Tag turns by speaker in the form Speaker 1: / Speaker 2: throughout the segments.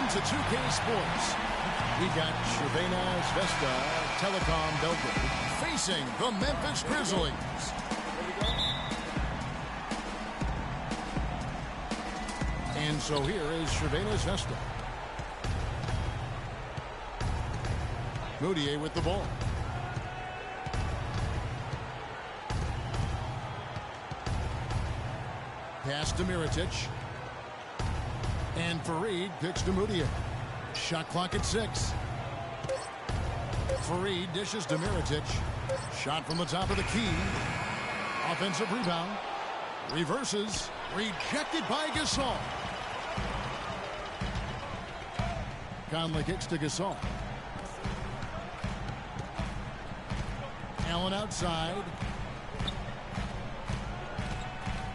Speaker 1: to 2K Sports. We got Crvena Zvezda Telecom Belgrade facing the Memphis Grizzlies. And so here is Crvena Zvezda. Moutier with the ball. Pass to Mirotic. And Fareed picks to Moutier. Shot clock at 6. Fareed dishes to Mirotic. Shot from the top of the key. Offensive rebound. Reverses. Rejected by Gasol. Conley kicks to Gasol. Allen outside.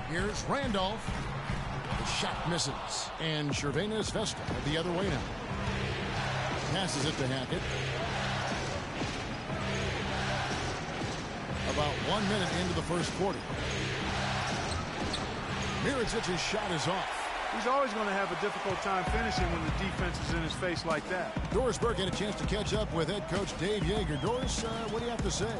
Speaker 1: Here's Randolph. The shot misses. And Crvena Zvezda the other way now. Passes it to Hackett. About 1 minute into the first quarter. Mirotic's shot is off.
Speaker 2: He's always going to have a difficult time finishing when the defense is in his face like that.
Speaker 1: Doris Burke had a chance to catch up with head coach Dave Yeager. Doris, what do you have to say?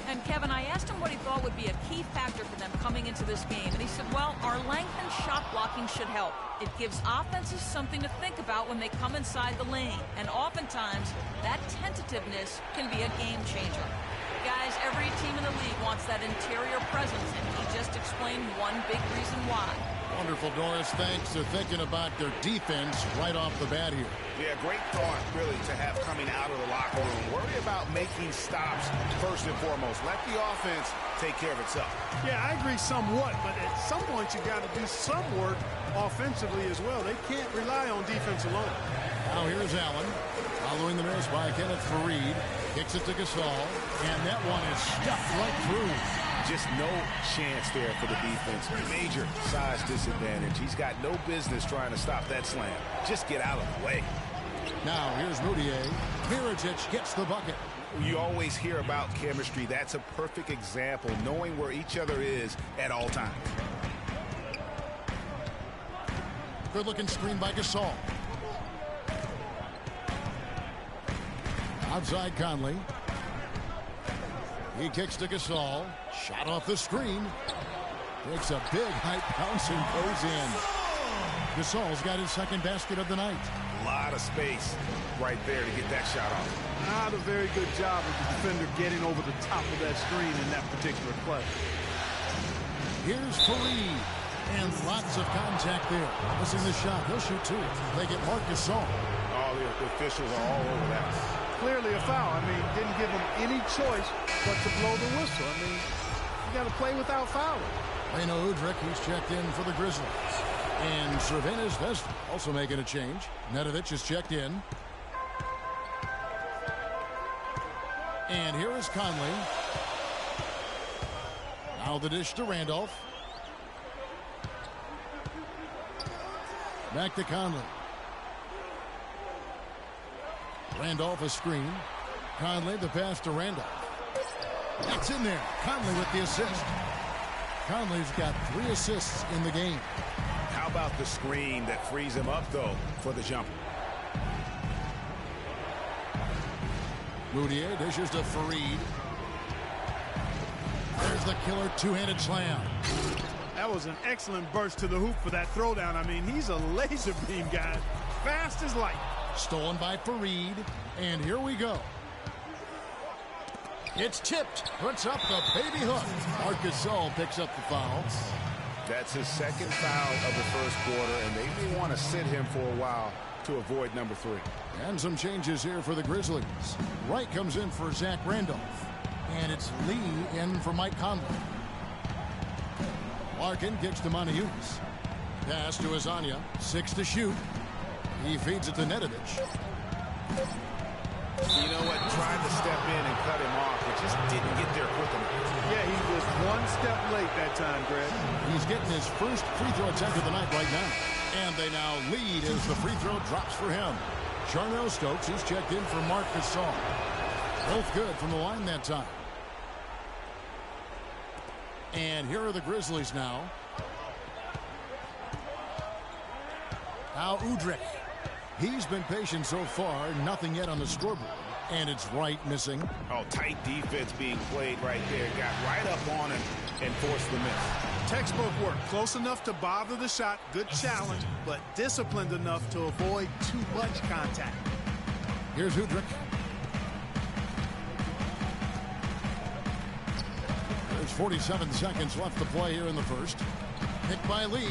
Speaker 3: And Kevin, I asked him what he thought would be a key factor for them coming into this game. And he said, well, our length and shot blocking should help. It gives offenses something to think about when they come inside the lane. And oftentimes, that tentativeness can be a game changer. Guys, every team in the league wants that interior presence, and he just explained one big reason why.
Speaker 1: Wonderful, Doris. Thanks. They're thinking about their defense right off the bat here.
Speaker 4: Yeah, great thought, really, to have coming out of the locker room. Worry about making stops first and foremost. Let the offense take care of itself.
Speaker 2: Yeah, I agree somewhat, but at some point you got to do some work offensively as well. They can't rely on defense alone.
Speaker 1: Now here's Allen. Following the miss by Kenneth Fareed. Kicks it to Gasol. And that one is stuffed right through.
Speaker 4: Just no chance there for the defense. Major size disadvantage. He's got no business trying to stop that slam. Just get out of the way.
Speaker 1: Now here's Moutier. Mirotic gets the bucket.
Speaker 4: You always hear about chemistry. That's a perfect example, knowing where each other is at all times.
Speaker 1: Good looking screen by Gasol. Outside Conley. He kicks to Gasol. Shot off the screen. Takes a big height bounce and goes in. Gasol's got his second basket of the night.
Speaker 4: A lot of space right there to get that shot off.
Speaker 2: Not a very good job of the defender getting over the top of that screen in that particular play.
Speaker 1: Here's Fareed. And lots of contact there. Missing the shot. He'll shoot two. They get Marc Gasol.
Speaker 4: Oh, the officials are all over that.
Speaker 2: Clearly a foul. I mean, didn't give him any choice but to blow the whistle. I mean, you got to play without fouling.
Speaker 1: Leno Udrich, he's checked in for the Grizzlies. And Crvena Zvezda also making a change. Nedovic is checked in. And here is Conley. Now the dish to Randolph. Back to Conley. Randolph a screen. Conley the pass to Randolph. That's in there. Conley with the assist. Conley's got 3 assists in the game.
Speaker 4: How about the screen that frees him up, though, for the jumper?
Speaker 1: Moutier dishes to Fareed. There's the killer two-handed slam.
Speaker 2: That was an excellent burst to the hoop for that throwdown. I mean, he's a laser beam guy. Fast as light.
Speaker 1: Stolen by Fareed. And here we go. It's tipped. Puts up the baby hook. Marc Gasol picks up the foul.
Speaker 4: That's his second foul of the first quarter, and they may want to sit him for a while to avoid number 3.
Speaker 1: And some changes here for the Grizzlies. Wright comes in for Zach Randolph. And it's Lee in for Mike Conley. Larkin kicks to Monteus. Pass to Azania. 6 to shoot. He feeds it to Nedovic.
Speaker 4: You know what? Tried to step in and cut him off, but just didn't get there quick enough.
Speaker 2: Yeah, he was one step late that time, Greg.
Speaker 1: He's getting his first free throw attempt of the night right now. And they now lead as the free throw drops for him. Charnel Stokes, he's checked in for Marc Gasol. Both good from the line that time. And here are the Grizzlies now. Now Udrich. He's been patient so far. Nothing yet on the scoreboard. And it's right missing.
Speaker 4: Oh, tight defense being played right there. Got right up on him and forced the miss.
Speaker 2: Textbook work. Close enough to bother the shot. Good challenge, but disciplined enough to avoid too much contact.
Speaker 1: Here's Udrich. There's 47 seconds left to play here in the first. Hit by Lee.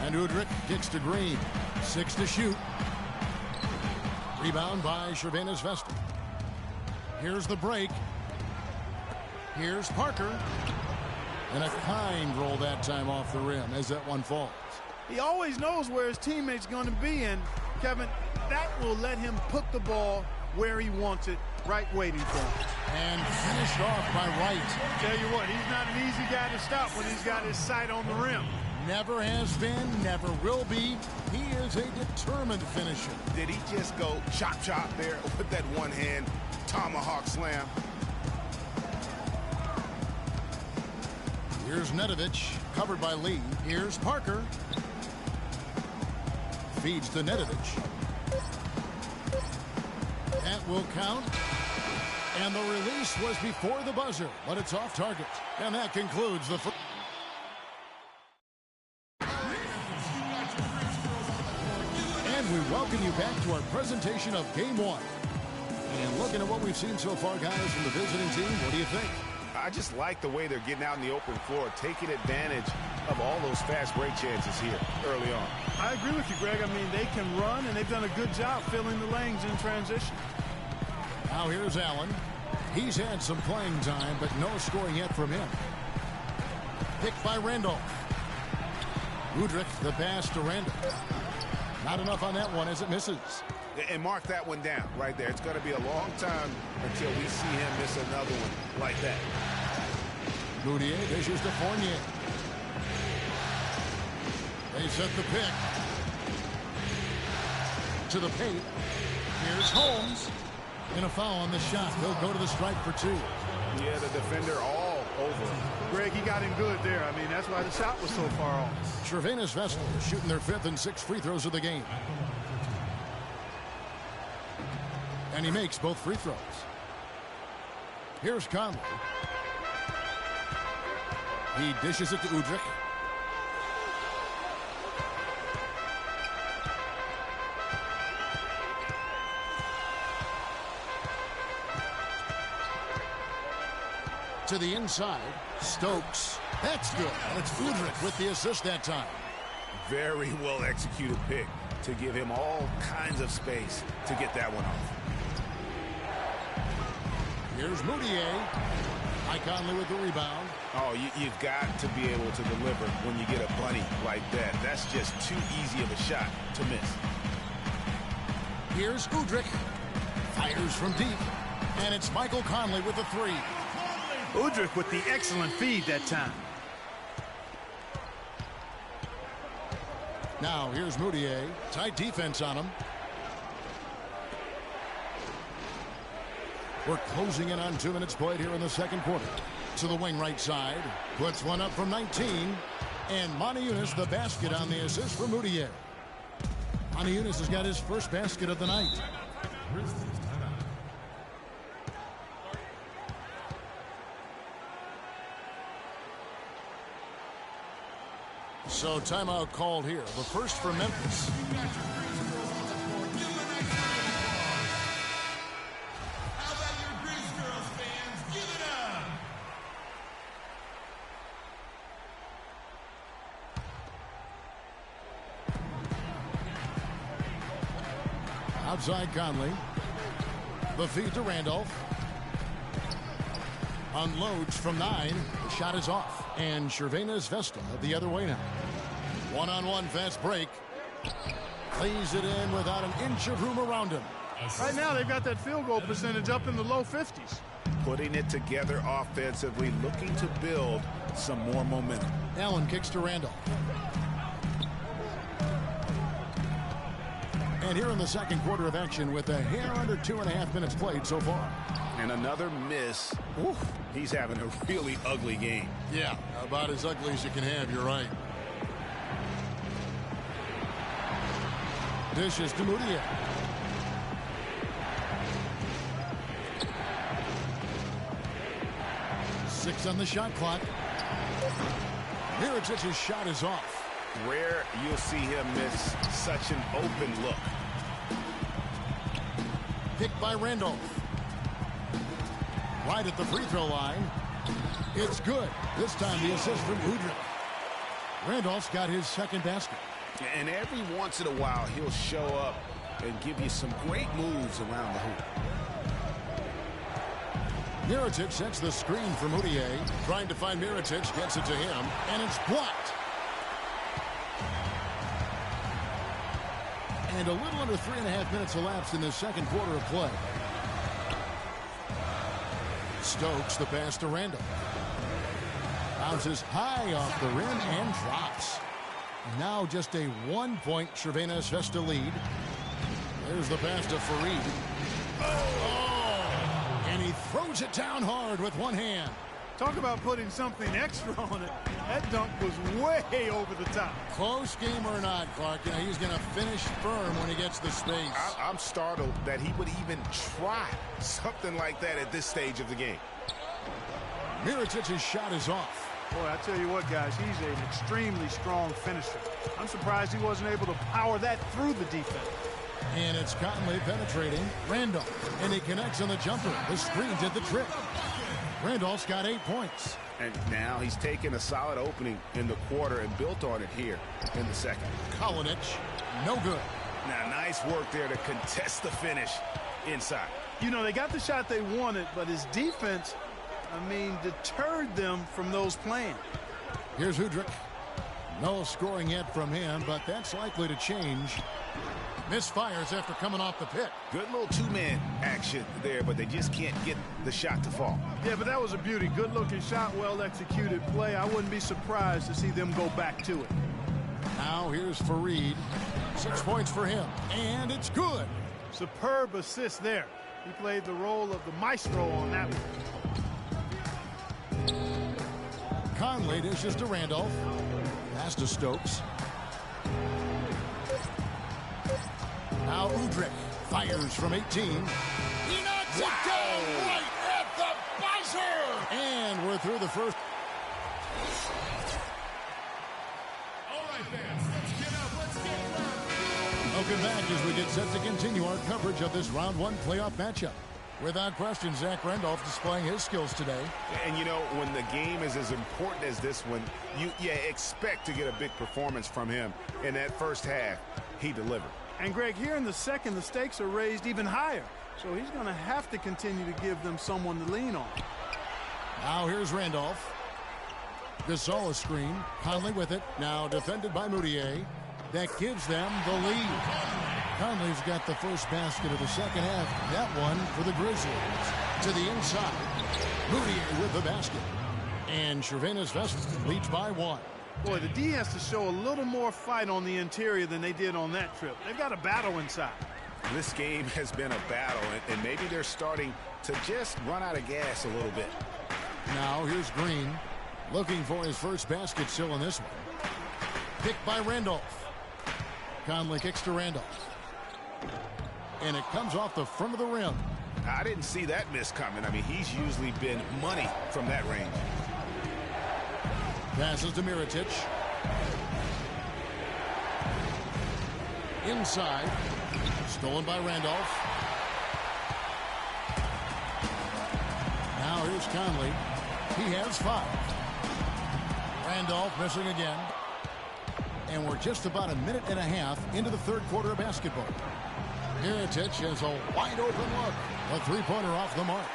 Speaker 1: And Udrich kicks to Green. 6 to shoot. Rebound by Crvena Zvezda. Here's the break. Here's Parker. And a kind roll that time off the rim as that one falls.
Speaker 2: He always knows where his teammate's going to be, and Kevin, that will let him put the ball where he wants it, right waiting for him.
Speaker 1: And finished off by Wright.
Speaker 2: Tell you what, he's not an easy guy to stop when he's got his sight on the rim.
Speaker 1: Never has been, never will be. He is a determined finisher.
Speaker 4: Did he just go chop there with that one hand tomahawk slam?
Speaker 1: Here's Nedovic, covered by Lee. Here's Parker. Feeds to Nedovic. That will count. And the release was before the buzzer, but it's off target. And that concludes the first. And we welcome you back to our presentation of Game 1. And looking at what we've seen so far, guys, from the visiting team, what do you think?
Speaker 4: I just like the way they're getting out in the open floor, taking advantage of all those fast break chances here early on.
Speaker 2: I agree with you, Greg. I mean, they can run, and they've done a good job filling the lanes in transition.
Speaker 1: Now here's Allen. He's had some playing time, but no scoring yet from him. Picked by Randolph. Udrich, the pass to Randolph. Not enough on that one as it misses.
Speaker 4: And mark that one down right there. It's going to be a long time until we see him miss another one like that.
Speaker 1: Moutier dishes to Fournier. They set the pick. To the paint. Here's Holmes. And a foul on the shot. He'll go to the strike for 2.
Speaker 4: Yeah, the defender all over him.
Speaker 2: Greg, he got him good there. I mean, that's why the shot was so far off.
Speaker 1: Crvena Zvezda shooting their 5th and 6th free throws of the game. And he makes both free throws. Here's Conley. He dishes it to Udrich. To the inside. Stokes. That's good. And it's Udrich with the assist that time.
Speaker 4: Very well executed pick to give him all kinds of space to get that one off.
Speaker 1: Here's Moutier. Mike Conley with the rebound.
Speaker 4: Oh, you've got to be able to deliver when you get a bunny like that. That's just too easy of a shot to miss.
Speaker 1: Here's Udrich. Fires from deep. And it's Michael Conley with the 3.
Speaker 2: Udrich with the excellent feed that time.
Speaker 1: Now here's Moutier. Tight defense on him. We're closing in on 2 minutes played here in the second quarter. To the wing right side. Puts one up from 19. And Moniunas the basket on the assist for Moutier. Moniunas has got his first basket of the night. So timeout called here. The first for Memphis.
Speaker 5: How about your Grease Girls fans? Give it up!
Speaker 1: Outside Conley. The feed to Randolph. Unloads from 9. The shot is off. And Crvena Zvezda the other way now. One-on-one fast break. Plays it in without an inch of room around him.
Speaker 2: Right now, they've got that field goal percentage up in the low 50s.
Speaker 4: Putting it together offensively, looking to build some more momentum.
Speaker 1: Allen kicks to Randolph. And here in the second quarter of action with a hair under 2.5 minutes played so far.
Speaker 4: And another miss. Oof, he's having a really ugly game.
Speaker 1: Yeah, about as ugly as you can have, you're right. Dishes to Moutier. Six on the shot clock. Mirotic's shot is off.
Speaker 4: Rare you'll see him miss such an open look.
Speaker 1: Picked by Randolph. Right at the free throw line. It's good. This time the assist from Udrih. Randolph's got his second basket.
Speaker 4: And every once in a while he'll show up and give you some great moves around the hoop.
Speaker 1: Mirotic sets the screen for Moutier. Trying to find Mirotic, gets it to him, and it's blocked. And a little under 3.5 minutes elapsed in the second quarter of play. Stokes the pass to Randall. Bounces high off the rim and drops. Now just a 1-point Crvena Zvezda lead. There's the pass to Farid. Oh! And he throws it down hard with one hand.
Speaker 2: Talk about putting something extra on it. That dunk was way over the top.
Speaker 1: Close game or not, Clark, you know, he's going to finish firm when he gets the space.
Speaker 4: I'm startled that he would even try something like that at this stage of the game.
Speaker 1: Mirotic's shot is off.
Speaker 2: Boy, I tell you what, guys, he's an extremely strong finisher. I'm surprised he wasn't able to power that through the defense.
Speaker 1: And it's Conley penetrating. Randolph, and he connects on the jumper. The screen did the trick. Randolph's got 8 points.
Speaker 4: And now he's taken a solid opening in the quarter and built on it here in the second.
Speaker 1: Kalinic, no good.
Speaker 4: Now, nice work there to contest the finish inside.
Speaker 2: You know, they got the shot they wanted, but his defense, I mean, deterred them from those playing.
Speaker 1: Here's Udrih. No scoring yet from him, but that's likely to change. Misfires after coming off the pick.
Speaker 4: Good little two-man action there, but they just can't get the shot to fall.
Speaker 2: Yeah, but that was a beauty. Good-looking shot, well-executed play. I wouldn't be surprised to see them go back to it.
Speaker 1: Now here's Farid. 6 points for him, and it's good.
Speaker 2: Superb assist there. He played the role of the maestro on that one.
Speaker 1: Conley dishes to Randolph. Pass to Stokes. Now Udrih fires from 18. He knocks it down right at the buzzer! And we're through the first.
Speaker 5: All right, fans, let's get up. Let's get rocking.
Speaker 1: Welcome back as we get set to continue our coverage of this round one playoff matchup. Without question, Zach Randolph displaying his skills today.
Speaker 4: And, you know, when the game is as important as this one, you expect to get a big performance from him. In that first half, he delivered.
Speaker 2: And, Greg, here in the second, the stakes are raised even higher. So he's going to have to continue to give them someone to lean on.
Speaker 1: Now here's Randolph. Gasol a screen. Conley with it. Now defended by Moutier. That gives them the lead. Conley's got the first basket of the second half. That one for the Grizzlies. To the inside. Moutier with the basket. And Crvena Zvezda leads by 1.
Speaker 2: Boy, the D has to show a little more fight on the interior than they did on that trip. They've got a battle inside.
Speaker 4: This game has been a battle, and maybe they're starting to just run out of gas a little bit.
Speaker 1: Now here's Green. Looking for his first basket still in this one. Picked by Randolph. Conley kicks to Randolph. And it comes off the front of the rim.
Speaker 4: I didn't see that miss coming. I mean, he's usually been money from that range.
Speaker 1: Passes to Mirotic. Inside. Stolen by Randolph. Now here's Conley. He has 5. Randolph missing again. And we're just about a minute and a half into the third quarter of basketball. Mirotic has a wide open look. A three-pointer off the mark.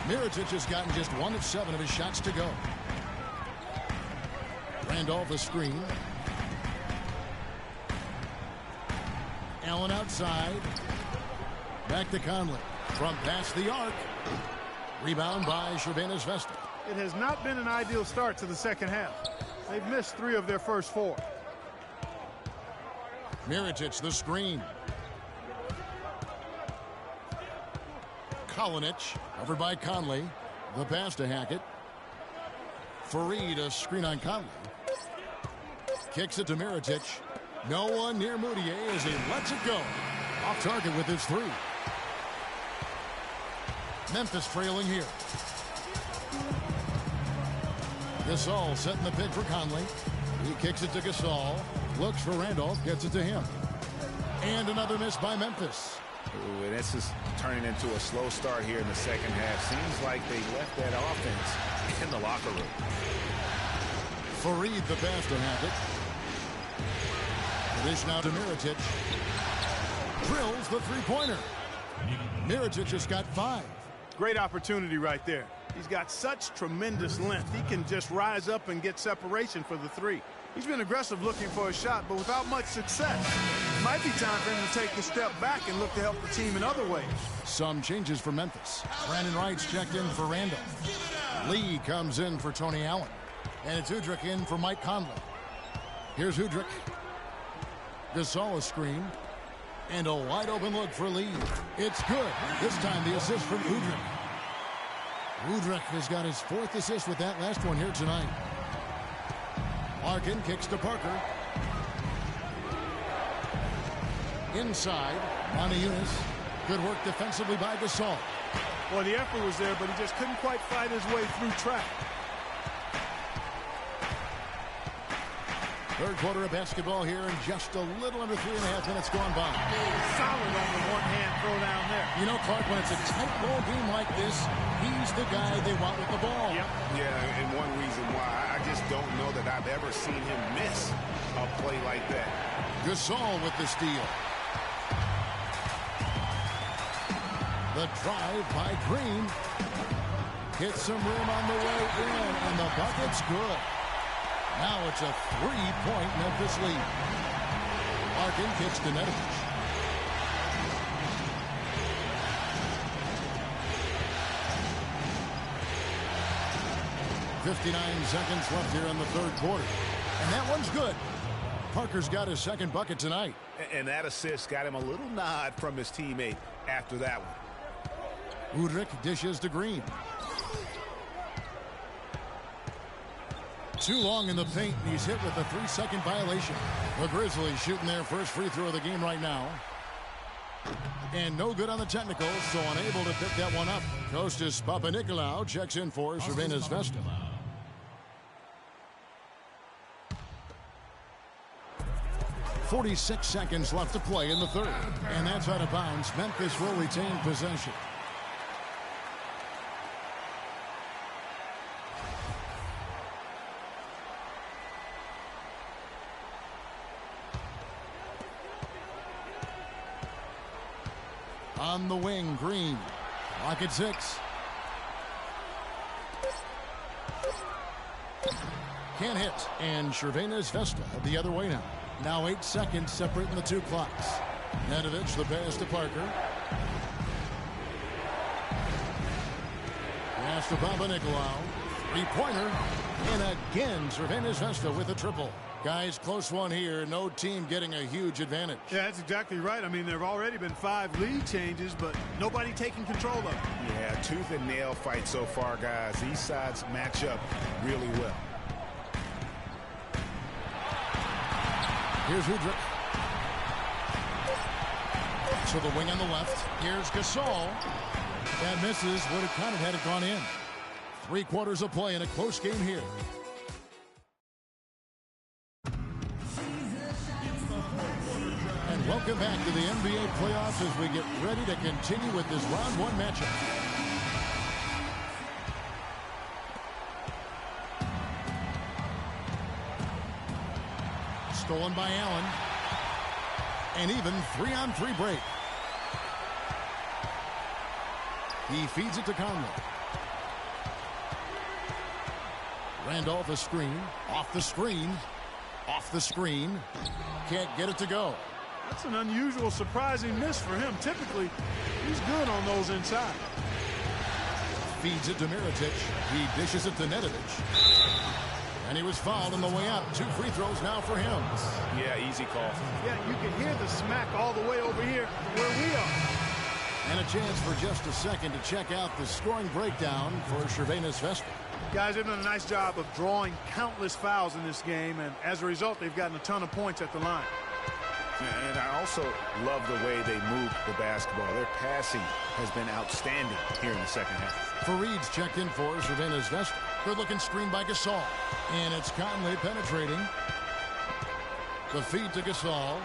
Speaker 1: Mirotic has gotten just 1 of 7 of his shots to go. Randolph a screen. Allen outside. Back to Conley. From past the arc. Rebound by Crvena Zvezda.
Speaker 2: It has not been an ideal start to the second half. They've missed 3 of their first 4.
Speaker 1: Mirotic the screen. Kalinic covered by Conley. The pass to Hackett. Farid a screen on Conley. Kicks it to Mirotic. No one near Moutier as he lets it go. Off target with his three. Memphis trailing here. Gasol setting the pick for Conley. He kicks it to Gasol. Looks for Randolph. Gets it to him. And another miss by Memphis.
Speaker 4: Ooh, and this is turning into a slow start here in the second half. Seems like they left that offense in the locker room.
Speaker 1: Fareed the pass to have it. Dish now to Mirotic. Drills the three-pointer. Mirotic just got 5.
Speaker 2: Great opportunity right there. He's got such tremendous length. He can just rise up and get separation for the three. He's been aggressive looking for a shot, but without much success. Might be time for him to take a step back and look to help the team in other ways.
Speaker 1: Some changes for Memphis. Brandon Wright's checked in for Randolph. Lee comes in for Tony Allen. And it's Udrich in for Mike Conley. Here's Udrich. Gasol a screen. And a wide open look for Lee. It's good. This time the assist from Udrich. Udrich has got his 4th assist with that last one here tonight. Larkin kicks to Parker. Inside, Monty Eunice. Good work defensively by Gasol.
Speaker 2: Well, the effort was there, but he just couldn't quite fight his way through track.
Speaker 1: Third quarter of basketball here, and just a little under 3.5 minutes gone by.
Speaker 2: Solid on the one-hand throw down there.
Speaker 1: You know, Clark, when it's a tight ball game like this, he's the guy they want with the ball.
Speaker 2: Yep.
Speaker 4: Yeah, and one reason why I just don't know that I've ever seen him miss a play like that.
Speaker 1: Gasol with the steal. The drive by Green. Gets some room on the way in, and the bucket's good. Now it's a 3-point Memphis lead. Larkin kicks to Nedovic. .59 seconds left here in the third quarter. And that one's good. Parker's got his 2nd bucket tonight.
Speaker 4: And that assist got him a little nod from his teammate after that one.
Speaker 1: Udrich dishes to Green. Too long in the paint, and he's hit with a 3-second violation. The Grizzlies shooting their first free throw of the game right now. And no good on the technical, so unable to pick that one up. Kostas Papanikolaou checks in for Crvena Zvezda. .46 seconds left to play in the third. And that's out of bounds. Memphis will retain possession. On the wing, Green. Clock at 6. Can't hit. And Crvena Zvezda the other way now. Now 8 seconds separating the two clocks. Nedovic, the pass to Parker. Pass to Papanikolaou. 3-pointer. And again, Crvena Zvezda with a triple. Guys, close one here. No team getting a huge advantage.
Speaker 2: Yeah, that's exactly right. I mean, there have already been 5 lead changes, but nobody taking control of it.
Speaker 4: Yeah, tooth and nail fight so far, guys. These sides match up really well.
Speaker 1: Here's Udrich. To the wing on the left. Here's Gasol. That misses. Would have counted had it gone in. 3 quarters of play in a close game here. And welcome back to the NBA playoffs as we get ready to continue with this round 1 matchup. Stolen by Allen. And even 3-on-3 break. He feeds it to Conley. Randolph a screen. Off the screen. Off the screen. Can't get it to go.
Speaker 2: That's an unusual, surprising miss for him. Typically, he's good on those inside.
Speaker 1: Feeds it to Mirotic. He dishes it to Nedovic. And he was fouled on the way out. 2 free throws now for him.
Speaker 4: Yeah, easy call.
Speaker 2: Yeah, you can hear the smack all the way over here where we are.
Speaker 1: And a chance for just a second to check out the scoring breakdown for Crvena Zvezda.
Speaker 2: Guys, they've done a nice job of drawing countless fouls in this game, and as a result, they've gotten a ton of points at the line.
Speaker 4: And I also love the way they move the basketball. Their passing has been outstanding here in the second half.
Speaker 1: Fareed's checked in for Crvena Zvezda. Good-looking screen by Gasol. And it's Conley penetrating. The feed to Gasol.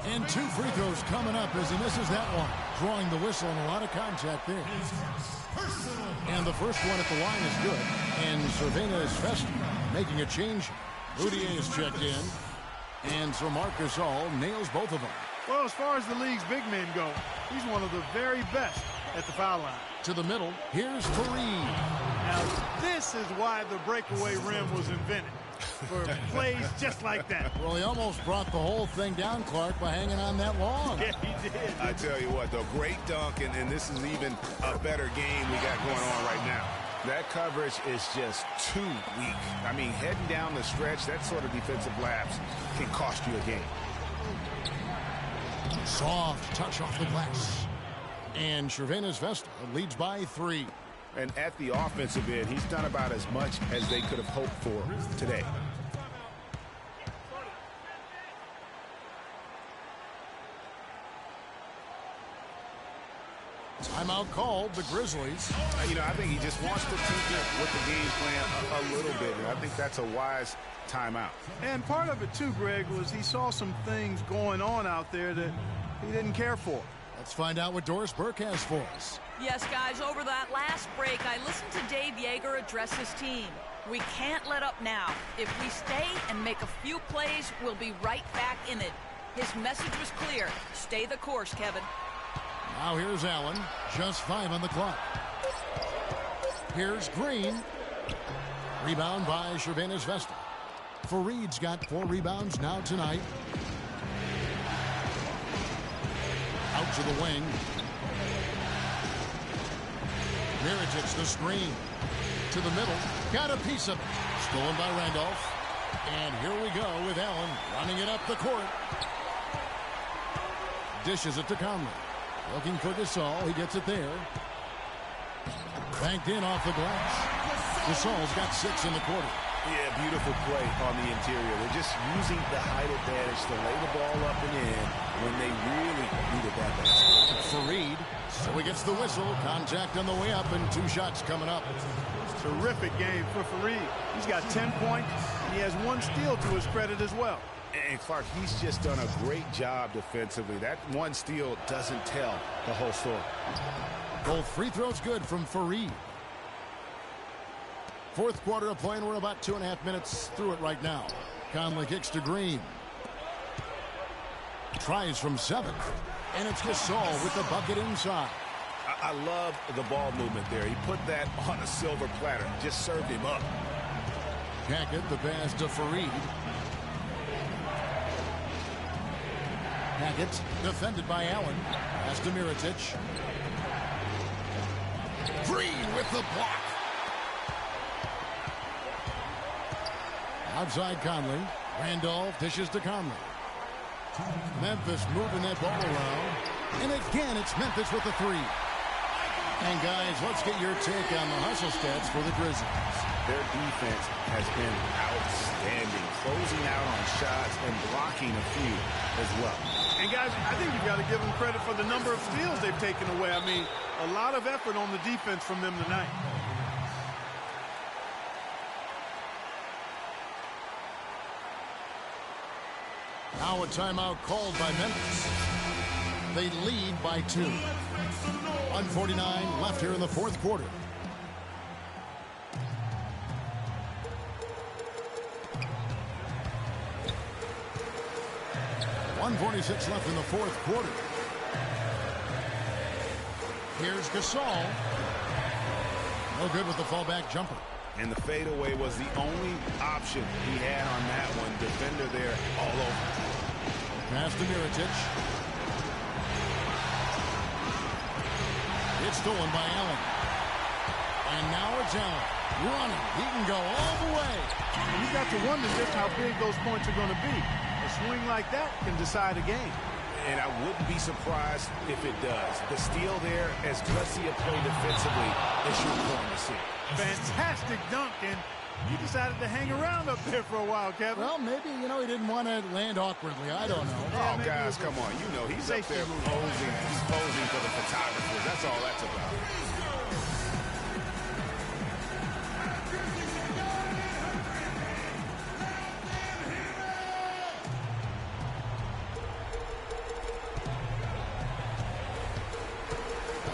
Speaker 1: And 2 free throws coming up as he misses that one. Drawing the whistle and a lot of contact there. And the first one at the line is good. And Crvena Zvezda making a change. Boudier is checked in. And so Marcus Gasol nails both of them.
Speaker 2: Well, as far as the league's big men go, he's one of the very best at the foul line.
Speaker 1: To the middle, here's Fareed.
Speaker 2: Now, this is why the breakaway rim was invented. For plays just like that.
Speaker 1: Well, he almost brought the whole thing down, Clark, by hanging on that long.
Speaker 2: Yeah, he did.
Speaker 4: I tell you what, though, great dunk, and this is even a better game we got going on right now. That coverage is just too weak. I mean, heading down the stretch, that sort of defensive lapse can cost you a game.
Speaker 1: Soft touch off the glass. And Crvena Zvezda leads by 3.
Speaker 4: And at the offensive end, he's done about as much as they could have hoped for today.
Speaker 1: Timeout called, the Grizzlies.
Speaker 4: You know, I think he just wants to tinker with the game plan a little bit, and I think that's a wise timeout.
Speaker 2: And part of it, too, Greg, was he saw some things going on out there that he didn't care for.
Speaker 1: Let's find out what Doris Burke has for us.
Speaker 3: Yes, guys, over that last break, I listened to Dave Yeager address his team. We can't let up now. If we stay and make a few plays, we'll be right back in it. His message was clear. Stay the course, Kevin.
Speaker 1: Now here's Allen. Just 5 on the clock. Here's Green. Rebound by Crvena Zvezda. Fareed's got 4 rebounds now tonight. Out to the wing. Mirotic the screen. To the middle. Got a piece of it. Stolen by Randolph. And here we go with Allen running it up the court. Dishes it to Conley. Looking for Gasol. He gets it there. Banked in off the glass. Gasol's got 6 in the quarter.
Speaker 4: Yeah, beautiful play on the interior. They're just using the height advantage to lay the ball up and in when they really needed that basket.
Speaker 1: Fareed. So he gets the whistle. Contact on the way up and 2 shots coming up.
Speaker 2: Terrific game for Fareed. He's got 10 points. And he has 1 steal to his credit as well.
Speaker 4: And Clark, he's just done a great job defensively. That 1 steal doesn't tell the whole story.
Speaker 1: Both free throws good from Fareed. Fourth quarter of play, and we're about 2.5 minutes through it right now. Conley kicks to Green. Tries from 7. And it's Gasol with the bucket inside.
Speaker 4: I love the ball movement there. He put that on a silver platter. Just served him up.
Speaker 1: Hackett, the pass to Fareed. Hackett, defended by Allen. Pass to Mirotic. Green with the block. Outside Conley. Randolph dishes to Conley. Memphis moving that ball around. And again, it's Memphis with the 3. And guys, let's get your take on the hustle stats for the Grizzlies.
Speaker 4: Their defense has been outstanding, closing out on shots and blocking a few as well.
Speaker 2: And guys, I think you've got to give them credit for the number of steals they've taken away. I mean, a lot of effort on the defense from them tonight.
Speaker 1: Now a timeout called by Memphis. They lead by 2. 1:49 left here in the fourth quarter. .146 left in the fourth quarter. Here's Gasol. No good with the fallback jumper.
Speaker 4: And the fadeaway was the only option he had on that one. Defender there all over.
Speaker 1: Pass to Mirotic. It's stolen by Allen. And now it's Allen. Running. He can go all the way.
Speaker 2: And you got to wonder just how big those points are going to be. A swing like that can decide a game.
Speaker 4: And I wouldn't be surprised if it does. The steal there, as gutsy a play defensively as you're going to see.
Speaker 2: Fantastic dunk, and He decided to hang around up there for a while, Kevin.
Speaker 1: Well, maybe, he didn't want to land awkwardly. I don't know.
Speaker 4: Oh, guys, come on. He's up there posing. He's posing for the photographers. That's all that's about.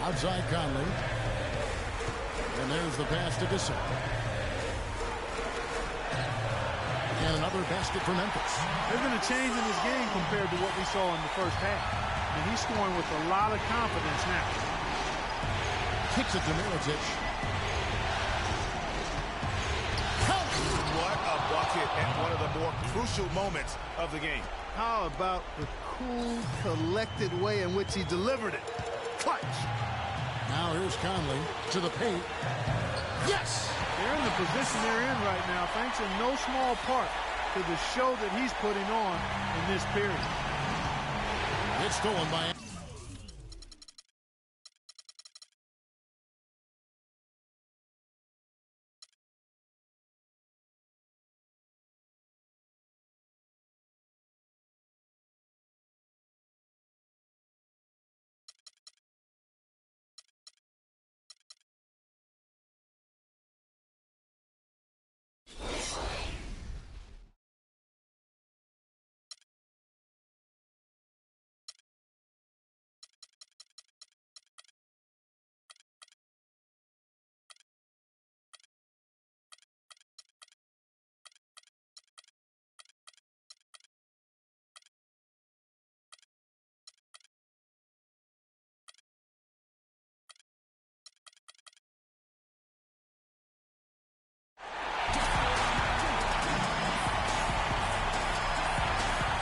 Speaker 1: Outside Conley. And there's the pass to Gasol. And another basket for Memphis.
Speaker 2: There's been a change in this game compared to what we saw in the first half. And he's scoring with a lot of confidence now.
Speaker 1: Kicks it to Mirotic.
Speaker 4: What a bucket at one of the more crucial moments of the game.
Speaker 2: How about the cool, collected way in which he delivered it? Clutch.
Speaker 1: Now here's Conley to the paint. Yes!
Speaker 2: They're in the position they're in right now, thanks in no small part to the show that he's putting on in this period.
Speaker 1: It's stolen by...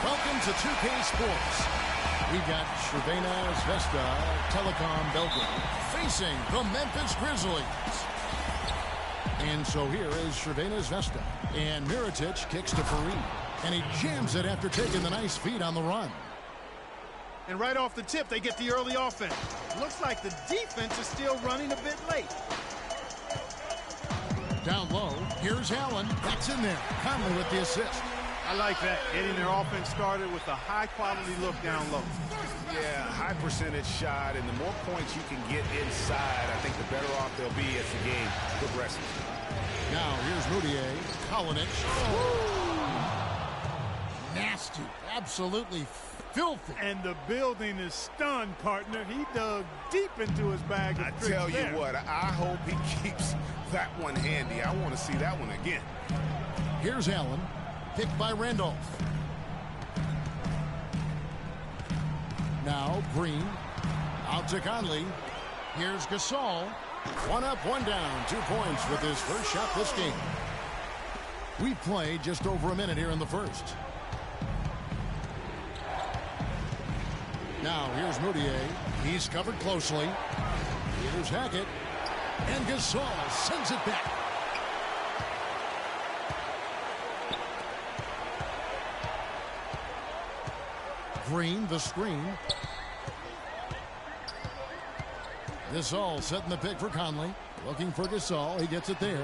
Speaker 1: Welcome to 2K Sports. We've got Crvena Zvezda, Telecom Belgrade, facing the Memphis Grizzlies. And so here is Crvena Zvezda. And Mirotic kicks to Fareed. And he jams it after taking the nice feed on the run.
Speaker 2: And right off the tip, they get the early offense. Looks like the defense is still running a bit late.
Speaker 1: Down low, here's Allen. That's in there. Conley with the assist.
Speaker 2: I like that, getting their offense started with a high-quality look down low.
Speaker 4: Yeah, high percentage shot, and the more points you can get inside, I think the better off they'll be as the game progresses.
Speaker 1: Now, here's Moutier. Kalinic. Oh. Nasty. Absolutely filthy.
Speaker 2: And the building is stunned, partner. He dug deep into his bag of tricks.
Speaker 4: I tell you what, I hope he keeps that one handy. I want to see that one again.
Speaker 1: Here's Allen. Picked by Randolph. Now Green. Out to Conley. Here's Gasol. One up, one down. 2 points with his first shot this game. We played just over a minute here in the first. Now here's Moutier. He's covered closely. Here's Hackett. And Gasol sends it back. Green, the screen. Gasol setting the pick for Conley. Looking for Gasol. He gets it there.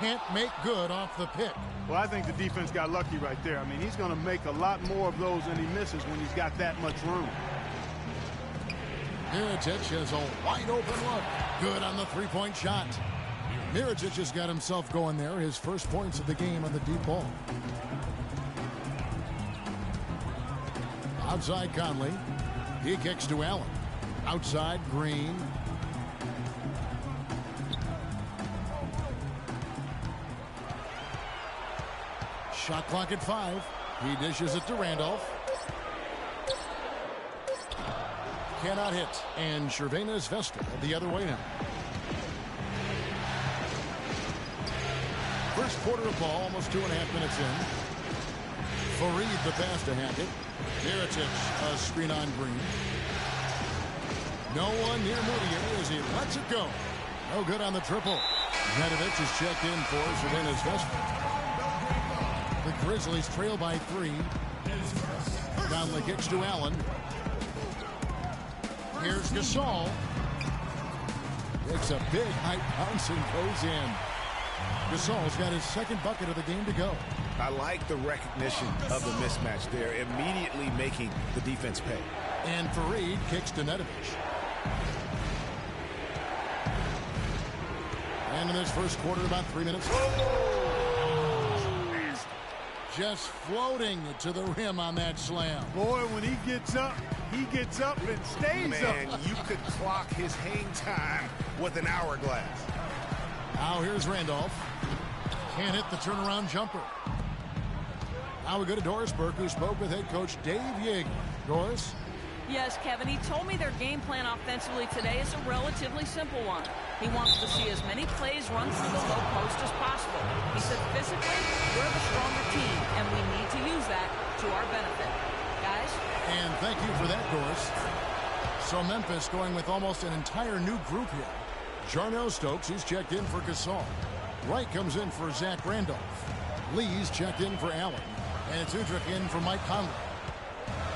Speaker 1: Can't make good off the pick.
Speaker 2: Well, I think the defense got lucky right there. I mean, he's going to make a lot more of those than he misses when he's got that much room.
Speaker 1: Mirotic has a wide open look. Good on the three-point shot. Mirotic has got himself going there. His first points of the game on the deep ball. Outside Conley. He kicks to Allen. Outside Green. Shot clock at 5. He dishes it to Randolph. Cannot hit. And Crvena Zvezda the other way now. First quarter of ball, almost 2.5 minutes in. Fareed the pass to Hackett. Mirotic a screen on Green. No one near Moutier as he lets it go. No good on the triple. Nedovic is checked in for Crvena Zvezda. The Grizzlies trail by 3. Conley kicks to Allen. Here's Gasol. Takes a big high bounce and goes in. Gasol's got his second bucket of the game to go.
Speaker 4: I like the recognition of the mismatch there, immediately making the defense pay.
Speaker 1: And Fareed kicks to Nedovic. And in this first quarter, about 3 minutes. Just floating to the rim on that slam.
Speaker 2: Boy, when he gets up and stays up.
Speaker 4: Man, you could clock his hang time with an hourglass.
Speaker 1: Now here's Randolph. Can't hit the turnaround jumper. Now we go to Doris Burke, who spoke with head coach Dave Yig. Doris?
Speaker 3: Yes, Kevin, he told me their game plan offensively today is a relatively simple one. He wants to see as many plays run through the low post as possible. He said physically, we're the stronger team, and we need to use that to our benefit. Guys?
Speaker 1: And thank you for that, Doris. So Memphis going with almost an entire new group here. Jarnell Stokes, he's checked in for Gasol. Wright comes in for Zach Randolph. Lee's checked in for Allen. And it's Udrich in for Mike Conley.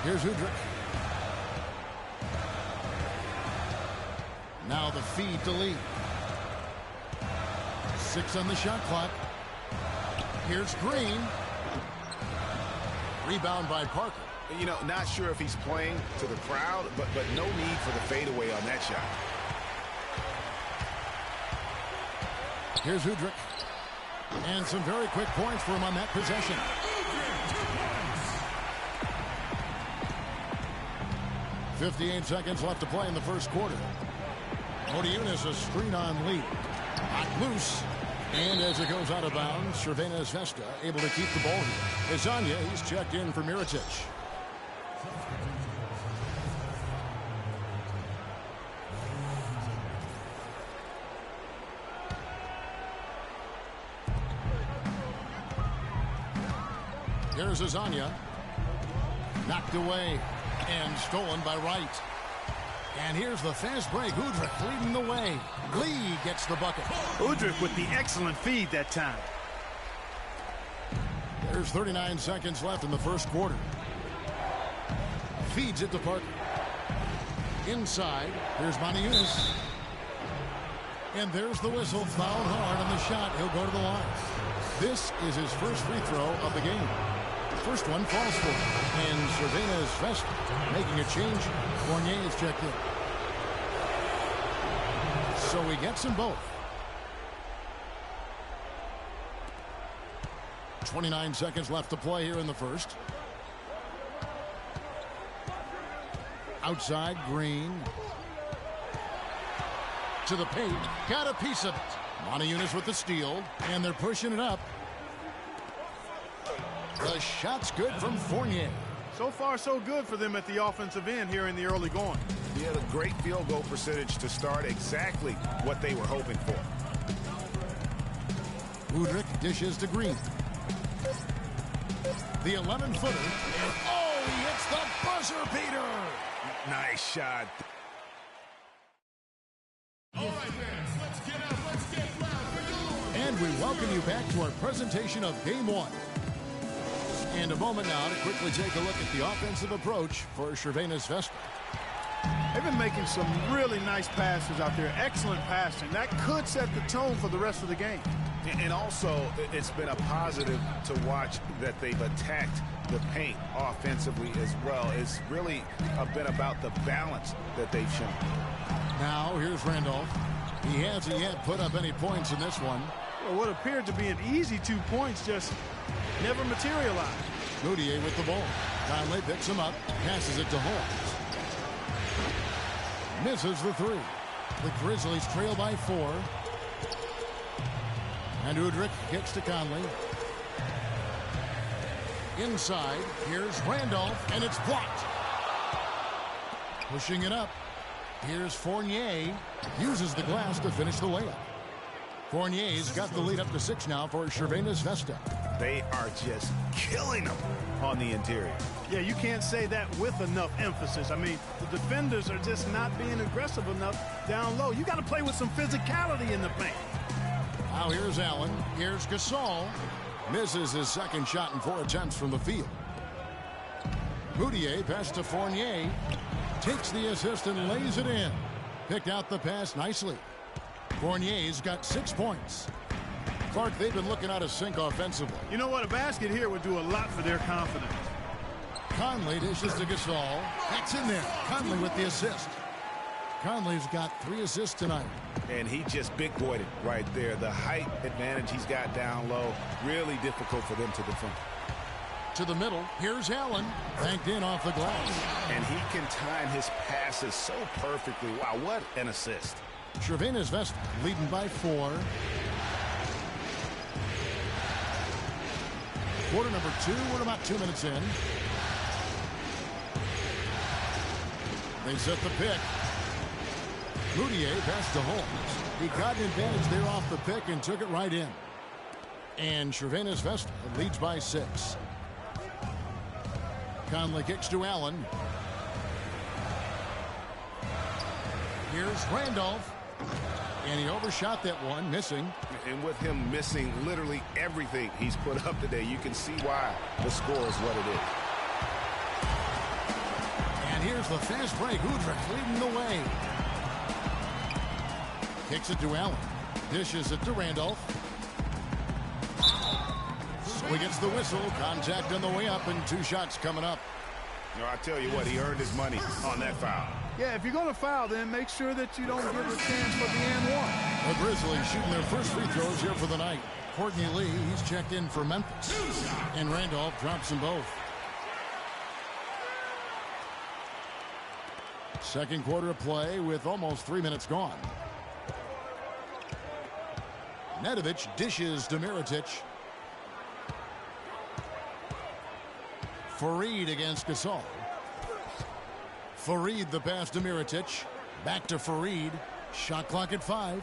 Speaker 1: Here's Udrich. Now the feed to Lee. 6 on the shot clock. Here's Green. Rebound by Parker.
Speaker 4: You know, not sure if he's playing to the crowd, but no need for the fadeaway on that shot.
Speaker 1: Here's Udrich. And some very quick points for him on that possession. 58 seconds left to play in the first quarter. Odiunas a screen on Lee. Hot loose. And as it goes out of bounds, Crvena Zvezda able to keep the ball here. Izanya, he's checked in for Mirotic. Here's Izanya. Knocked away and stolen by Wright. And here's the fast break. Udrich leading the way. Lee gets the bucket.
Speaker 2: Udrich with the excellent feed that time.
Speaker 1: There's 39 seconds left in the first quarter. Feeds it to Parker. Inside. Here's Odiunas. And there's the whistle. Fouled hard on the shot. He'll go to the line. This is his first free throw of the game. First one falls for him. And Crvena Zvezda making a change. Fournier is checked in. So he gets them both. 29 seconds left to play here in the first. Outside, Green. To the paint. Got a piece of it. Odiunas with the steal. And they're pushing it up. The shot's good from Fournier.
Speaker 2: So far, so good for them at the offensive end here in the early going.
Speaker 4: He had a great field goal percentage to start, exactly what they were hoping for.
Speaker 1: Udrich dishes to Green. The 11-footer. And oh, he hits the buzzer beater.
Speaker 4: Nice shot.
Speaker 5: All right, fans, let's get up. Let's get loud for you.
Speaker 1: And we welcome you back to our presentation of Game 1. And a moment now to quickly take a look at the offensive approach for Crvena Zvezda.
Speaker 2: They've been making some really nice passes out there. Excellent passing. That could set the tone for the rest of the game.
Speaker 4: And also, it's been a positive to watch that they've attacked the paint offensively as well. It's really been about the balance that they've shown.
Speaker 1: Now, here's Randolph. He hasn't yet put up any points in this one.
Speaker 2: Well, what appeared to be an easy 2 points just never materialized.
Speaker 1: Moutier with the ball. Conley picks him up, passes it to Holmes. Misses the three. The Grizzlies trail by 4. And Udrich kicks to Conley. Inside, here's Randolph, and it's blocked. Pushing it up. Here's Fournier. Uses the glass to finish the layup. Fournier's got the lead up to 6 now for Crvena Zvezda.
Speaker 4: They are just killing them on the interior.
Speaker 2: Yeah, you can't say that with enough emphasis. I mean, the defenders are just not being aggressive enough down low. You got to play with some physicality in the paint.
Speaker 1: Now here's Allen. Here's Gasol. Misses his second shot in 4 attempts from the field. Moutier passes to Fournier. Takes the assist and lays it in. Picked out the pass nicely. Fournier's got 6 points. Clark, they've been looking out of sync offensively.
Speaker 2: You know what? A basket here would do a lot for their confidence.
Speaker 1: Conley dishes to Gasol. That's in there. Conley with the assist. Conley's got 3 assists tonight.
Speaker 4: And he just big-boyed it right there. The height advantage he's got down low, really difficult for them to defend.
Speaker 1: To the middle, here's Allen. Banked in off the glass.
Speaker 4: And he can time his passes so perfectly. Wow, what an assist.
Speaker 1: Crvena Zvezda leading by 4. Quarter number 2, we're about 2 minutes in. They set the pick. Moutier passed to Holmes. He got an advantage there off the pick and took it right in. And Crvena Zvezda leads by 6. Conley kicks to Allen. Here's Randolph. And he overshot that one, missing.
Speaker 4: And with him missing literally everything he's put up today, you can see why the score is what it is.
Speaker 1: And here's the fast break. Udrich leading the way. Kicks it to Allen. Dishes it to Randolph. So he gets the whistle. Contact on the way up and 2 shots coming up.
Speaker 4: You know, I tell you what, he earned his money on that foul.
Speaker 2: Yeah, if you're going to foul, then make sure that you don't give a chance for the and one.
Speaker 1: The Grizzlies shooting their first free throws here for the night. Courtney Lee, he's checked in for Memphis. And Randolph drops them both. Second quarter of play with almost 3 minutes gone. Nedovic dishes to Mirotic. Fareed against Gasol. Fareed the pass to Mirotic. Back to Fareed. Shot clock at 5.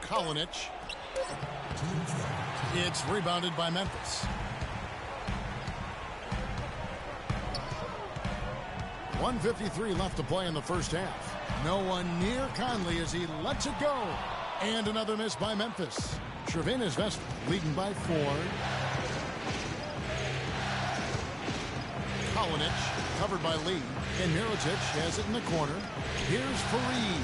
Speaker 1: Kalinic. It's rebounded by Memphis. 1:53 left to play in the first half. No one near Conley as he lets it go. And another miss by Memphis. Crvena Zvezda leading by 4. Kalinic covered by Lee. And Mirotic has it in the corner. Here's Fareed.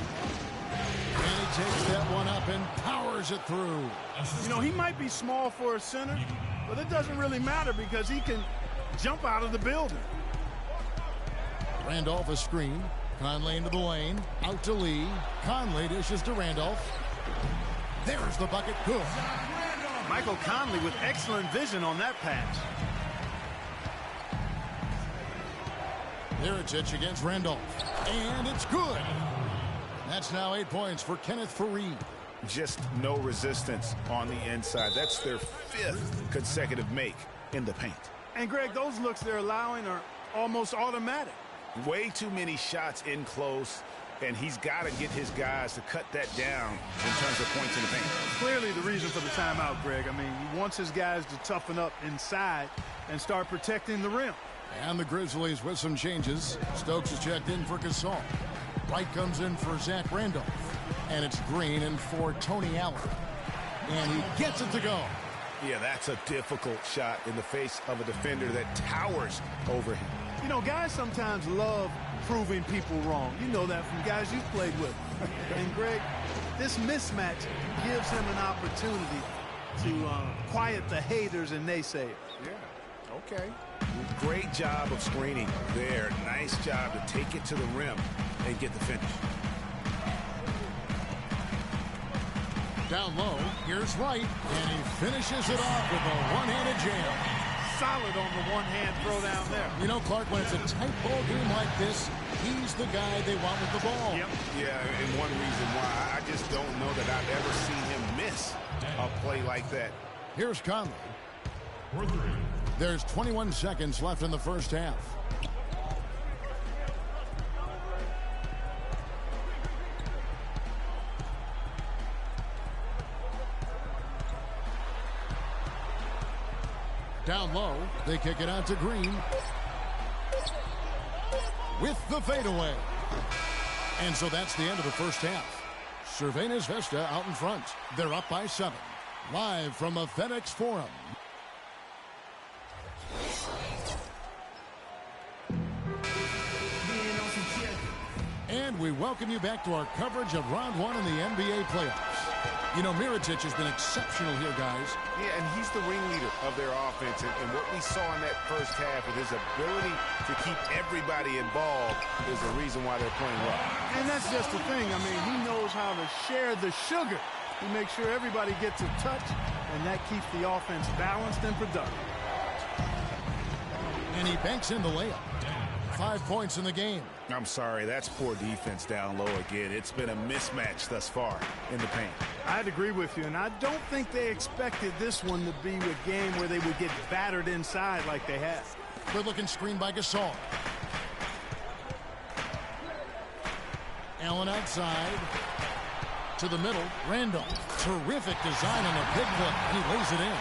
Speaker 1: And he takes that one up and powers it through.
Speaker 2: You know, he might be small for a center, but it doesn't really matter because he can jump out of the building.
Speaker 1: Randolph a screen. Conley into the lane. Out to Lee. Conley dishes to Randolph. There's the bucket. Good.
Speaker 2: Michael Conley with excellent vision on that pass.
Speaker 1: Mirotic against Randolph. And it's good. That's now 8 points for Kenneth Fareed.
Speaker 4: Just no resistance on the inside. That's their 5th consecutive make in the paint.
Speaker 2: And, Greg, those looks they're allowing are almost automatic.
Speaker 4: Way too many shots in close, and he's got to get his guys to cut that down in terms of points in the paint.
Speaker 2: Clearly the reason for the timeout, Greg. I mean, he wants his guys to toughen up inside and start protecting the rim.
Speaker 1: And the Grizzlies with some changes. Stokes is checked in for Gasol. Wright comes in for Zach Randolph. And it's Green in for Tony Allen. And he gets it to go.
Speaker 4: Yeah, that's a difficult shot in the face of a defender that towers over him.
Speaker 2: You know, guys sometimes love proving people wrong. You know that from guys you've played with. And, Greg, this mismatch gives him an opportunity to quiet the haters and naysayers.
Speaker 4: Yeah, okay. Great job of screening there. Nice job to take it to the rim and get the finish.
Speaker 1: Down low, here's Wright, and he finishes it off with a one-handed jam.
Speaker 2: Solid on the one-hand throw down there.
Speaker 1: You know, Clark, when it's a tight ball game like this, he's the guy they want with the ball.
Speaker 2: Yep.
Speaker 4: Yeah, and one reason why I just don't know that I've ever seen him miss a play like that.
Speaker 1: Here's Conley. There's 21 seconds left in the first half. Down low, they kick it out to Green. With the fadeaway. And so that's the end of the first half. Crvena Zvezda out in front. They're up by 7. Live from the FedEx Forum. And we welcome you back to our coverage of round 1 in the NBA playoffs. You know, Mirotic has been exceptional here, guys.
Speaker 4: Yeah, and he's the ringleader of their offense. And what we saw in that first half with his ability to keep everybody involved is the reason why they're playing well.
Speaker 2: And that's just the thing. I mean, he knows how to share the sugar. He makes sure everybody gets a touch, and that keeps the offense balanced and productive.
Speaker 1: And he banks in the layup. 5 points in the game.
Speaker 4: I'm sorry, that's poor defense down low again. It's been a mismatch thus far in the paint.
Speaker 2: I'd agree with you, and I don't think they expected this one to be a game where they would get battered inside like they have.
Speaker 1: Good-looking screen by Gasol. Allen outside. To the middle. Randolph. Terrific design on the big play. And he lays it in.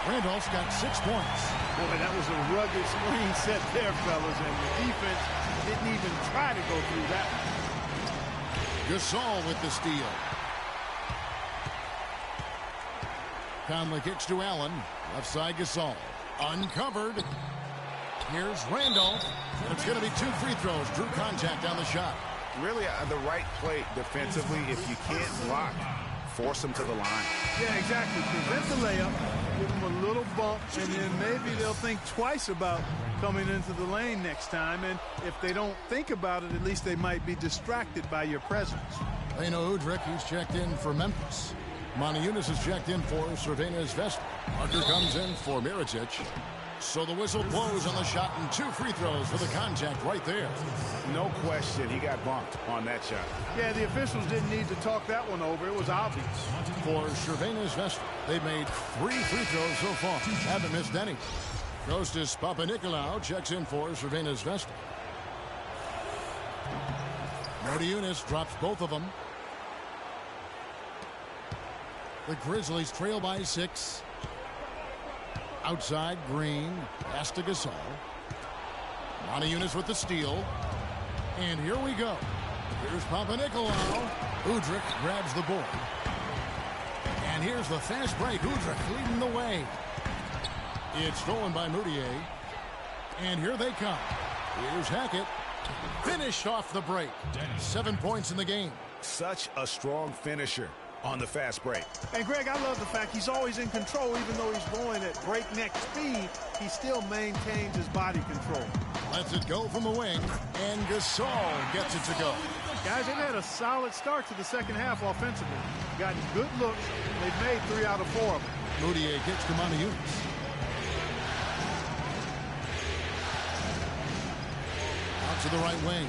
Speaker 1: Randolph's got 6 points.
Speaker 2: Boy, that was a rugged screen set there, fellas, and the defense didn't even try to go through that one.
Speaker 1: Gasol with the steal. Conley kicks to Allen. Left side Gasol. Uncovered. Here's Randolph. And it's going to be 2 free throws. Drew contact on the shot.
Speaker 4: Really the right play defensively. If you can't block, force them to the line.
Speaker 2: Yeah, exactly. Prevent the layup, give them a little bump, and then maybe they'll think twice about coming into the lane next time. And if they don't think about it, at least they might be distracted by your presence.
Speaker 1: Leno Udrich, he's checked in for Memphis. Moniunas is checked in for Crvena Zvezda. Parker comes in for Mirotic. So the whistle blows on the shot, and 2 free throws for the contact right there.
Speaker 4: No question, he got bumped on that shot.
Speaker 2: Yeah, the officials didn't need to talk that one over. It was obvious.
Speaker 1: For Crvena Zvezda, they've made 3 free throws so far. Haven't missed any. Kostas Papanikolaou checks in for Crvena Zvezda. Moniunas drops both of them. The Grizzlies trail by 6. Outside, Green. Pass to Gasol. Moniunas with the steal. And here we go. Here's Papanikolaou. Udrich grabs the board. And here's the fast break. Udrich leading the way. It's stolen by Moutier. And here they come. Here's Hackett. Finished off the break. 7 points in the game.
Speaker 4: Such a strong finisher on the fast break.
Speaker 2: And Greg, I love the fact he's always in control. Even though he's going at breakneck speed, he still maintains his body control.
Speaker 1: Lets it go from the wing, and Gasol gets it to go.
Speaker 2: Guys, they've had a solid start to the second half offensively. Gotten good looks. They've made 3 out of 4 of them.
Speaker 1: Moutier gets to Moniunas. Out to the right wing.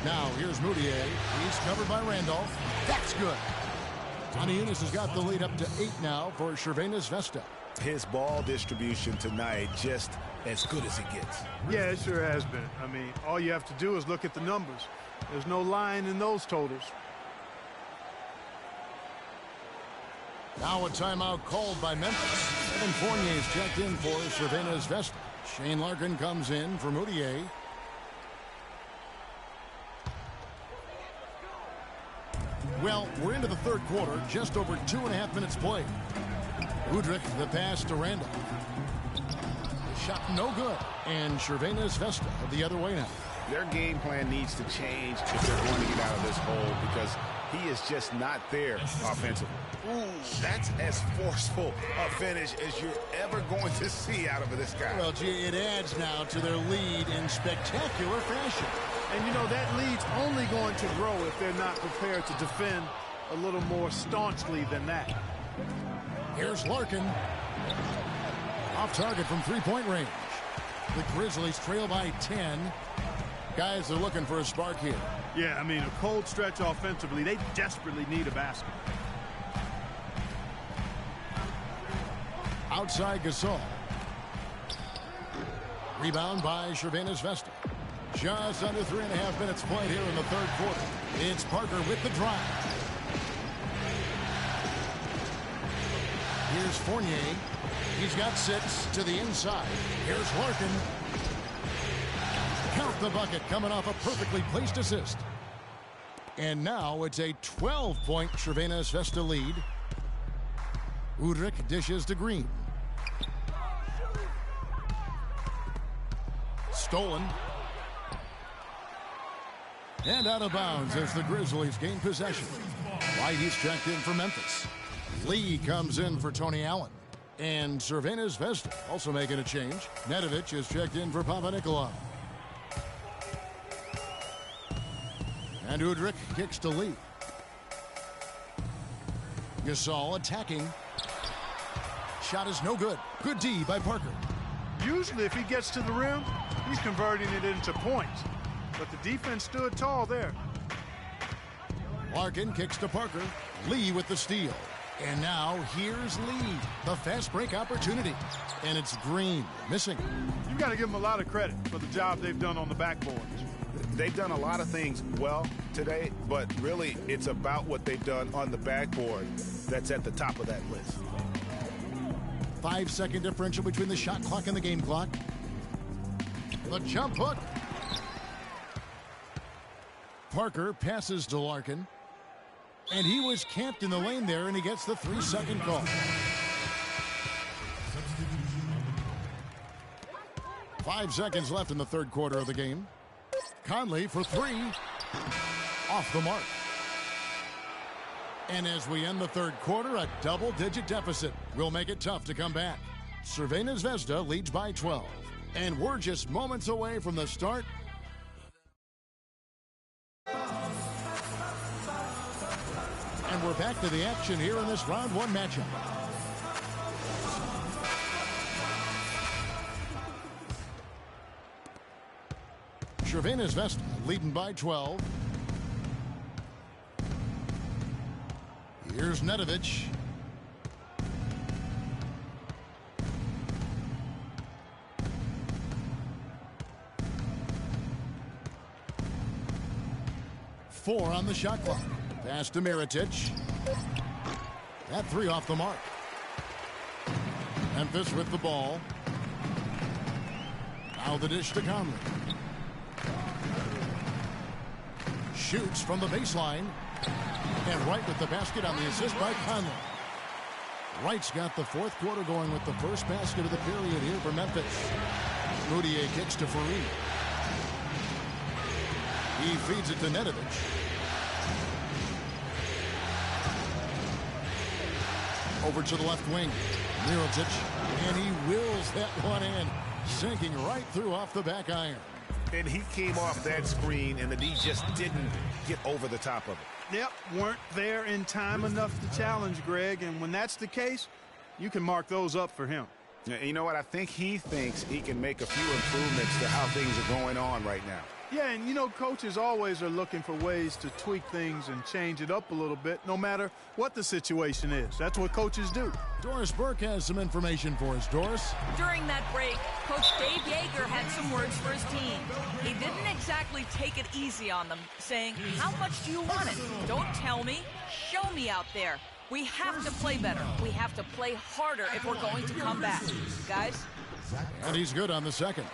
Speaker 1: Now here's Moutier. He's covered by Randolph. That's good. Moniunas has got the lead up to 8 now for Crvena Zvezda.
Speaker 4: His ball distribution tonight just as good as it gets.
Speaker 2: Yeah, it sure has been. I mean, all you have to do is look at the numbers. There's no line in those totals.
Speaker 1: Now a timeout called by Memphis. Evan Fournier is checked in for Crvena Zvezda. Shane Larkin comes in for Moutier. Well, we're into the third quarter, just over 2.5 minutes played. Udrich, the pass to Randolph. Shot no good. And Crvena Zvezda the other way now.
Speaker 4: Their game plan needs to change if they're going to get out of this hole, because he is just not there offensively. Ooh, that's as forceful a finish as you're ever going to see out of this guy.
Speaker 1: Well, gee, it adds now to their lead in spectacular fashion.
Speaker 2: And, you know, that lead's only going to grow if they're not prepared to defend a little more staunchly than that.
Speaker 1: Here's Larkin. Off target from three-point range. The Grizzlies trail by 10. Guys, they're looking for a spark here.
Speaker 2: Yeah, I mean, a cold stretch offensively. They desperately need a basket.
Speaker 1: Outside Gasol. Rebound by Crvena Zvezda. Just under 3.5 minutes played here in the third quarter. It's Parker with the drive. Here's Fournier. He's got 6 to the inside. Here's Larkin. Count the bucket coming off a perfectly placed assist. And now it's a 12-point Crvena Zvezda lead. Udrich dishes to Green. Stolen. And out of bounds as the Grizzlies gain possession. Whitey's checked in for Memphis. Lee comes in for Tony Allen. And Crvena Zvezda also making a change. Nedovic is checked in for Papanikolaou. And Udrich kicks to Lee. Gasol attacking. Shot is no good. Good D by Parker.
Speaker 2: Usually if he gets to the rim, he's converting it into points. But the defense stood tall there.
Speaker 1: Larkin kicks to Parker. Lee with the steal. And now here's Lee. The fast break opportunity. And it's Green missing.
Speaker 2: You've got to give them a lot of credit for the job they've done on the backboards.
Speaker 4: They've done a lot of things well today, but really it's about what they've done on the backboard that's at the top of that list.
Speaker 1: 5-second differential between the shot clock and the game clock. The jump hook. Parker passes to Larkin. And he was camped in the lane there, and he gets the 3-second call. Five seconds left in the third quarter of the game. Conley for three. Off the mark. And as we end the third quarter, a double-digit deficit will make it tough to come back. Crvena Zvezda leads by 12. And we're just moments away from the start. And we're back to the action here in this round one matchup. Crvena Zvezda leading by 12. Here's Nedovic. Four on the shot clock. Pass to Mirotic. That three off the mark. Memphis with the ball. Now the dish to Conley. Shoots from the baseline. And Wright with the basket on the assist by Conley. Wright's got the fourth quarter going with the first basket of the period here for Memphis. Moutier kicks to Fareed. He feeds it to Nedovic. Over to the left wing. Mirotic. And he wills that one in. Sinking right through off the back iron.
Speaker 4: And he came off that screen, and the D just didn't get over the top of it.
Speaker 2: Yep, weren't there in time enough to challenge Greg, and when that's the case, you can mark those up for him.
Speaker 4: You know what? I think he thinks he can make a few improvements to how things are going on right now.
Speaker 2: Yeah, and you know, coaches always are looking for ways to tweak things and change it up a little bit, no matter what the situation is. That's what coaches do.
Speaker 1: Doris Burke has some information for us. Doris?
Speaker 3: During that break, Coach Dave Yeager had some words for his team. He didn't exactly take it easy on them, saying, how much do you want it? Don't tell me. Show me out there. We have to play better. We have to play harder if we're going to come back. Guys?
Speaker 1: And he's good on the second.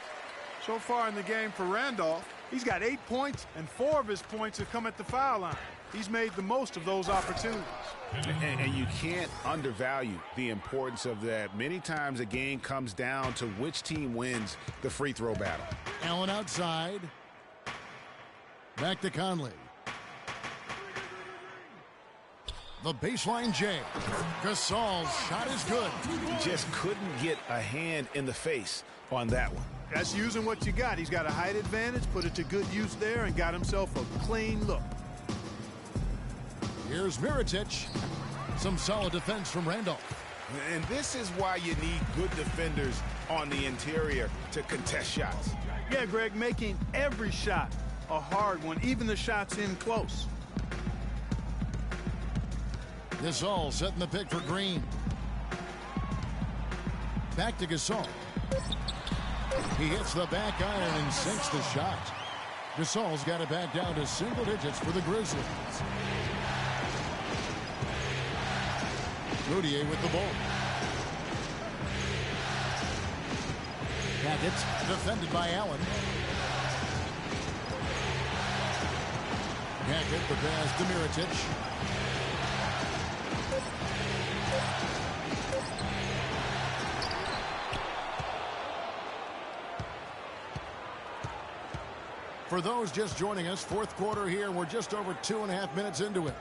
Speaker 2: So far in the game for Randolph, he's got 8 points, and 4 of his points have come at the foul line. He's made the most of those opportunities.
Speaker 4: And you can't undervalue the importance of that. Many times a game comes down to which team wins the free throw battle.
Speaker 1: Allen outside. Back to Conley. The baseline J. Gasol's shot is good.
Speaker 4: He just couldn't get a hand in the face on that one.
Speaker 2: That's using what you got. He's got a height advantage, put it to good use there, and got himself a clean look.
Speaker 1: Here's Mirotic. Some solid defense from Randolph.
Speaker 4: And this is why you need good defenders on the interior to contest shots.
Speaker 2: Yeah, Greg, making every shot a hard one, even the shots in close.
Speaker 1: Gasol setting the pick for Green. Back to Gasol. He hits the back iron and sinks the shot. Gasol's got it back down to single digits for the Grizzlies. Moutier with the ball. Hackett defended by Allen. Hackett the pass to Mirotic. For those just joining us, fourth quarter here. We're just over 2.5 minutes into it.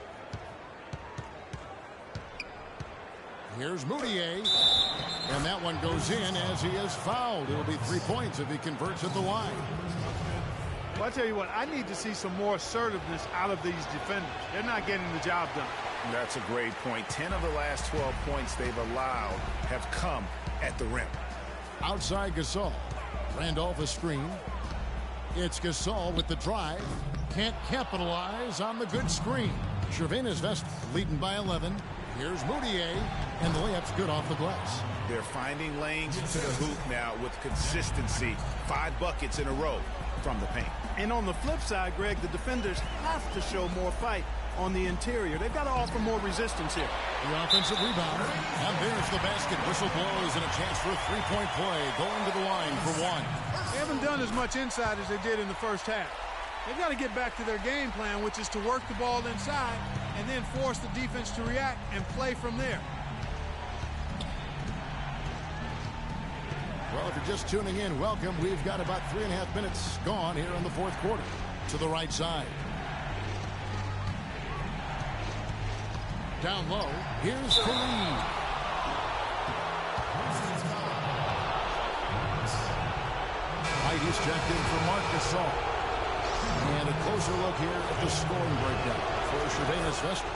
Speaker 1: Here's Moutier. And that one goes in as he is fouled. It'll be 3 points if he converts at the line.
Speaker 2: Well, I tell you what, I need to see some more assertiveness out of these defenders. They're not getting the job done.
Speaker 4: That's a great point. 10 of the last 12 points they've allowed have come at the rim.
Speaker 1: Outside Gasol. Randolph a screen. It's Gasol with the drive. Can't capitalize on the good screen. Crvena Zvezda leading by 11. Here's Moutier, and the layup's good off the glass.
Speaker 4: They're finding lanes to the hoop now with consistency. 5 buckets in a row from the paint.
Speaker 2: And on the flip side, Greg, the defenders have to show more fight on the interior. They've got to offer more resistance here.
Speaker 1: The offensive rebound. And there's the basket. Whistle blows and a chance for a three-point play. Going to the line for one.
Speaker 2: They haven't done as much inside as they did in the first half. They've got to get back to their game plan, which is to work the ball inside and then force the defense to react and play from there.
Speaker 1: Well, if you're just tuning in, welcome. We've got about 3.5 minutes gone here in the fourth quarter. To the right side. Down low, here's Kareem. Heidi's checked in for Marc Gasol. And a closer look here at the scoring breakdown for Crvena Zvezda.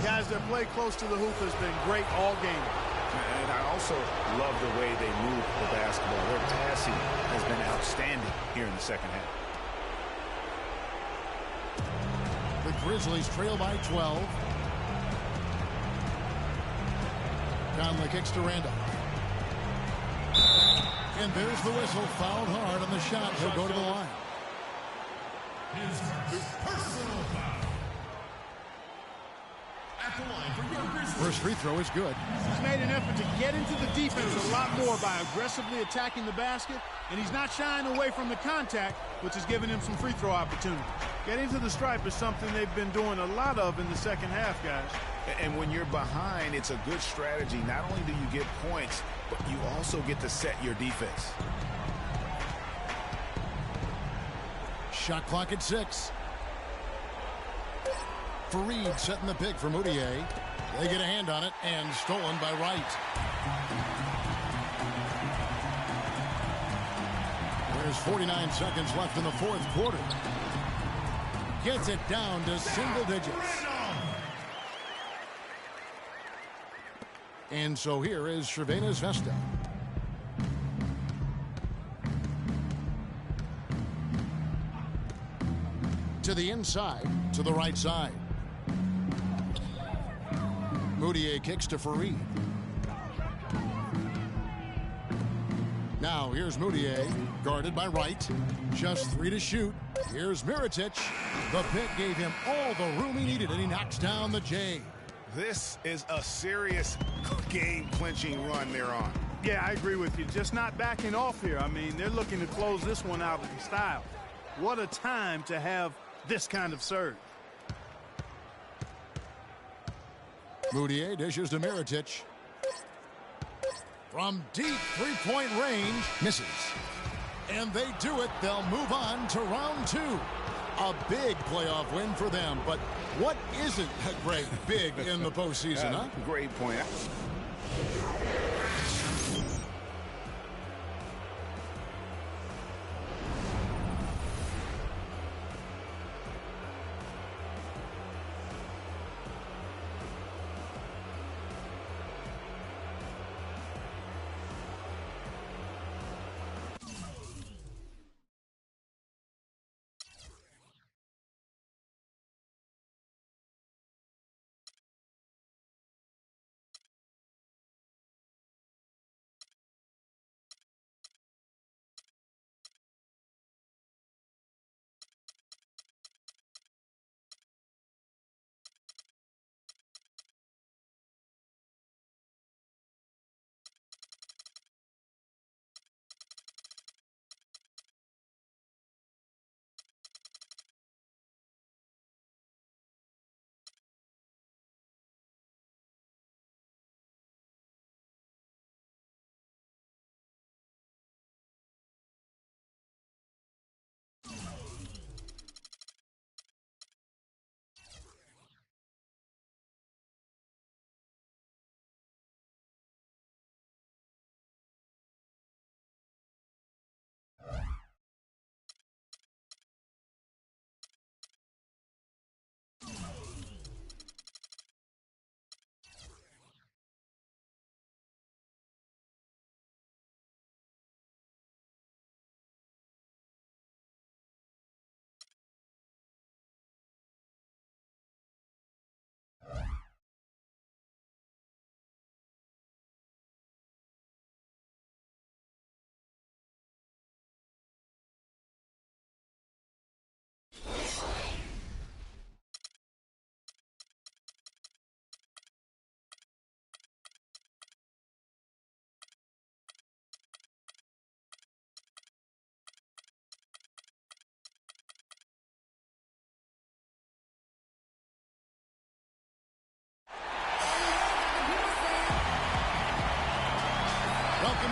Speaker 2: Guys that play close to the hoop has been great all game.
Speaker 4: And I also love the way they move the basketball. Their passing has been outstanding here in the second half.
Speaker 1: The Grizzlies trail by 12. Conley kicks to Randall. And there's the whistle. Fouled hard on the shot. He'll go to the line.
Speaker 5: His personal foul. At the line for your Grizzlies.
Speaker 1: First free throw is good.
Speaker 2: He's made an effort to get into the defense a lot more by aggressively attacking the basket, and he's not shying away from the contact, which has given him some free throw opportunities. Getting to the stripe is something they've been doing a lot of in the second half, guys.
Speaker 4: And when you're behind, it's a good strategy. Not only do you get points, but you also get to set your defense.
Speaker 1: Shot clock at 6. Fareed setting the pick for Moutier. They get a hand on it and stolen by Wright. There's 49 seconds left in the fourth quarter. Gets it down to single digits. And so here is Crvena Zvezda. To the inside, to the right side. Moutier kicks to Fareed. Now here's Moutier, guarded by Wright. Just 3 to shoot. Here's Mirotic. The pick gave him all the room he needed, and he knocks down the J.
Speaker 4: This is a serious game-clinching run they're on.
Speaker 2: Yeah, I agree with you. Just not backing off here. I mean, they're looking to close this one out in style. What a time to have this kind of surge.
Speaker 1: Moutier dishes to Mirotic. From deep three-point range, misses. And they do it. They'll move on to round 2. A big playoff win for them. But what isn't, Greg, big in the postseason, huh?
Speaker 4: Great point.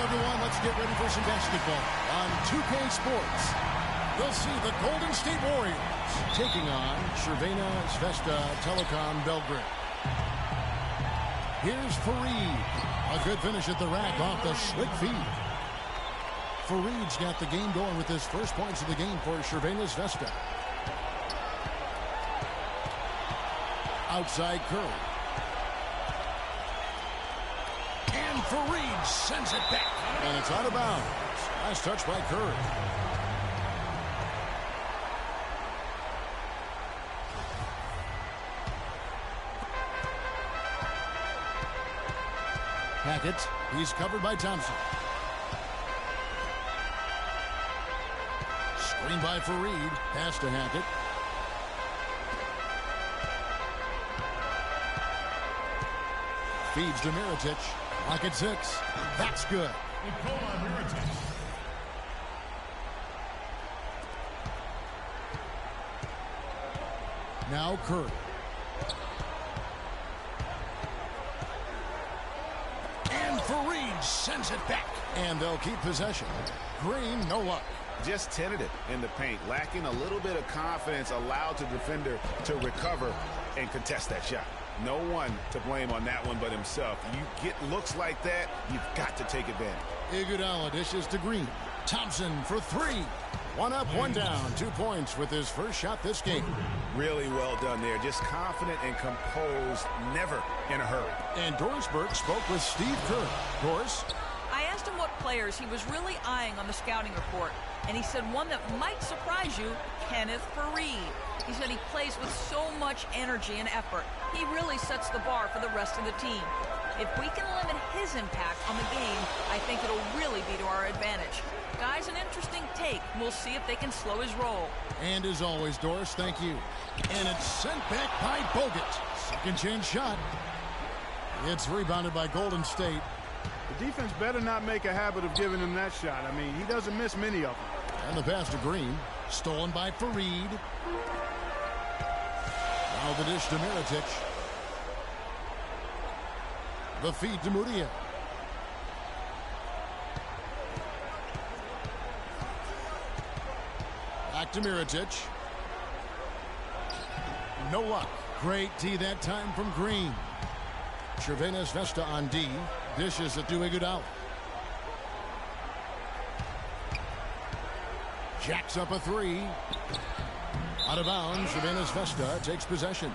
Speaker 1: everyone, let's get ready for some basketball on 2K Sports. We'll see the Golden State Warriors taking on Crvena Zvezda Telekom Belgrade. Here's Fareed. A good finish at the rack off the slick feed. Fareed's got the game going with his first points of the game for Crvena Zvezda. Outside Curry. And Fareed sends it back. And it's out of bounds. Last touch by Curry. Hackett. He's covered by Thompson. Screen by Fareed. Pass to Hackett. Feeds to Mirotic. Lock at 6. That's good. Now Curry. And Fareed sends it back. And they'll keep possession. Green, no luck.
Speaker 4: Just tentative in the paint. Lacking a little bit of confidence. Allowed the defender to recover and contest that shot. No one to blame on that one but himself. You get looks like that, you've got to take advantage.
Speaker 1: Iguodala dishes to Green. Thompson for 3. 1 up, 1 down. 2 points with his first shot this game.
Speaker 4: Really well done there. Just confident and composed, never in a hurry.
Speaker 1: And Doris Burke spoke with Steve Kerr. Doris?
Speaker 3: I asked him what players he was really eyeing on the scouting report, and he said one that might surprise you, Kenneth Fareed. He said he plays with so much energy and effort. He really sets the bar for the rest of the team. If we can limit his impact on the game, I think it'll really be to our advantage. Guys, an interesting take. We'll see if they can slow his roll.
Speaker 1: And as always, Doris, thank you. And it's sent back by Bogut. Second chance shot. It's rebounded by Golden State.
Speaker 2: The defense better not make a habit of giving him that shot. I mean, he doesn't miss many of them.
Speaker 1: And the pass to Green. Stolen by Fareed. Now the dish to Mirotic. The feed to Mudia. Back to Mirotic. No luck. Great D that time from Green. Crvena Zvezda on D. Dishes it to Iguodala. Jacks up a 3. Out of bounds. Crvena Zvezda takes possession.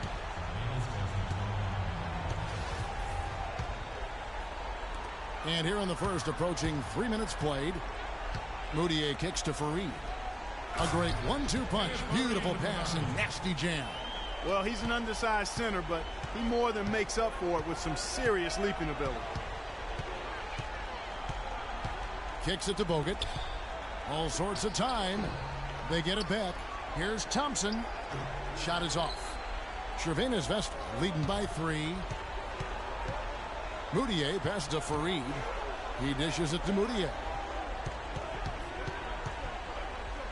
Speaker 1: And here in the first, approaching 3 minutes played. Mudiay kicks to Fareed. A great 1-2 punch. Beautiful pass and nasty jam.
Speaker 2: Well, he's an undersized center, but he more than makes up for it with some serious leaping ability.
Speaker 1: Kicks it to Bogut. All sorts of time. They get it back. Here's Thompson. Shot is off. Crvena Zvezda leading by 3. Mudiay passes to Fareed. He dishes it to Mudiay.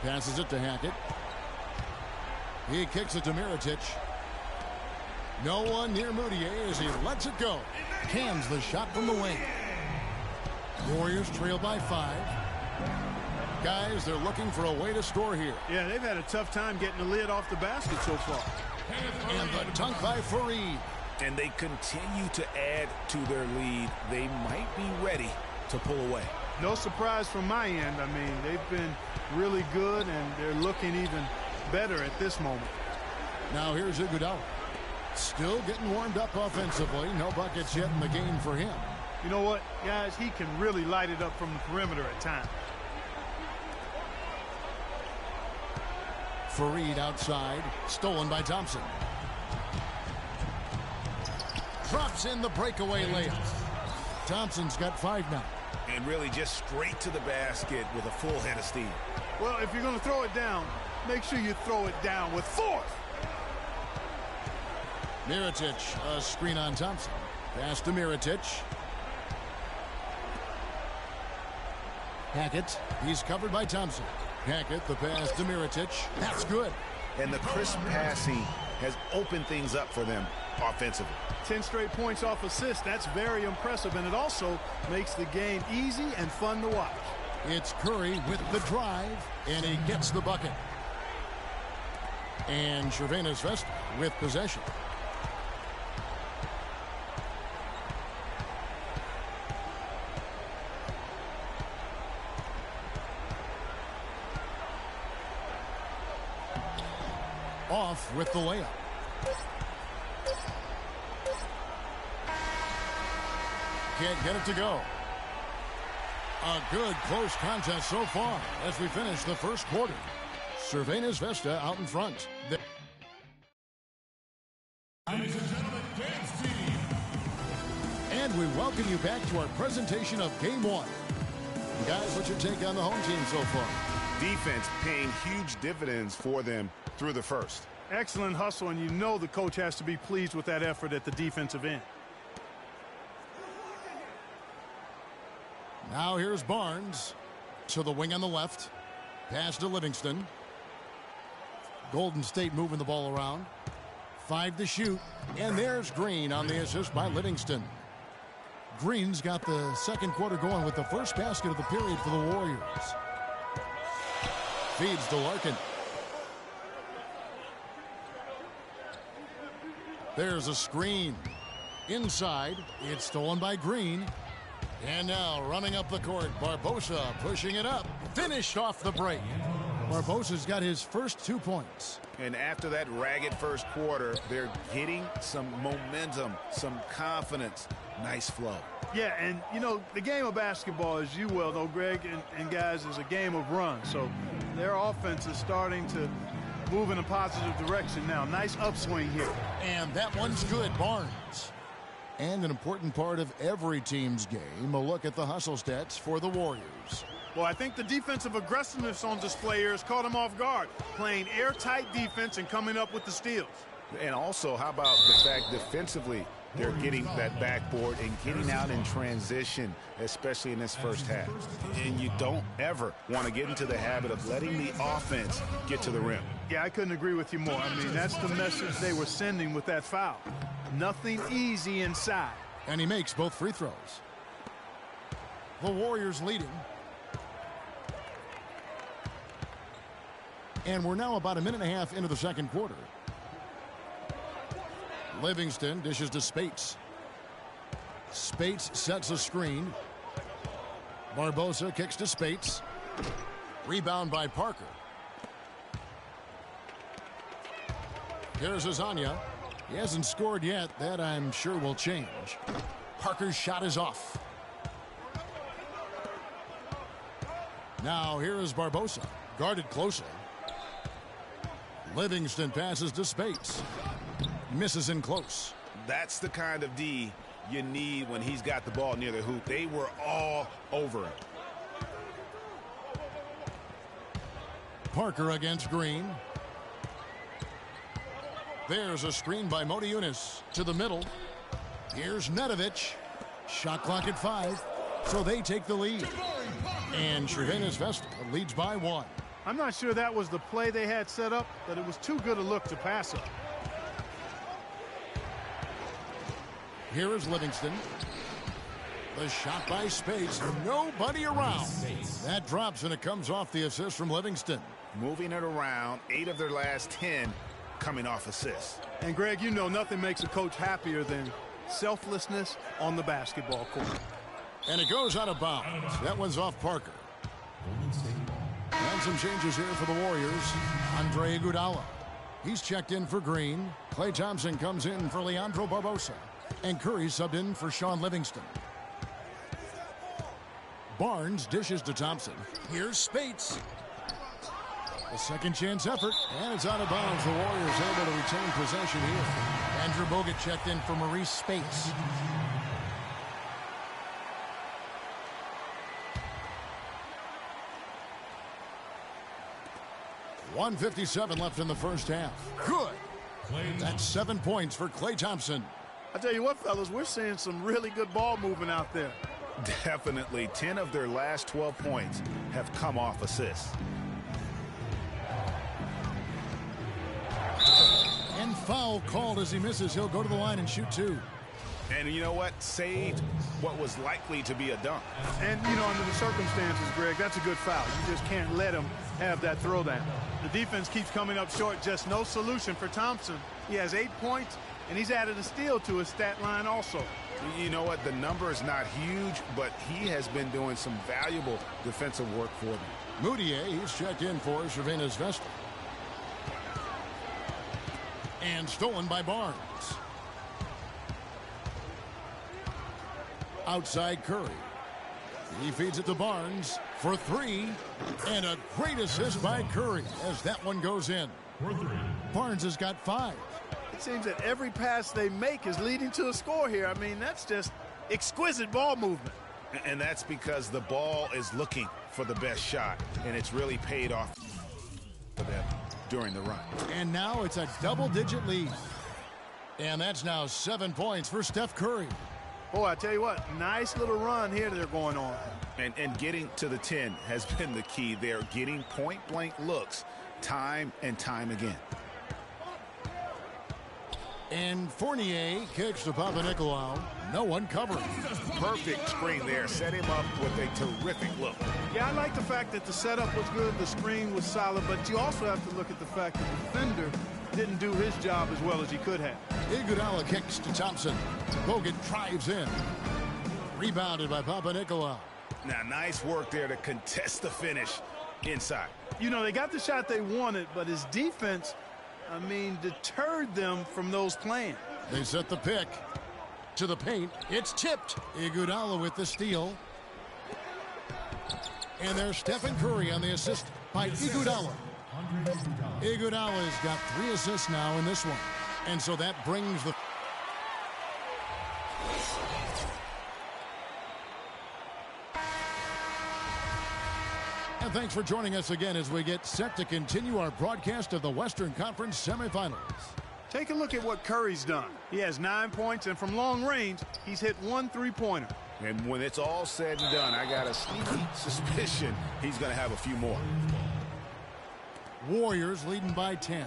Speaker 1: Passes it to Hackett. He kicks it to Mirotic. No one near Mudiay as he lets it go. Cans the shot from the wing. Warriors trail by 5. Guys, they're looking for a way to score here.
Speaker 2: Yeah, they've had a tough time getting the lid off the basket so far.
Speaker 1: And the dunk by Fareed.
Speaker 4: And they continue to add to their lead. They might be ready to pull away.
Speaker 2: No surprise from my end. I mean, they've been really good, and they're looking even better at this moment.
Speaker 1: Now here's Iguodala. Still getting warmed up offensively. No buckets yet in the game for him.
Speaker 2: You know what, guys? He can really light it up from the perimeter at times.
Speaker 1: Fareed outside. Stolen by Thompson. Drops in the breakaway layup. Thompson's got 5 now.
Speaker 4: And really just straight to the basket with a full head of steam.
Speaker 2: Well, if you're going to throw it down, make sure you throw it down with force.
Speaker 1: Mirotic, a screen on Thompson. Pass to Mirotic. Hackett, he's covered by Thompson. Hackett, the pass to Mirotic. That's good.
Speaker 4: And the crisp passing has opened things up for them offensively.
Speaker 2: 10 straight points off assists. That's very impressive, and it also makes the game easy and fun to watch.
Speaker 1: It's Curry with the drive, and he gets the bucket. And Crvena Zvezda with possession. Off with the layup. Can't get it to go. A good close contest so far as we finish the first quarter. Crvena Zvezda out in front.
Speaker 5: Ladies and gentlemen, dance team.
Speaker 1: And we welcome you back to our presentation of Game 1. Guys, what's your take on the home team so far?
Speaker 4: Defense paying huge dividends for them through the first.
Speaker 2: Excellent hustle, and you know the coach has to be pleased with that effort at the defensive end.
Speaker 1: Now here's Barnes to the wing on the left. Pass to Livingston. Golden State moving the ball around. 5 to shoot. And there's Green on the assist by Livingston. Green's got the second quarter going with the first basket of the period for the Warriors. Feeds to Larkin. There's a screen. Inside. It's stolen by Green. And now running up the court, Barbosa pushing it up. Finished off the break. Barbosa's got his first 2 points.
Speaker 4: And after that ragged first quarter, they're getting some momentum, some confidence. Nice flow.
Speaker 2: Yeah, and, you know, the game of basketball, as you well know, Greg, and guys, is a game of runs. So their offense is starting to move in a positive direction now. Nice upswing here.
Speaker 1: And that one's good, Barnes. And an important part of every team's game, a look at the hustle stats for the Warriors.
Speaker 2: Well, I think the defensive aggressiveness on display here has caught them off guard, playing airtight defense and coming up with the steals.
Speaker 4: And also, how about the fact defensively, they're getting that backboard and getting out in transition, especially in this first half. And you don't ever want to get into the habit of letting the offense get to the rim.
Speaker 2: Yeah, I couldn't agree with you more. I mean, that's the message they were sending with that foul. Nothing easy inside.
Speaker 1: And he makes both free throws. The Warriors leading. And we're now about a minute and a half into the second quarter. Livingston dishes to Spates. Spates sets a screen. Barbosa kicks to Spates. Rebound by Parker. Here's Azania. He hasn't scored yet. That, I'm sure, will change. Parker's shot is off. Now here is Barbosa. Guarded closely. Livingston passes to Spates. Misses in close.
Speaker 4: That's the kind of D you need when he's got the ball near the hoop. They were all over him.
Speaker 1: Parker against Green. There's a screen by Motiejunas to the middle. Here's Nedovic. Shot clock at 5. So they take the lead. And Crvena Zvezda leads by 1.
Speaker 2: I'm not sure that was the play they had set up, but it was too good a look to pass up.
Speaker 1: Here is Livingston. The shot by Spates. Nobody around. That drops, and it comes off the assist from Livingston.
Speaker 4: Moving it around, 8 of their last 10 coming off assists.
Speaker 2: And, Greg, you know nothing makes a coach happier than selflessness on the basketball court.
Speaker 1: And it goes out of bounds. That one's off Parker. And some changes here for the Warriors. Andre Iguodala. He's checked in for Green. Klay Thompson comes in for Leandro Barbosa. And Curry subbed in for Sean Livingston. Barnes dishes to Thompson. Here's Spates. A second chance effort, and it's out of bounds. The Warriors able to retain possession here. Andrew Bogut checked in for Maurice Spates. .157 left in the first half. Good. That's 7 points for Klay Thompson.
Speaker 2: I tell you what, fellas, we're seeing some really good ball movement out there.
Speaker 4: Definitely. 10 of their last 12 points have come off assists.
Speaker 1: And Foul called as he misses. He'll go to the line and shoot two.
Speaker 4: And you know what? Saved what was likely to be a dunk.
Speaker 2: And, you know, under the circumstances, Greg, that's a good foul. You just can't let him have that throwdown. The defense keeps coming up short. Just no solution for Thompson. He has 8 points, and he's added a steal to his stat line also.
Speaker 4: You know what? The number is not huge, but he has been doing some valuable defensive work for them.
Speaker 1: Moutier, he's checked in for Crvena Zvezda. And stolen by Barnes. Outside Curry. He feeds it to Barnes for three. And a great assist by Curry as that one goes in. Barnes has got 5.
Speaker 2: It seems that every pass they make is leading to a score here. I mean, that's just exquisite ball movement.
Speaker 4: And that's because the ball is looking for the best shot, and it's really paid off for them during the run.
Speaker 1: And now it's a double-digit lead. And that's now 7 points for Steph Curry.
Speaker 2: Boy, I tell you what, nice little run here they're going on.
Speaker 4: And getting to the 10 has been the key. They're getting point-blank looks time and time again.
Speaker 1: And Fournier kicks to Papanikolaou. No one covering.
Speaker 4: Perfect screen there. Set him up with a terrific look.
Speaker 2: Yeah, I like the fact that the setup was good, the screen was solid, but you also have to look at the fact that the defender didn't do his job as well as he could have.
Speaker 1: Iguodala kicks to Thompson. Bogut drives in. Rebounded by Papanikolaou.
Speaker 4: Now, nice work there to contest the finish inside.
Speaker 2: You know, they got the shot they wanted, but his defense, I mean, deterred them from those plans.
Speaker 1: They set the pick to the paint. It's tipped. Iguodala with the steal. And there's Stephen Curry on the assist by Iguodala. Iguodala's got 3 assists now in this one. And so that brings the... And thanks for joining us again as we get set to continue our broadcast of the Western Conference semifinals.
Speaker 2: Take a look at what Curry's done. He has 9 points, and from long range, he's hit 1 3-pointer.
Speaker 4: And when it's all said and done, I got a sneaky suspicion he's going to have a few more.
Speaker 1: Warriors leading by 10.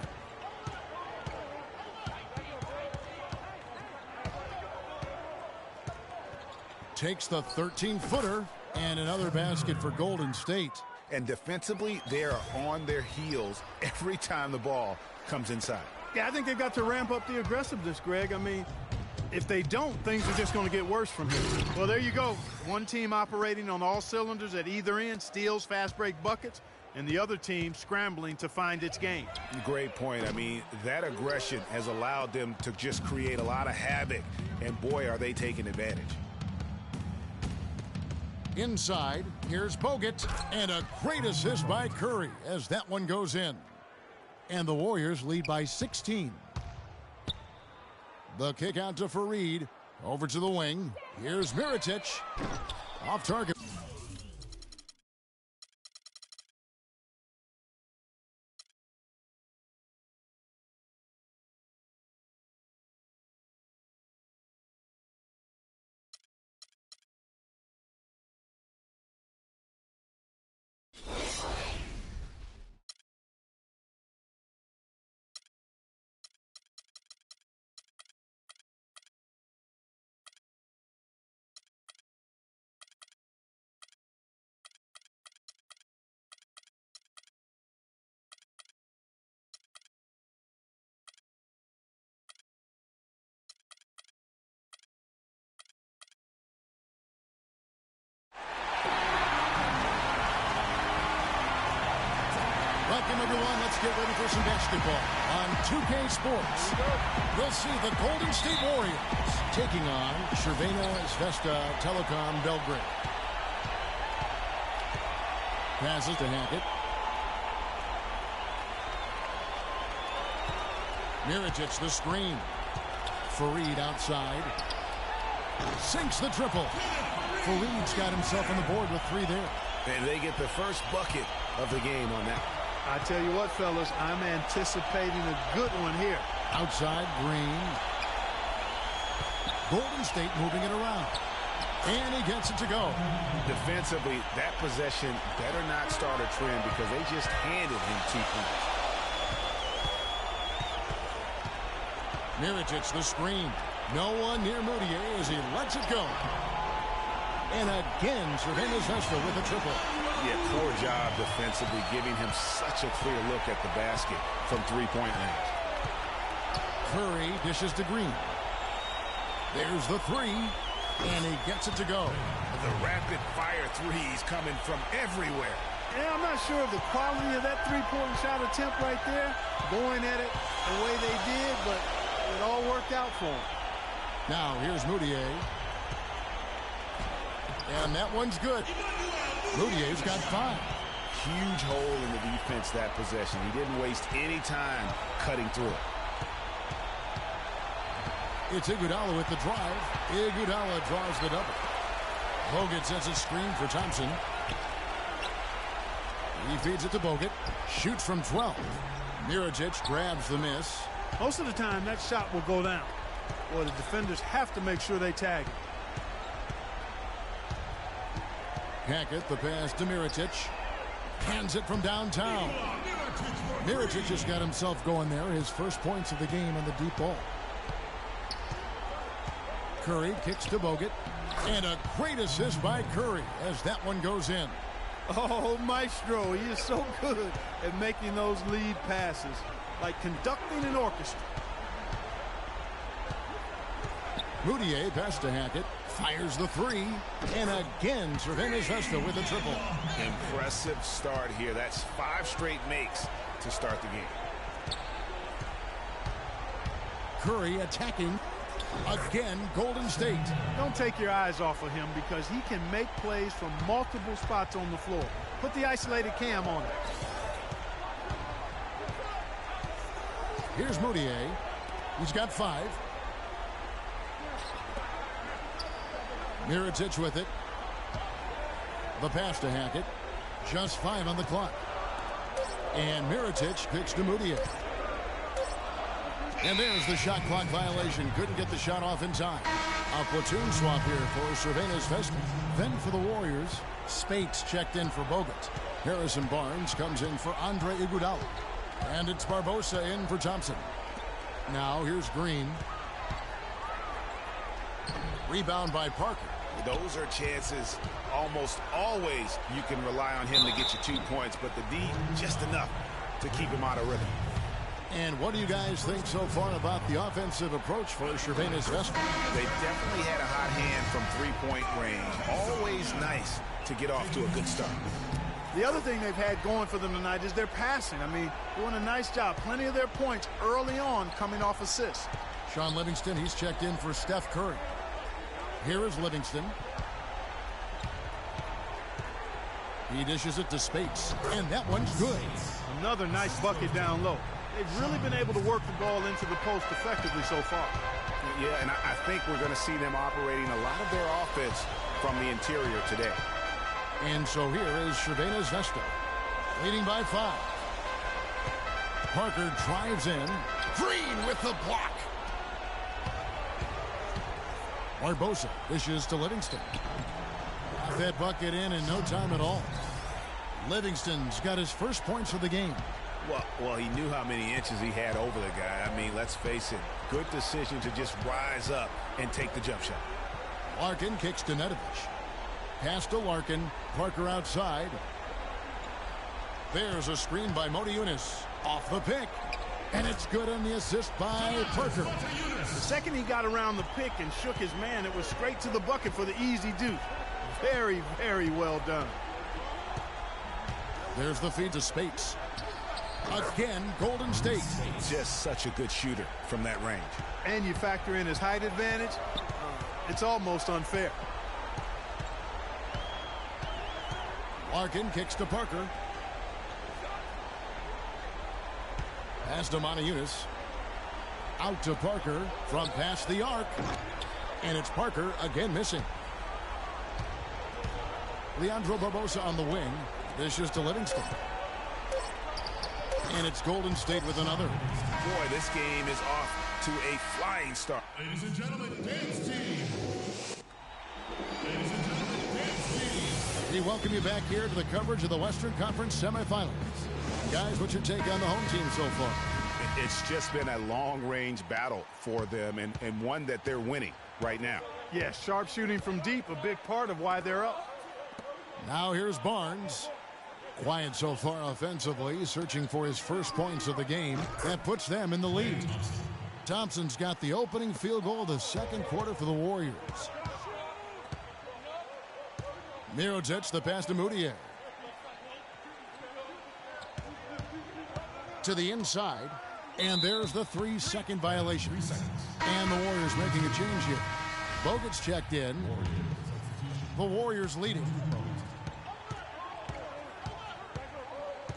Speaker 1: Takes the 13-footer and another basket for Golden State.
Speaker 4: And defensively, they are on their heels every time the ball comes inside.
Speaker 2: Yeah, I think they've got to ramp up the aggressiveness, Greg. I mean, if they don't, things are just going to get worse from here. Well, there you go. One team operating on all cylinders at either end, steals, fast break buckets, and the other team scrambling to find its game.
Speaker 4: Great point. I mean, that aggression has allowed them to just create a lot of havoc, and boy, are they taking advantage.
Speaker 1: Inside, here's Bogut, and a great assist by Curry as that one goes in. And the Warriors lead by 16. The kick out to Fareed. Over to the wing. Here's Mirotic. Off target. Welcome, everyone. Let's get ready for some basketball on 2K Sports. We'll see the Golden State Warriors taking on Crvena Zvezda Telecom Belgrade. Passes to Hackett. Mirotic the screen. Fareed outside. Sinks the triple. Fareed's got himself on the board with 3 there.
Speaker 4: And they get the first bucket of the game on that.
Speaker 2: I tell you what, fellas, I'm anticipating a good one here.
Speaker 1: Outside, Green. Golden State moving it around. And he gets it to go.
Speaker 4: Defensively, that possession better not start a trend because they just handed him 2 points.
Speaker 1: Mirotic the screen. No one near Moutier as he lets it go. And again, Crvena Zvezda with a triple.
Speaker 4: Yeah, poor job defensively, giving him such a clear look at the basket from three-point range.
Speaker 1: Curry dishes to Green. There's the three, and he gets it to go.
Speaker 4: The rapid-fire threes coming from everywhere.
Speaker 2: Yeah, I'm not sure of the quality of that three-point shot attempt right there, going at it the way they did, but it all worked out for him.
Speaker 1: Now, here's Moutier. And that one's good. Moutier's got 5.
Speaker 4: Huge hole in the defense that possession. He didn't waste any time cutting through it.
Speaker 1: It's Iguodala with the drive. Iguodala draws the double. Bogut sets a screen for Thompson. He feeds it to Bogut. Shoots from 12. Mirotic grabs the miss.
Speaker 2: Most of the time, that shot will go down. Boy, the defenders have to make sure they tag it.
Speaker 1: Hackett, the pass to Mirotic. Hands it from downtown. Mirotic just got himself going there. His first points of the game on the deep ball. Curry kicks to Bogut. And a great assist by Curry as that one goes in.
Speaker 2: Oh, Maestro, he is so good at making those lead passes, like conducting an orchestra.
Speaker 1: Moutier pass to Hackett. Fires the three. And again, Crvena Zvezda with a triple.
Speaker 4: Impressive start here. That's 5 straight makes to start the game.
Speaker 1: Curry attacking. Again, Golden State.
Speaker 2: Don't take your eyes off of him because he can make plays from multiple spots on the floor. Put the isolated cam on it.
Speaker 1: Here's Moutier. He's got 5. Mirotic with it. The pass to Hackett. Just 5 on the clock. And Mirotic kicks to Moutier. And there's the shot clock violation. Couldn't get the shot off in time. A platoon swap here for Crvena Zvezda. Then for the Warriors, Spates checked in for Bogut. Harrison Barnes comes in for Andre Iguodala. And it's Barbosa in for Thompson. Now here's Green. Rebound by Parker.
Speaker 4: Those are chances almost always you can rely on him to get you 2 points, but the D just enough to keep him out of rhythm.
Speaker 1: And what do you guys think so far about the offensive approach for Crvena Zvezda?
Speaker 4: They definitely had a hot hand from three-point range. Always nice to get off to a good start.
Speaker 2: The other thing they've had going for them tonight is their passing. I mean, doing a nice job. Plenty of their points early on coming off assists.
Speaker 1: Sean Livingston, he's checked in for Steph Curry. Here is Livingston. He dishes it to Spates, and that one's good.
Speaker 2: Another nice bucket down low. They've really been able to work the ball into the post effectively so far.
Speaker 4: Yeah, and I think we're going to see them operating a lot of their offense from the interior today.
Speaker 1: And so here is Crvena Zvezda, leading by 5. Parker drives in. Green with the block. Barbosa dishes to Livingston. Got that bucket in no time at all. Livingston's got his first points of the game.
Speaker 4: Well, he knew how many inches he had over the guy. I mean, let's face it, good decision to just rise up and take the jump shot.
Speaker 1: Larkin kicks to Nedovic. Pass to Larkin. Parker outside. There's a screen by Motiejunas. Off the pick. And it's good on the assist by Parker.
Speaker 2: The second he got around the pick and shook his man, it was straight to the bucket for the easy deuce. Very, very well done.
Speaker 1: There's the feed to Spates. Again, Golden State.
Speaker 4: Just such a good shooter from that range.
Speaker 2: And you factor in his height advantage, it's almost unfair.
Speaker 1: Larkin kicks to Parker. Pass to Motiejunas. Out to Parker from past the arc. And it's Parker again missing. Leandro Barbosa on the wing. This is to Livingston. And it's Golden State with another.
Speaker 4: Boy, this game is off to a flying start.
Speaker 5: Ladies and gentlemen, dance team. Ladies and gentlemen, dance team.
Speaker 1: We welcome you back here to the coverage of the Western Conference semifinals. Guys, what's your take on the home team so far?
Speaker 4: It's just been a long-range battle for them and one that they're winning right now.
Speaker 2: Yeah, sharp shooting from deep, a big part of why they're up.
Speaker 1: Now here's Barnes. Quiet so far offensively, searching for his first points of the game. That puts them in the lead. Thompson's got the opening field goal of the second quarter for the Warriors. Mirotic, the pass to Moutier. To the inside. And there's the 3-second violation. And the Warriors making a change here. Bogut's checked in. The Warriors leading.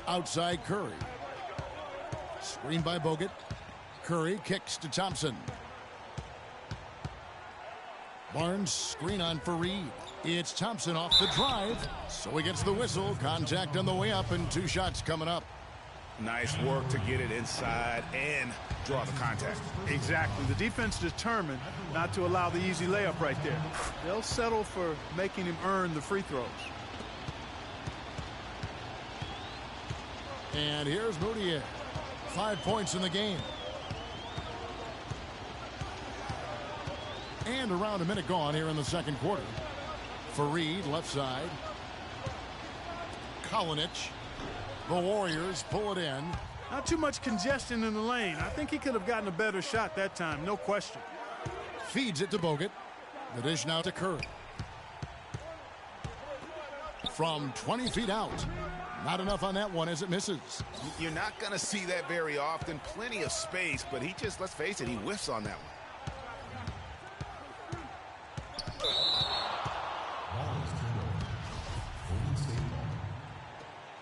Speaker 1: Outside Curry. Screen by Bogut. Curry kicks to Thompson. Barnes screen on Fareed. It's Thompson off the drive. So he gets the whistle. Contact on the way up and 2 shots coming up.
Speaker 4: Nice work to get it inside and draw the contact.
Speaker 2: Exactly. The defense determined not to allow the easy layup right there. They'll settle for making him earn the free throws.
Speaker 1: And here's Moutier. 5 points in the game. And around a minute gone here in the second quarter. Fareed left side. Kalinic. The Warriors pull it in.
Speaker 2: Not too much congestion in the lane. I think he could have gotten a better shot that time, no question.
Speaker 1: Feeds it to Bogut. The dish now to Curry. From 20 feet out. Not enough on that one as it misses.
Speaker 4: You're not going to see that very often. Plenty of space, but he just, let's face it, he whiffs on that one.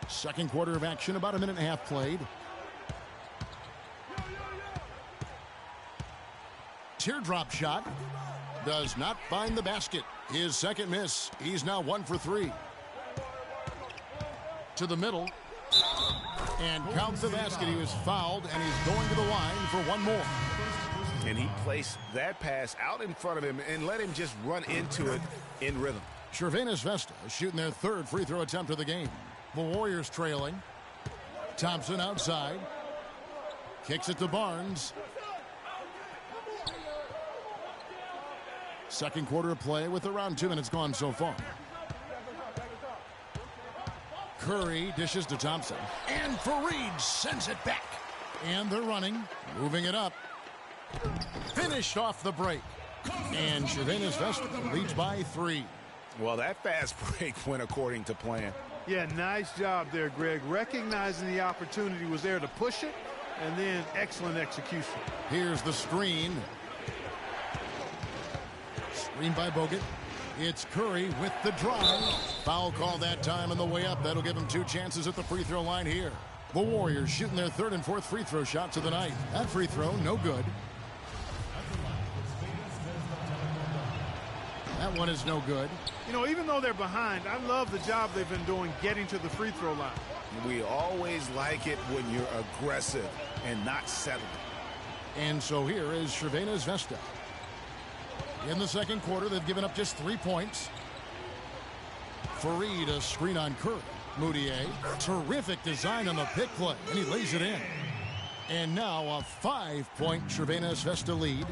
Speaker 1: Second quarter of action, about a minute and a half played. Teardrop shot. Does not find the basket. His second miss. He's now 1 for 3. To the middle. And counts the basket. He was fouled, and he's going to the line for one more.
Speaker 4: And he placed that pass out in front of him and let him just run into it in rhythm.
Speaker 1: Crvena Zvezda shooting their third free throw attempt of the game. The Warriors trailing. Thompson outside. Kicks it to Barnes. Second quarter of play with around 2 minutes gone so far. Curry dishes to Thompson. And Fareed sends it back. And they're running. Moving it up. Finished off the break. And Crvena Zvezda leads by 3.
Speaker 4: Well, that fast break went according to plan.
Speaker 2: Yeah, nice job there, Greg. Recognizing the opportunity was there to push it, and then excellent execution.
Speaker 1: Here's the screen. Screen by Bogut. It's Curry with the drive. Foul call that time on the way up. That'll give him 2 chances at the free throw line here. The Warriors shooting their third and fourth free throw shots of the night. That free throw, no good. That one is no good.
Speaker 2: You know, even though they're behind, I love the job they've been doing getting to the free throw line.
Speaker 4: We always like it when you're aggressive and not settled.
Speaker 1: And so here is Crvena Zvezda. In the second quarter, they've given up just 3 points. Fareed, a screen on Curry. Moutier, terrific design on the pick play, and he lays it in. And now a 5-point Crvena Zvezda lead.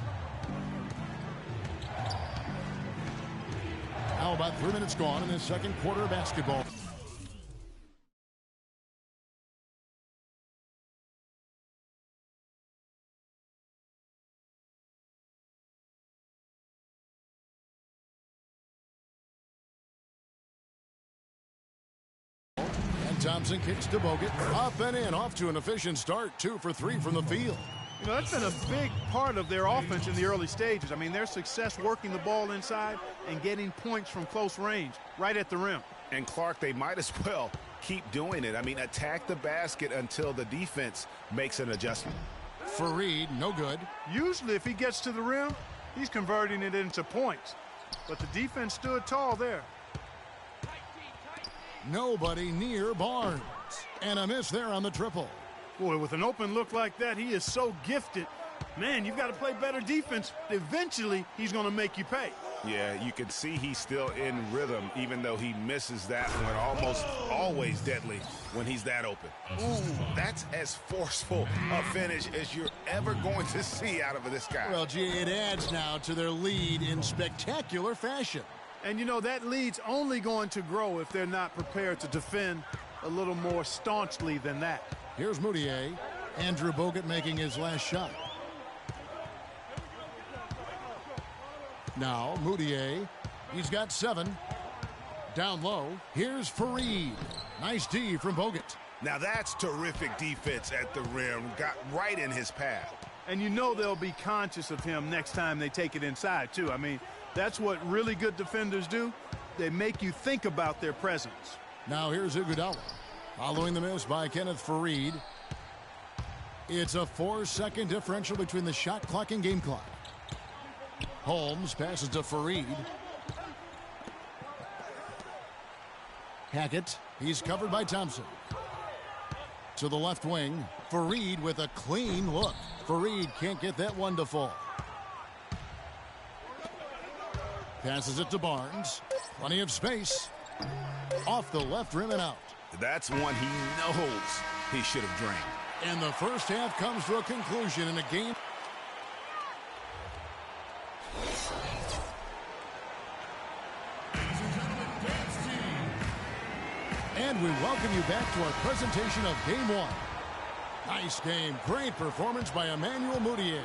Speaker 1: Now about 3 minutes gone in the second quarter of basketball. And Thompson kicks to Bogut. Up and in, off to an efficient start. 2 for 3 from the field.
Speaker 2: You know, that's been a big part of their offense in the early stages. I mean, their success working the ball inside and getting points from close range, right at the rim.
Speaker 4: And Clark, they might as well keep doing it. I mean, attack the basket until the defense makes an adjustment.
Speaker 1: Fareed, no good.
Speaker 2: Usually, if he gets to the rim, he's converting it into points. But the defense stood tall there.
Speaker 1: Nobody near Barnes. And a miss there on the triple.
Speaker 2: Boy, with an open look like that, he is so gifted Man, you've got to play better defense. Eventually, he's going to make you pay.
Speaker 4: Yeah, you can see he's still in rhythm, even though he misses that one almost always deadly when he's that open. Ooh, that's as forceful a finish as you're ever going to see out of this guy.
Speaker 1: Well, gee, it adds now to their lead in spectacular fashion.
Speaker 2: And, you know, that lead's only going to grow if they're not prepared to defend a little more staunchly than that.
Speaker 1: Here's Moutier. Andrew Bogut making his last shot. Now, Moutier, he's got 7. Down low, here's Fareed. Nice D from Bogut.
Speaker 4: Now that's terrific defense at the rim. Got right in his path.
Speaker 2: And you know they'll be conscious of him next time they take it inside, too. I mean, that's what really good defenders do. They make you think about their presence.
Speaker 1: Now here's Iguodala. Following the miss by Kenneth Fareed. It's a 4-second differential between the shot clock and game clock. Holmes passes to Fareed. Hackett, he's covered by Thompson. To the left wing, Fareed with a clean look. Fareed can't get that one to fall. Passes it to Barnes. Plenty of space. Off the left rim and out.
Speaker 4: That's one he knows he should have drained.
Speaker 1: And the first half comes to a conclusion in a game. And we welcome you back to our presentation of Game 1. Nice game. Great performance by Emmanuel Moutier.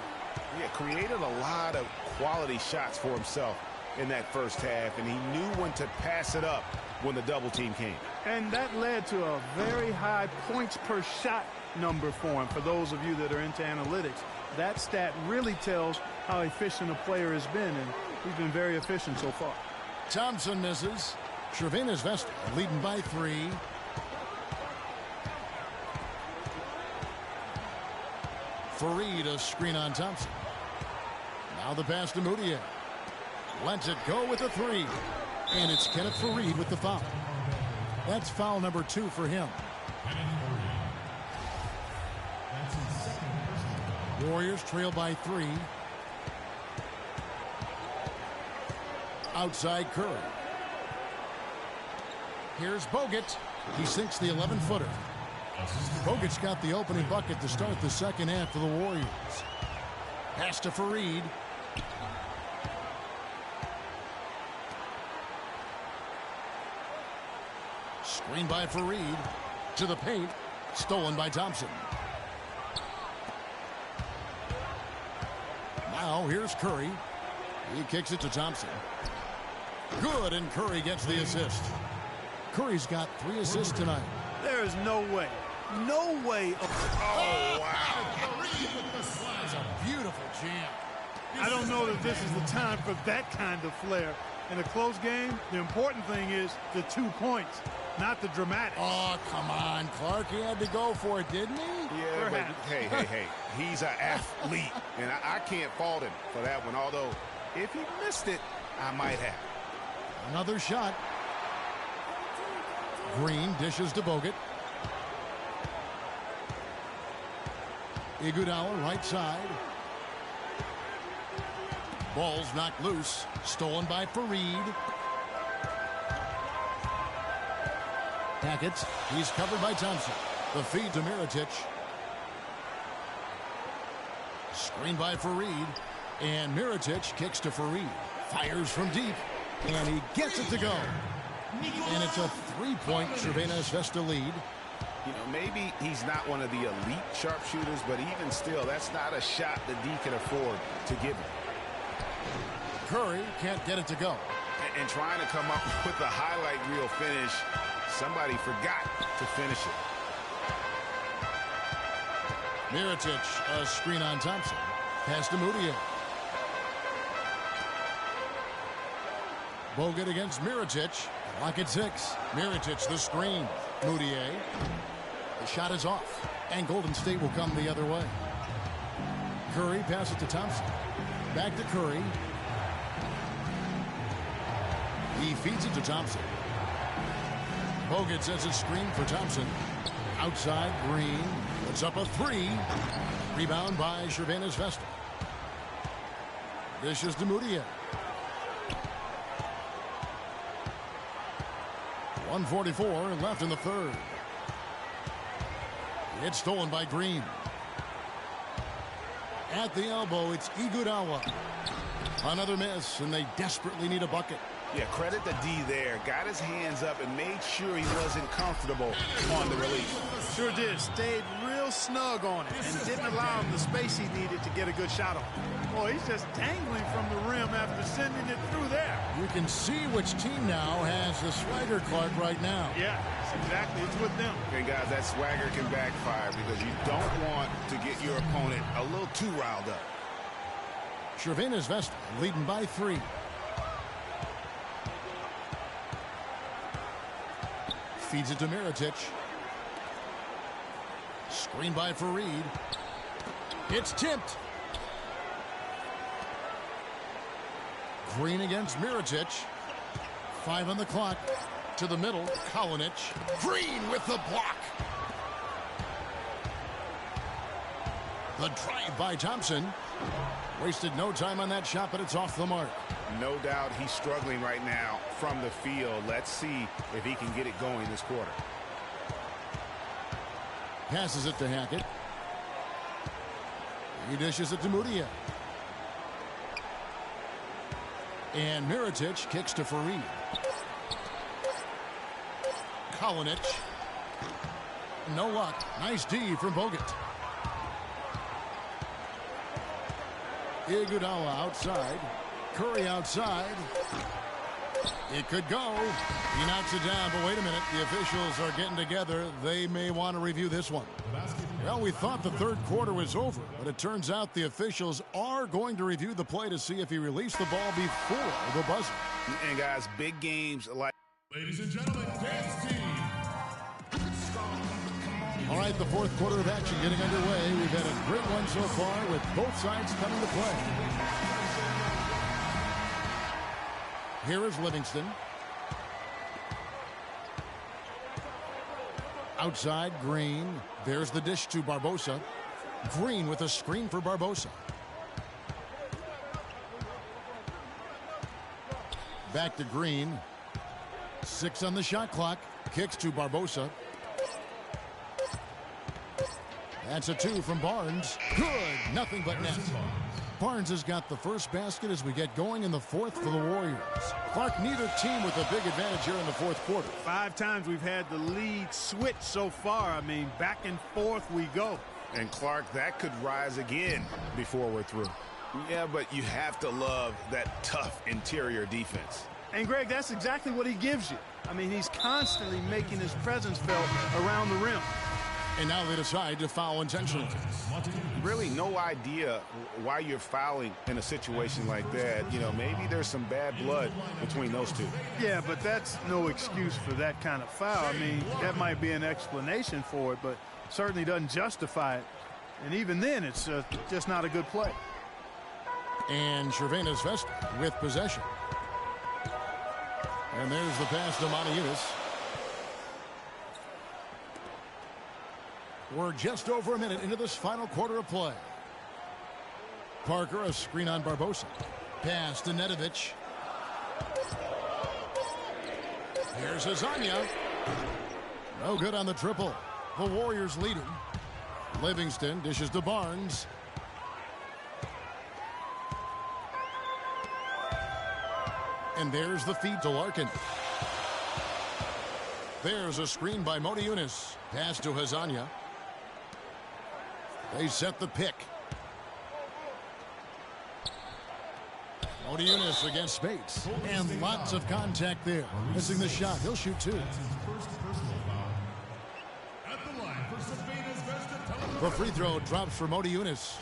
Speaker 4: Yeah, created a lot of quality shots for himself in that first half, and he knew when to pass it up when the double team came.
Speaker 2: And that led to a very high points per shot number for him. For those of you that are into analytics, that stat really tells how efficient a player has been, and he's been very efficient so far.
Speaker 1: Thompson misses. Crvena Zvezda leading by 3. Fareed a screen on Thompson. Now the pass to Moutier. Lets it go with a 3. And it's Kenneth Fareed with the foul. That's foul number 2 for him. Warriors trail by 3. Outside Curry. Here's Bogut. He sinks the 11-footer. Bogut's got the opening bucket to start the second half for the Warriors. Pass to Fareed. Screen by Fareed. To the paint. Stolen by Thompson. Now here's Curry. He kicks it to Thompson. Good, and Curry gets the assist. Curry's got 3 assists tonight.
Speaker 2: There is no way. No way.
Speaker 4: Oh, wow.
Speaker 1: That's a beautiful jam.
Speaker 2: I don't know that this is the time for that kind of flair. In a close game, the important thing is the 2 points, not the dramatics.
Speaker 1: Oh, come on, Clark. He had to go for it, didn't he?
Speaker 4: Yeah, but hey. He's an athlete, and I can't fault him for that one. Although, if he missed it, I might have.
Speaker 1: Another shot. Green dishes to Bogut. Iguodala right side. Ball's knocked loose. Stolen by Fareed. Hackett. He's covered by Thompson. The feed to Mirotic. Screen by Fareed. And Mirotic kicks to Fareed. Fires from deep. And he gets it to go. And it's a 3-point Crvena Zvezda lead.
Speaker 4: You know, maybe he's not one of the elite sharpshooters, but even still, that's not a shot that D can afford to give him.
Speaker 1: Curry can't get it to go.
Speaker 4: And trying to come up with the highlight reel finish, somebody forgot to finish it.
Speaker 1: Mirotic, a screen on Thompson. Pass to Moutier. Bogut against Mirotic. Lock at 6. Mirotic the screen. Moutier. The shot is off. And Golden State will come the other way. Curry passes to Thompson. Back to Curry. He feeds it to Thompson. Bogut sets a screen for Thompson. Outside, Green puts up a 3. Rebound by Crvena Zvezda. Dishes to Mudia. 1:44 left in the third. It's stolen by Green. At the elbow, it's igraju. Another miss, and they desperately need a bucket.
Speaker 4: Yeah, credit the D there. Got his hands up and made sure he wasn't comfortable on the release.
Speaker 2: Sure did. Stayed real snug on it and didn't allow him the space he needed to get a good shot on. Boy, he's just dangling from the rim after sending it through there.
Speaker 1: You can see which team now has the swagger, Clark, right now.
Speaker 2: Yeah, that's exactly. It's with them.
Speaker 4: And guys, that swagger can backfire because you don't want to get your opponent a little too riled up.
Speaker 1: Crvena Zvezda leading by 3. Feeds it to Mirotic. Screen by Farid. It's tipped. Green against Mirotic. 5 on the clock. To the middle. Kalinic. Green with the block. The drive by Thompson. Wasted no time on that shot, but it's off the mark.
Speaker 4: No doubt he's struggling right now from the field. Let's see if he can get it going this quarter.
Speaker 1: Passes it to Hackett. He dishes it to Mudia. And Mirotic kicks to Farid. Kalinic. No luck. Nice D from Bogut. Iguodala outside. Curry outside. It could go. He knocks it down, but wait a minute. The officials are getting together. They may want to review this one. Well, we thought the third quarter was over, but it turns out the officials are going to review the play to see if he released the ball before the buzzer.
Speaker 4: And guys, big games like...
Speaker 5: Ladies and gentlemen, dance team.
Speaker 1: All right, the fourth quarter of action getting underway. We've had a great one so far with both sides coming to play. Here is Livingston. Outside, Green. There's the dish to Barbosa. Green with a screen for Barbosa. Back to Green. 6 on the shot clock. Kicks to Barbosa. That's a 2 from Barnes. Good. Nothing but net. Barnes has got the first basket as we get going in the fourth for the Warriors. Clark, neither team with a big advantage here in the fourth quarter.
Speaker 2: 5 times we've had the lead switch so far. I mean, back and forth we go.
Speaker 4: And Clark, that could rise again before we're through. Yeah, but you have to love that tough interior defense.
Speaker 2: And, Greg, that's exactly what he gives you. I mean, he's constantly making his presence felt around the rim.
Speaker 1: And now they decide to foul intentionally.
Speaker 4: Really no idea why you're fouling in a situation like that. You know, maybe there's some bad blood between those two.
Speaker 2: Yeah, but that's no excuse for that kind of foul. I mean, that might be an explanation for it, but certainly doesn't justify it. And even then, it's just not a good play.
Speaker 1: And Crvena Zvezda with possession. And there's the pass to Motiejunas. We're just over a minute into this final quarter of play. Parker, a screen on Barbosa. Pass to Nedovic. Here's Azania. No good on the triple. The Warriors leading. Livingston dishes to Barnes. And there's the feed to Larkin. There's a screen by Motiejunas. Pass to Hazania. They set the pick. Motiejunas against Spates. And lots of contact there. Missing the shot. He'll shoot 2. The free throw drops for Motiejunas.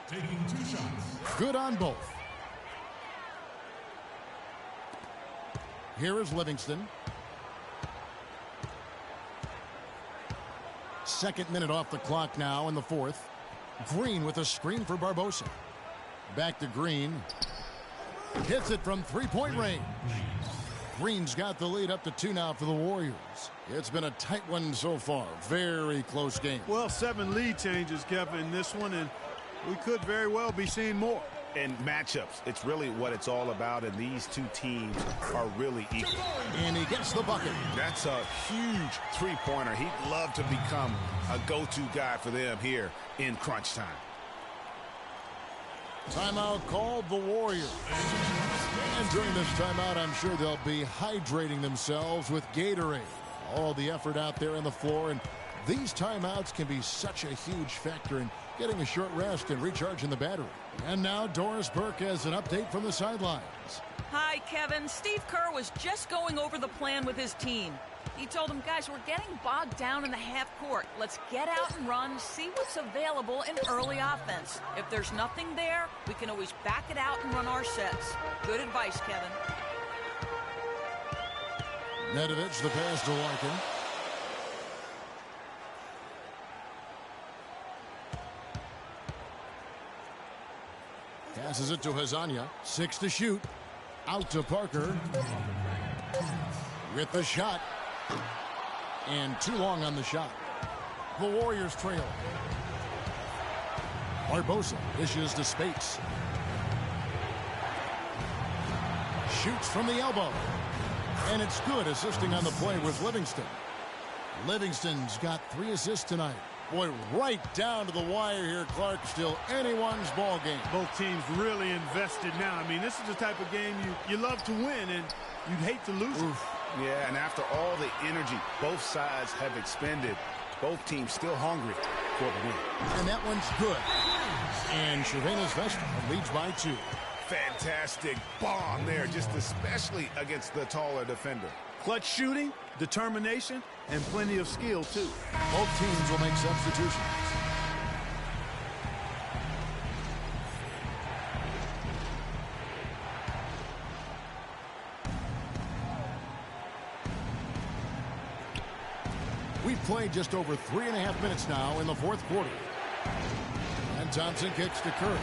Speaker 5: Taking 2 shots.
Speaker 1: Good on both. Here is Livingston. Second minute off the clock now in the fourth. Green with a screen for Barbosa. Back to Green. Hits it from three-point range. Green's got the lead up to 2 now for the Warriors. It's been a tight one so far. Very close game.
Speaker 2: Well, 7 lead changes, Kevin, in this one, and we could very well be seeing more.
Speaker 4: And matchups, it's really what it's all about, and these two teams are really equal.
Speaker 1: And he gets the bucket.
Speaker 4: That's a huge three-pointer. He'd love to become a go-to guy for them here in crunch time.
Speaker 1: Timeout called the Warriors. And during this timeout, I'm sure they'll be hydrating themselves with Gatorade. All the effort out there on the floor, and these timeouts can be such a huge factor in getting a short rest and recharging the battery. And now Doris Burke has an update from the sidelines.
Speaker 3: Hi, Kevin. Steve Kerr was just going over the plan with his team. He told them, guys, we're getting bogged down in the half court. Let's get out and run, see what's available in early offense. If there's nothing there, we can always back it out and run our sets. Good advice, Kevin.
Speaker 1: Nedovic, the pass to Larkin. Passes it to Hazanya. 6 to shoot. Out to Parker. With the shot. And too long on the shot. The Warriors trail. Barbosa dishes to Spates. Shoots from the elbow. And it's good, assisting on the play with Livingston. Livingston's got 3 assists tonight. Boy, right down to the wire here, Clark. Still anyone's ball game.
Speaker 2: Both teams really invested now. I mean, this is the type of game you love to win, and you'd hate to lose it.
Speaker 4: Yeah, and after all the energy both sides have expended, both teams still hungry for the win.
Speaker 1: And that one's good. And Crvena Zvezda leads by 2.
Speaker 4: Fantastic bomb there, just especially against the taller defender.
Speaker 2: Clutch shooting, determination, and plenty of skill, too.
Speaker 1: Both teams will make substitutions. We've played just over 3.5 minutes now in the 4th quarter. And Thompson kicks to Curry.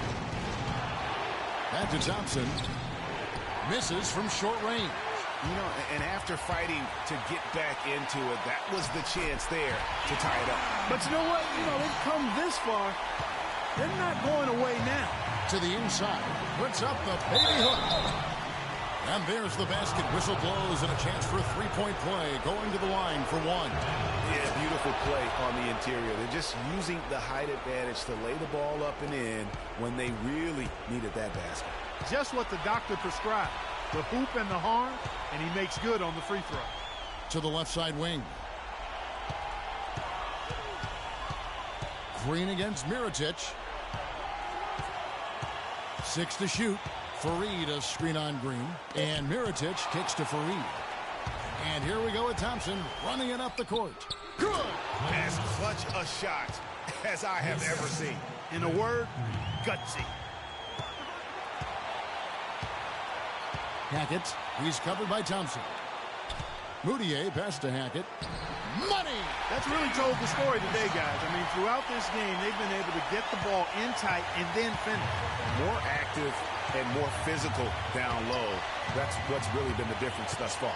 Speaker 1: Back to Thompson. Misses from short range.
Speaker 4: You know, and after fighting to get back into it, that was the chance there to tie it up.
Speaker 2: But you know what? They've come this far. They're not going away now.
Speaker 1: To the inside. Puts up the baby hook. And there's the basket. Whistle blows and a chance for a 3-point play. Going to the line for 1.
Speaker 4: Yeah, beautiful play on the interior. They're just using the height advantage to lay the ball up and in when they really needed that basket.
Speaker 2: Just what the doctor prescribed. The hoop and the horn, and he makes good on the free throw.
Speaker 1: To the left side wing. Green against Mirotic. 6 to shoot. Fareed a screen on Green. And Mirotic kicks to Fareed. And here we go with Thompson running it up the court. Good!
Speaker 4: As clutch a shot as I have ever seen.
Speaker 2: In a word, gutsy.
Speaker 1: Hackett, he's covered by Thompson. Moutier pass to Hackett. Money!
Speaker 2: That's really told the story today, guys. I mean, throughout this game, they've been able to get the ball in tight and then finish.
Speaker 4: More active and more physical down low. That's what's really been the difference thus far.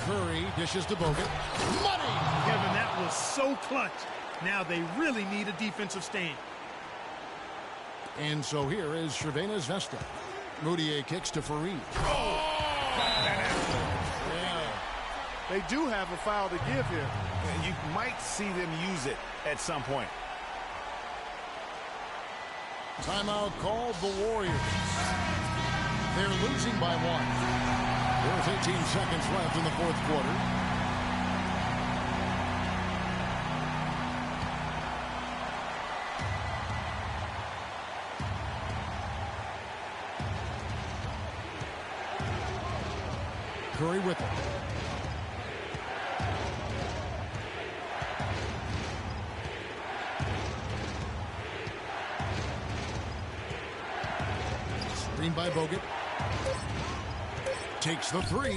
Speaker 1: Curry dishes to Bogut. Money!
Speaker 2: Kevin, that was so clutch. Now they really need a defensive stand.
Speaker 1: And so here is Crvena Zvezda. Moutier kicks to Fareed.
Speaker 2: They do have a foul to give here.
Speaker 4: And you might see them use it at some point.
Speaker 1: Timeout called the Warriors. They're losing by 1. There's 18 seconds left in the 4th quarter. Curry with it. Screen by Bogut. Takes the 3.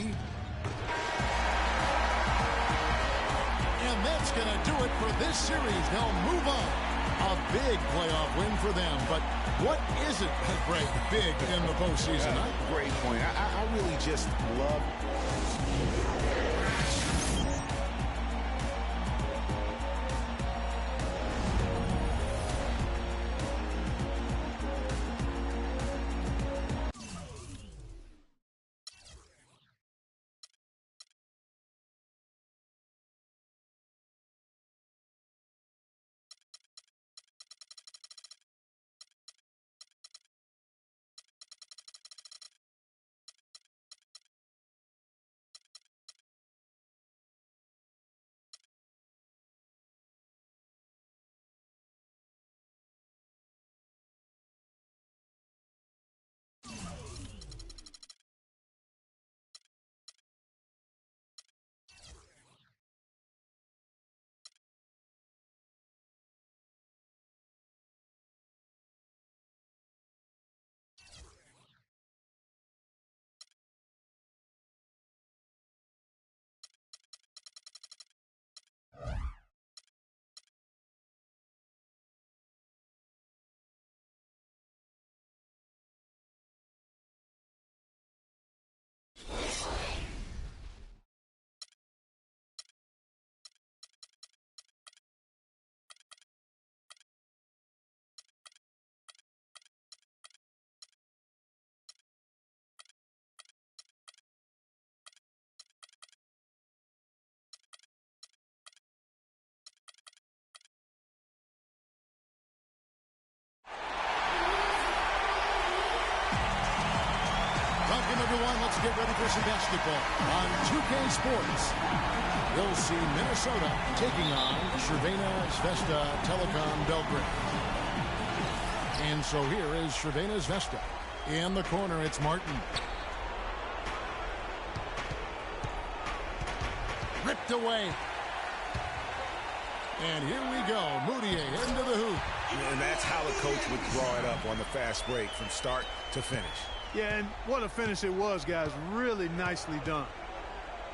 Speaker 1: And that's going to do it for this series. They'll move on. A big playoff win for them. But what isn't a great big in the postseason?
Speaker 4: Great point. I really just love
Speaker 1: Everyone, let's get ready for some basketball on 2K Sports. We'll see Minnesota taking on Crvena Zvezda Telecom Belgrade. And so here is Crvena Zvezda. In the corner, it's Martin. Ripped away. And here we go. Moutier into the hoop.
Speaker 4: And that's how the coach would draw it up on the fast break from start to finish.
Speaker 2: Yeah, and what a finish it was, guys. Really nicely done.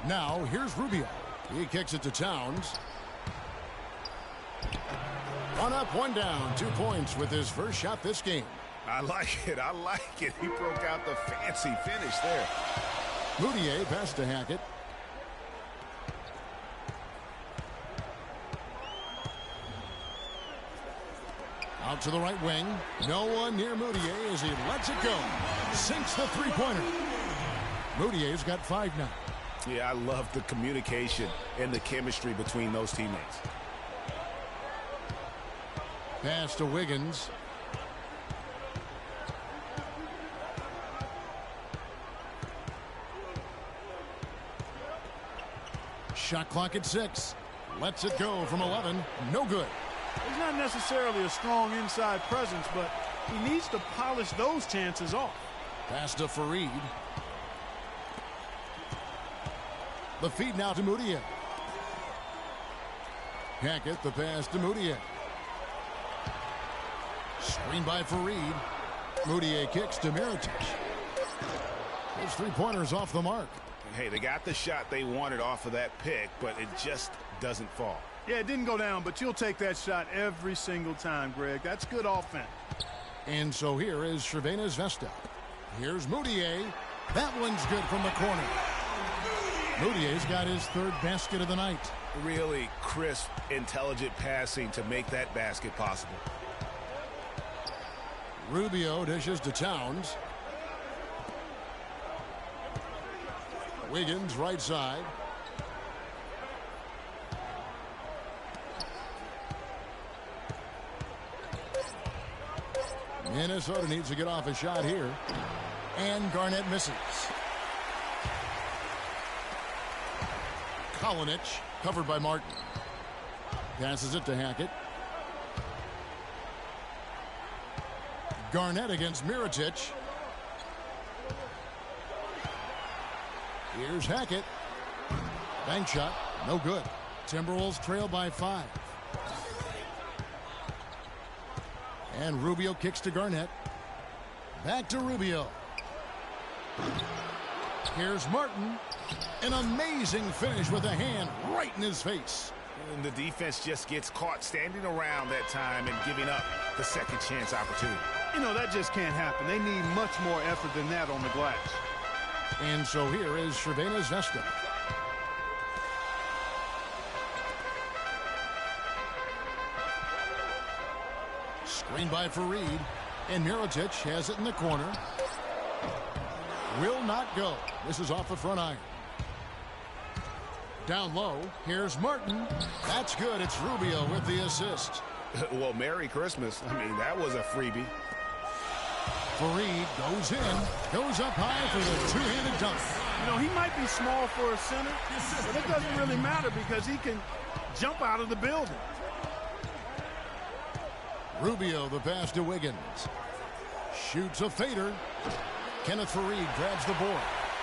Speaker 1: Now, here's Rubio. He kicks it to Towns. One up, one down. 2 points with his first shot this game.
Speaker 4: I like it. I like it. He broke out the fancy finish there.
Speaker 1: Moutier passed to Hackett. Out to the right wing. No one near Moutier as he lets it go. Sinks the three-pointer. Moutier's got 5 now.
Speaker 4: Yeah, I love the communication and the chemistry between those teammates.
Speaker 1: Pass to Wiggins. Shot clock at 6. Lets it go from 11. No good.
Speaker 2: He's not necessarily a strong inside presence, but he needs to polish those chances off.
Speaker 1: Pass to Fareed. The feed now to Moutier. Hackett, the pass to Moutier. Screen by Fareed. Moutier kicks to Mirotic. Those three-pointers off the mark.
Speaker 4: Hey, they got the shot they wanted off of that pick, but it just doesn't fall.
Speaker 2: Yeah, it didn't go down, but you'll take that shot every single time, Greg. That's good offense.
Speaker 1: And so here is Crvena Zvezda. Here's Moutier. That one's good from the corner. Moutier's got his 3rd basket of the night.
Speaker 4: Really crisp, intelligent passing to make that basket possible.
Speaker 1: Rubio dishes to Towns. Wiggins right side. Minnesota needs to get off a shot here. And Garnett misses. Kalinic covered by Martin. Passes it to Hackett. Garnett against Mirotic. Here's Hackett. Bank shot. No good. Timberwolves trail by 5. And Rubio kicks to Garnett. Back to Rubio. Here's Martin. An amazing finish with a hand right in his face.
Speaker 4: And the defense just gets caught standing around that time and giving up the second chance opportunity.
Speaker 2: You know, that just can't happen. They need much more effort than that on the glass.
Speaker 1: And so here is Crvena Zvezda. Screen by Farid. And Mirotic has it in the corner. Will not go. This is off the front iron. Down low. Here's Martin. That's good. It's Rubio with the assist.
Speaker 4: Well, Merry Christmas. I mean, that was a freebie.
Speaker 1: Farid goes in. Goes up high for the two-handed dunk.
Speaker 2: You know, he might be small for a center, but it doesn't really matter because he can jump out of the building.
Speaker 1: Rubio, the pass to Wiggins. Shoots a fader. Kenneth Farid grabs the board.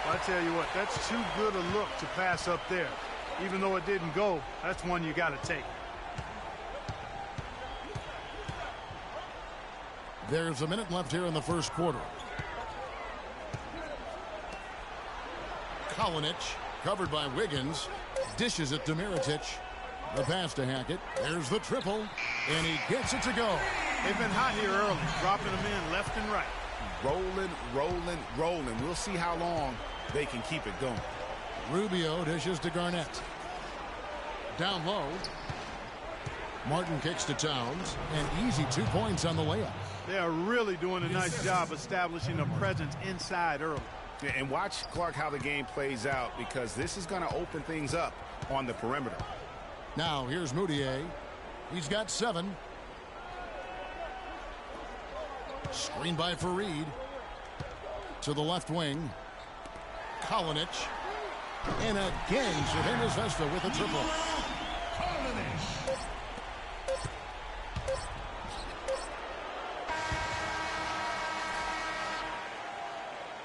Speaker 2: I tell you what, that's too good a look to pass up there. Even though it didn't go, that's one you got to take.
Speaker 1: There's a minute left here in the first quarter. Kalinic, covered by Wiggins, dishes it to Mirotic. The pass to Hackett. There's the triple, and he gets it to go.
Speaker 2: They've been hot here early, dropping them in left and right.
Speaker 4: Rolling, rolling, rolling. We'll see how long they can keep it going.
Speaker 1: Rubio dishes to Garnett. Down low. Martin kicks to Towns, and easy 2 points on the layup.
Speaker 2: They are really doing a nice job establishing a presence inside early.
Speaker 4: Yeah, and watch, Clark, how the game plays out, because this is going to open things up on the perimeter.
Speaker 1: Now here's Moutier. He's got 7. Screen by Farid. To the left wing. Kalinic. And again, Crvena Zvezda with a triple.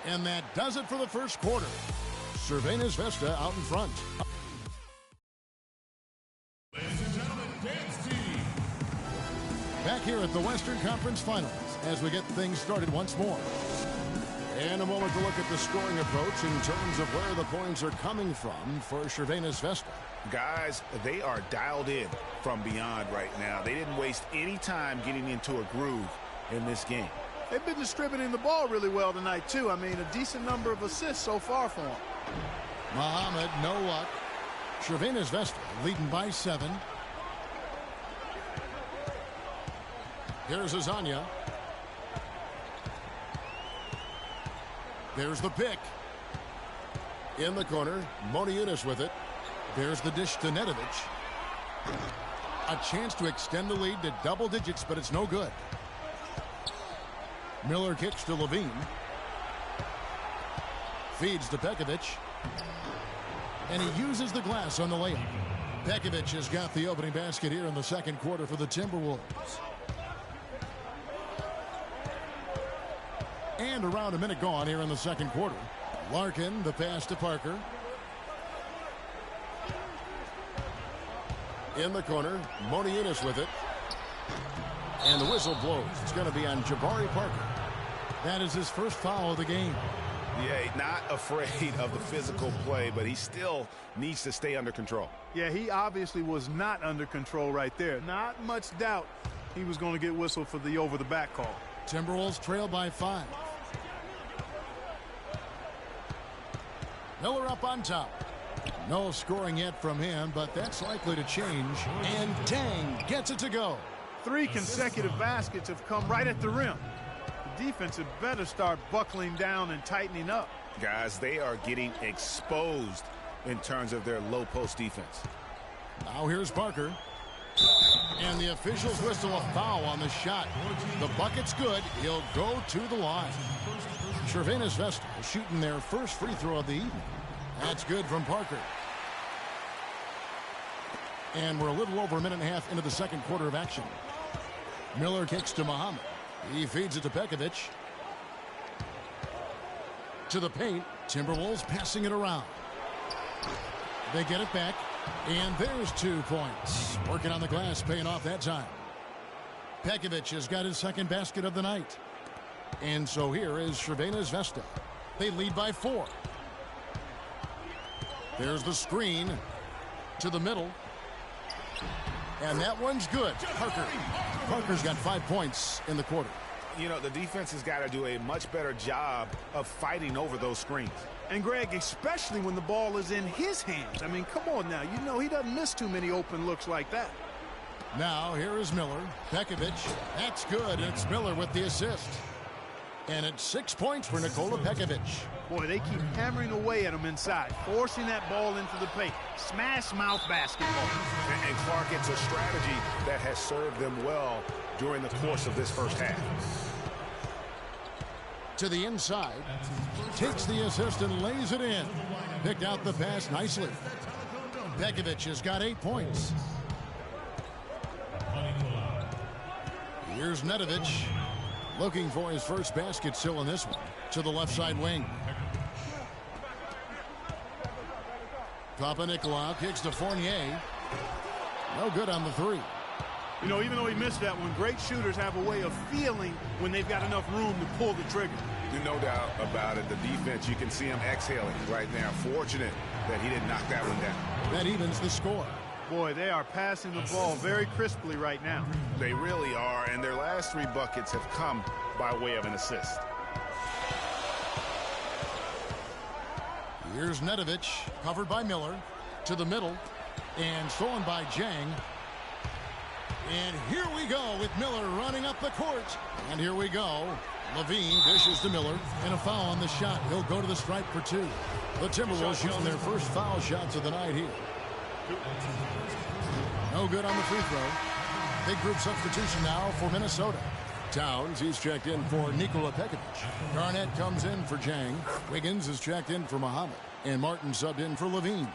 Speaker 1: And that does it for the first quarter. Crvena Zvezda out in front.
Speaker 5: Ladies and gentlemen, dance team.
Speaker 1: Back here at the Western Conference Finals as we get things started once more. And a moment to look at the scoring approach in terms of where the points are coming from for Crvena Zvezda.
Speaker 4: Guys, they are dialed in from beyond right now. They didn't waste any time getting into a groove in this game.
Speaker 2: They've been distributing the ball really well tonight, too. I mean, a decent number of assists so far for them.
Speaker 1: Muhammad, no luck. Crvena Zvezda leading by 7. Here's Azania. There's the pick. In the corner, Moniunas with it. There's the dish to Nedovic. A chance to extend the lead to double digits, but it's no good. Miller kicks to Levine. Feeds to Pekovic. And he uses the glass on the layup. Pekovic has got the opening basket here in the second quarter for the Timberwolves. And around a minute gone here in the second quarter. Larkin, the pass to Parker. In the corner, Moniunas with it. And the whistle blows. It's going to be on Jabari Parker. That is his first foul of the game.
Speaker 4: Yeah, not afraid of the physical play, but he still needs to stay under control.
Speaker 2: Yeah, he obviously was not under control right there. Not much doubt he was going to get whistled for the over-the-back call.
Speaker 1: Timberwolves trail by 5. Miller up on top. No scoring yet from him, but that's likely to change. And Tang gets it to go.
Speaker 2: 3 consecutive baskets have come right at the rim. The defense had better start buckling down and tightening up.
Speaker 4: Guys, they are getting exposed in terms of their low post defense.
Speaker 1: Now here's Parker. And the officials whistle a foul on the shot. The bucket's good. He'll go to the line. Crvena Zvezda shooting their first free throw of the evening. That's good from Parker. And we're a little over a minute and a half into the second quarter of action. Miller kicks to Muhammad. He feeds it to Pekovic. To the paint. Timberwolves passing it around. They get it back. And there's 2 points. Working on the glass, paying off that time. Pekovic has got his second basket of the night. And so here is Crvena Zvezda. They lead by 4. There's the screen to the middle. And that one's good. Parker's got 5 points in the quarter.
Speaker 4: You know, the defense has got to do a much better job of fighting over those screens.
Speaker 2: And, Greg, especially when the ball is in his hands. I mean, come on now. You know he doesn't miss too many open looks like that.
Speaker 1: Now, here is Miller. Pekovic. That's good. It's Miller with the assist. And it's 6 points for Nikola Pekovic.
Speaker 2: Boy, they keep hammering away at him inside, forcing that ball into the paint. Smash mouth basketball.
Speaker 4: And Clark, it's a strategy that has served them well during the course of this first half.
Speaker 1: To the inside. Takes the assist and lays it in. Picked out the pass nicely. Pekovic has got 8 points. Here's Nedovic. Looking for his first basket still in this one. To the left side wing. Papanikolaou kicks to Fournier. No good on the three.
Speaker 2: You know, even though he missed that one, great shooters have a way of feeling when they've got enough room to pull the trigger.
Speaker 4: No doubt about it. The defense, you can see him exhaling right now. Fortunate that he didn't knock that one down.
Speaker 1: That evens the score.
Speaker 2: Boy, they are passing the ball very crisply right now.
Speaker 4: They really are, and their last 3 buckets have come by way of an assist.
Speaker 1: Here's Nedovic, covered by Miller, to the middle, and stolen by Jang. And here we go with Miller running up the court. And here we go. Levine dishes to Miller, and a foul on the shot. He'll go to the stripe for 2. The Timberwolves shooting their first foul shots of the night here. No good on the free throw. Big group substitution now for Minnesota. Towns, he's checked in for Nikola Pekovic. Garnett comes in for Jang. Wiggins is checked in for Muhammad. And Martin subbed in for Levine.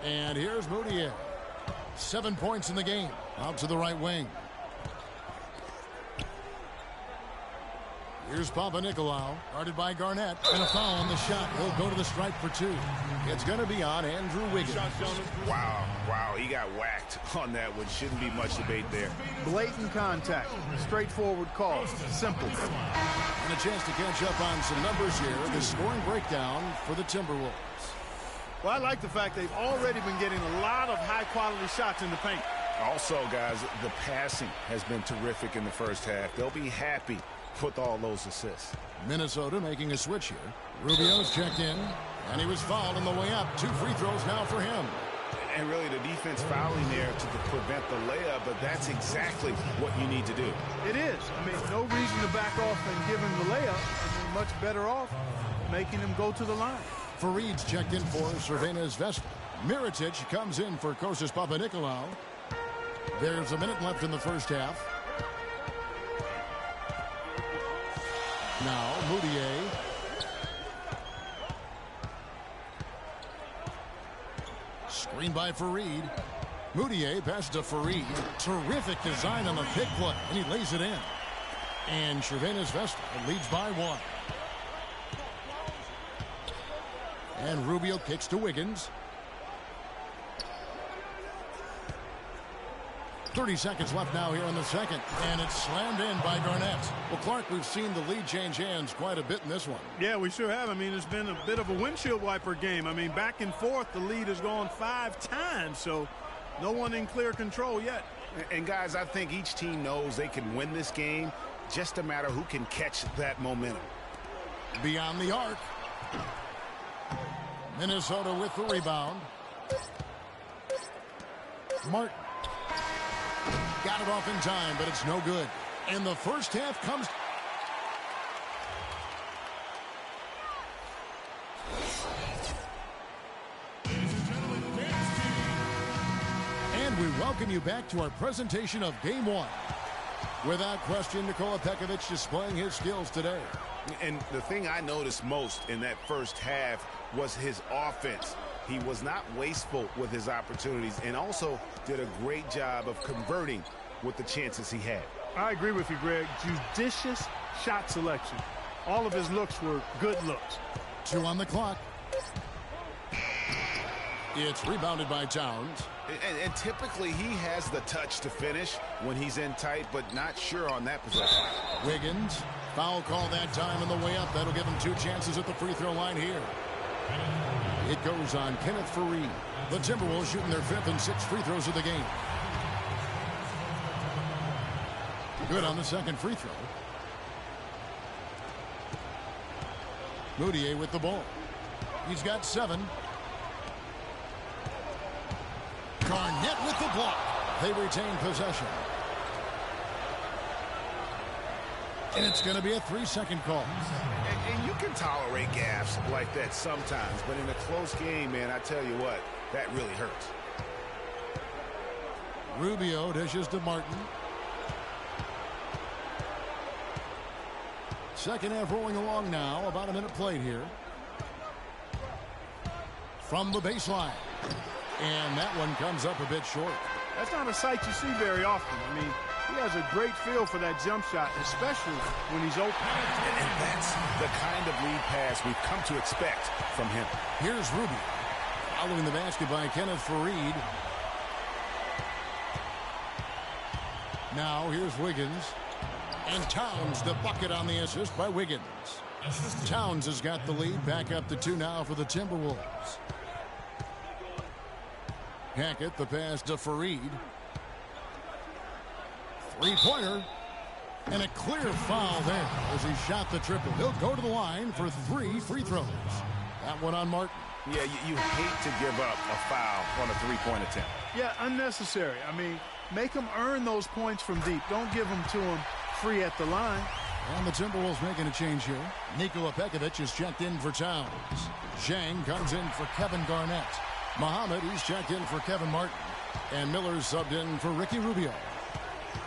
Speaker 1: And here's Moutier. 7 points in the game. Out to the right wing. Here's Papanikolaou, guarded by Garnett, and a foul on the shot. He'll go to the stripe for 2. It's going to be on Andrew Wiggins.
Speaker 4: Wow, he got whacked on that one. Shouldn't be much debate there.
Speaker 2: Blatant contact, straightforward call, simple.
Speaker 1: And a chance to catch up on some numbers here. The scoring breakdown for the Timberwolves.
Speaker 2: Well, I like the fact they've already been getting a lot of high-quality shots in the paint.
Speaker 4: Also, guys, the passing has been terrific in the first half. They'll be happy with all those assists.
Speaker 1: Minnesota making a switch here. Rubio's checked in, and he was fouled on the way up. 2 free throws now for him.
Speaker 4: And really the defense fouling there to prevent the layup, but that's exactly what you need to do.
Speaker 2: It is. I mean, no reason to back off and give him the layup. I mean, much better off making him go to the line.
Speaker 1: Fareed's checked in for Crvena Zvezda. Mirotic comes in for Kostas Papanikolaou. There's a minute left in the first half. Now, Moutier. Screen by Fareed. Moutier passes to Fareed. Terrific design on the pick play, and he lays it in. And Crvena Zvezda leads by 1. And Rubio kicks to Wiggins. 30 seconds left now here in the second. And it's slammed in by Garnett. Well, Clark, we've seen the lead change hands quite a bit in this one.
Speaker 2: Yeah, we sure have. I mean, it's been a bit of a windshield wiper game. I mean, back and forth, the lead has gone 5 times. So no one in clear control yet.
Speaker 4: And, guys, I think each team knows they can win this game. Just a matter who can catch that momentum.
Speaker 1: Beyond the arc. Minnesota with the rebound. Martin. Got it off in time, but it's no good. And the first half comes. And we welcome you back to our presentation of Game 1. Without question, Nikola Pekovic displaying his skills today.
Speaker 4: And the thing I noticed most in that first half was his offense. He was not wasteful with his opportunities and also did a great job of converting with the chances he had.
Speaker 2: I agree with you, Greg. Judicious shot selection. All of his looks were good looks.
Speaker 1: 2 on the clock. It's rebounded by Towns.
Speaker 4: And typically he has the touch to finish when he's in tight, but not sure on that possession.
Speaker 1: Wiggins. Foul call that time on the way up. That'll give him 2 chances at the free throw line here. It goes on Kenneth Fareed. The Timberwolves shooting their 5th and 6th free throws of the game. Good on the second free throw. Moutier with the ball. He's got 7. Garnett with the block. They retain possession. And it's going to be a 3-second call.
Speaker 4: And you can tolerate gaffes like that sometimes, but in a close game, man, I tell you what, that really hurts.
Speaker 1: Rubio dishes to Martin. Second half rolling along now. About a minute played here. From the baseline. And that one comes up a bit short.
Speaker 2: That's not a sight you see very often. I mean, he has a great feel for that jump shot, especially when he's open.
Speaker 4: And that's the kind of lead pass we've come to expect from him.
Speaker 1: Here's Rubio. Following the basket by Kenneth Faried. Now here's Wiggins. And Towns the bucket on the assist by Wiggins. Towns has got the lead. Back up to 2 now for the Timberwolves. Hackett, the pass to Faried. Three-pointer. And a clear foul there as he shot the triple. He'll go to the line for 3 free throws. That one on Martin.
Speaker 4: Yeah, you hate to give up a foul on a three-point attempt.
Speaker 2: Yeah, unnecessary. I mean, make them earn those points from deep. Don't give them to them free at the line.
Speaker 1: And the Timberwolves making a change here. Nikola Pekovic is checked in for Towns. Zhang comes in for Kevin Garnett. Muhammad, he's checked in for Kevin Martin. And Miller's subbed in for Ricky Rubio.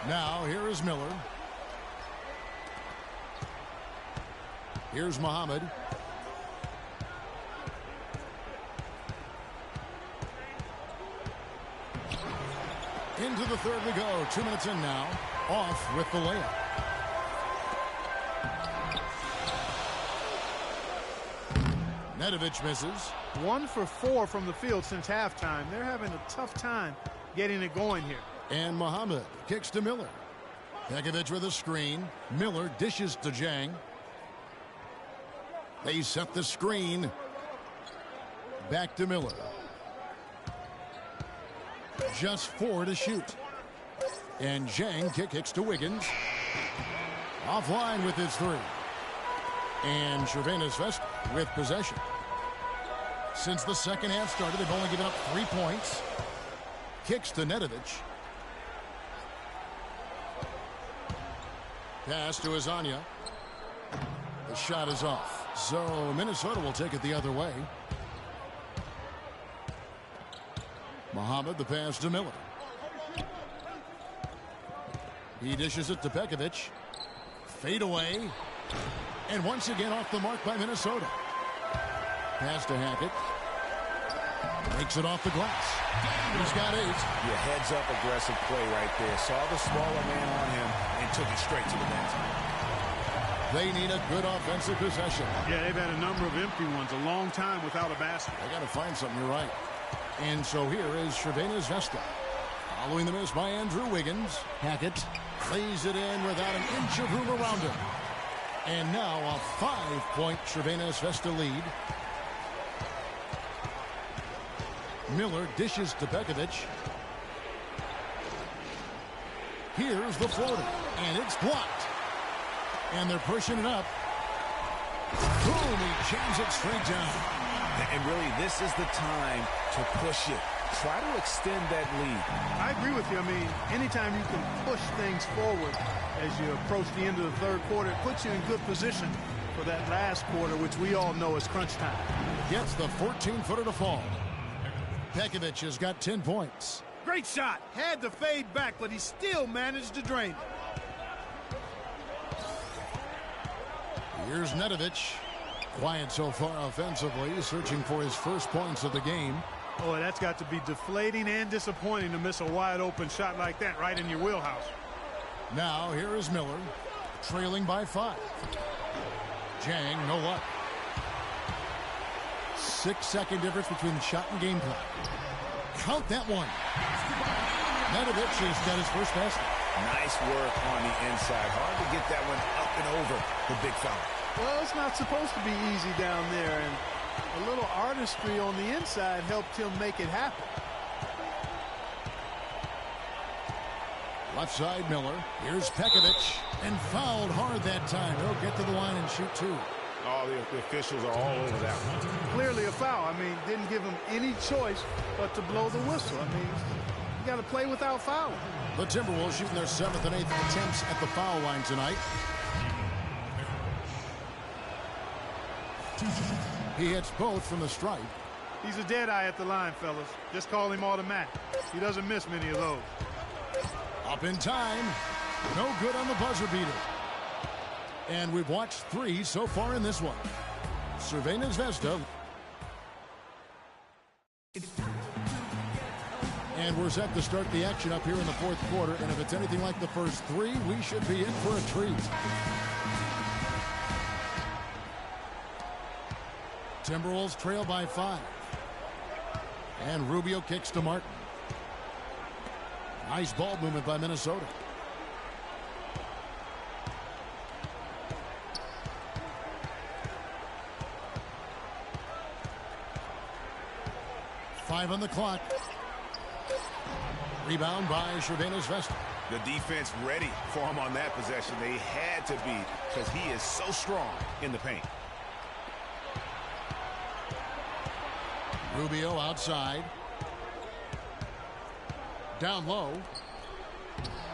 Speaker 1: Now, here is Miller. Here's Muhammad. Into the third we go. 2 minutes in now. Off with the layup. Nedovic misses.
Speaker 2: 1 for 4 from the field since halftime. They're having a tough time getting it going here.
Speaker 1: And Muhammad kicks to Miller. Pekovic with a screen. Miller dishes to Zhang. They set the screen. Back to Miller. Just 4 to shoot. And Zhang kicks to Wiggins. Offline with his 3. And Crvena Zvezda with possession. Since the second half started, they've only given up 3 points. Kicks to Nedovic. Pass to Azania. The shot is off. So Minnesota will take it the other way. Muhammad, the pass to Miller. He dishes it to Pekovic. Fade away. And once again off the mark by Minnesota. Pass to Hackett. Makes it off the glass. He's got 8.
Speaker 4: Yeah, heads up aggressive play right there. Saw the smaller man on him and took it straight to the basket.
Speaker 1: They need a good offensive possession.
Speaker 2: Yeah, they've had a number of empty ones. A long time without a basket.
Speaker 1: They got to find something. You're right. And so here is Crvena Zvezda. Following the miss by Andrew Wiggins. Hackett plays it in without an inch of room around him. And now a 5-point Crvena Zvezda lead. Miller dishes to Pekovic. Here's the floater. And it's blocked. And they're pushing it up. Boom, he jams it straight down.
Speaker 4: And really, this is the time to push it. Try to extend that lead.
Speaker 2: I agree with you. I mean, anytime you can push things forward as you approach the end of the third quarter, it puts you in good position for that last quarter, which we all know is crunch time.
Speaker 1: Gets the 14-footer to fall. Pekovic has got 10 points.
Speaker 2: Great shot. Had to fade back, but he still managed to drain it.
Speaker 1: Here's Nedovic. Quiet so far offensively, searching for his first points of the game.
Speaker 2: Boy, that's got to be deflating and disappointing to miss a wide-open shot like that right in your wheelhouse.
Speaker 1: Now, here is Miller, trailing by 5. Zhang, no luck. 6-second difference between the shot and game clock. Count that one. Nedovic has got his first basket.
Speaker 4: Nice work on the inside. Hard to get that one up and over the big foul.
Speaker 2: Well, it's not supposed to be easy down there, and a little artistry on the inside helped him make it happen.
Speaker 1: Left side, Miller. Here's Pekovic. And fouled hard that time. He'll get to the line and shoot two.
Speaker 4: Oh, the officials are all over that one.
Speaker 2: Clearly a foul. I mean, didn't give him any choice but to blow the whistle. I mean, you got to play without fouling.
Speaker 1: The Timberwolves shooting their 7th and 8th attempts at the foul line tonight. He hits both from the stripe.
Speaker 2: He's a dead eye at the line, fellas. Just call him automatic. He doesn't miss many of those.
Speaker 1: Up in time. No good on the buzzer beater. And we've watched 3 so far in this one. Crvena Zvezda. And we're set to start the action up here in the 4th quarter. And if it's anything like the first 3, we should be in for a treat. Timberwolves trail by 5. And Rubio kicks to Martin. Nice ball movement by Minnesota. Five on the clock. Rebound by Crvena Zvezda.
Speaker 4: The defense ready for him on that possession. They had to be, because he is so strong in the paint.
Speaker 1: Rubio outside. Down low.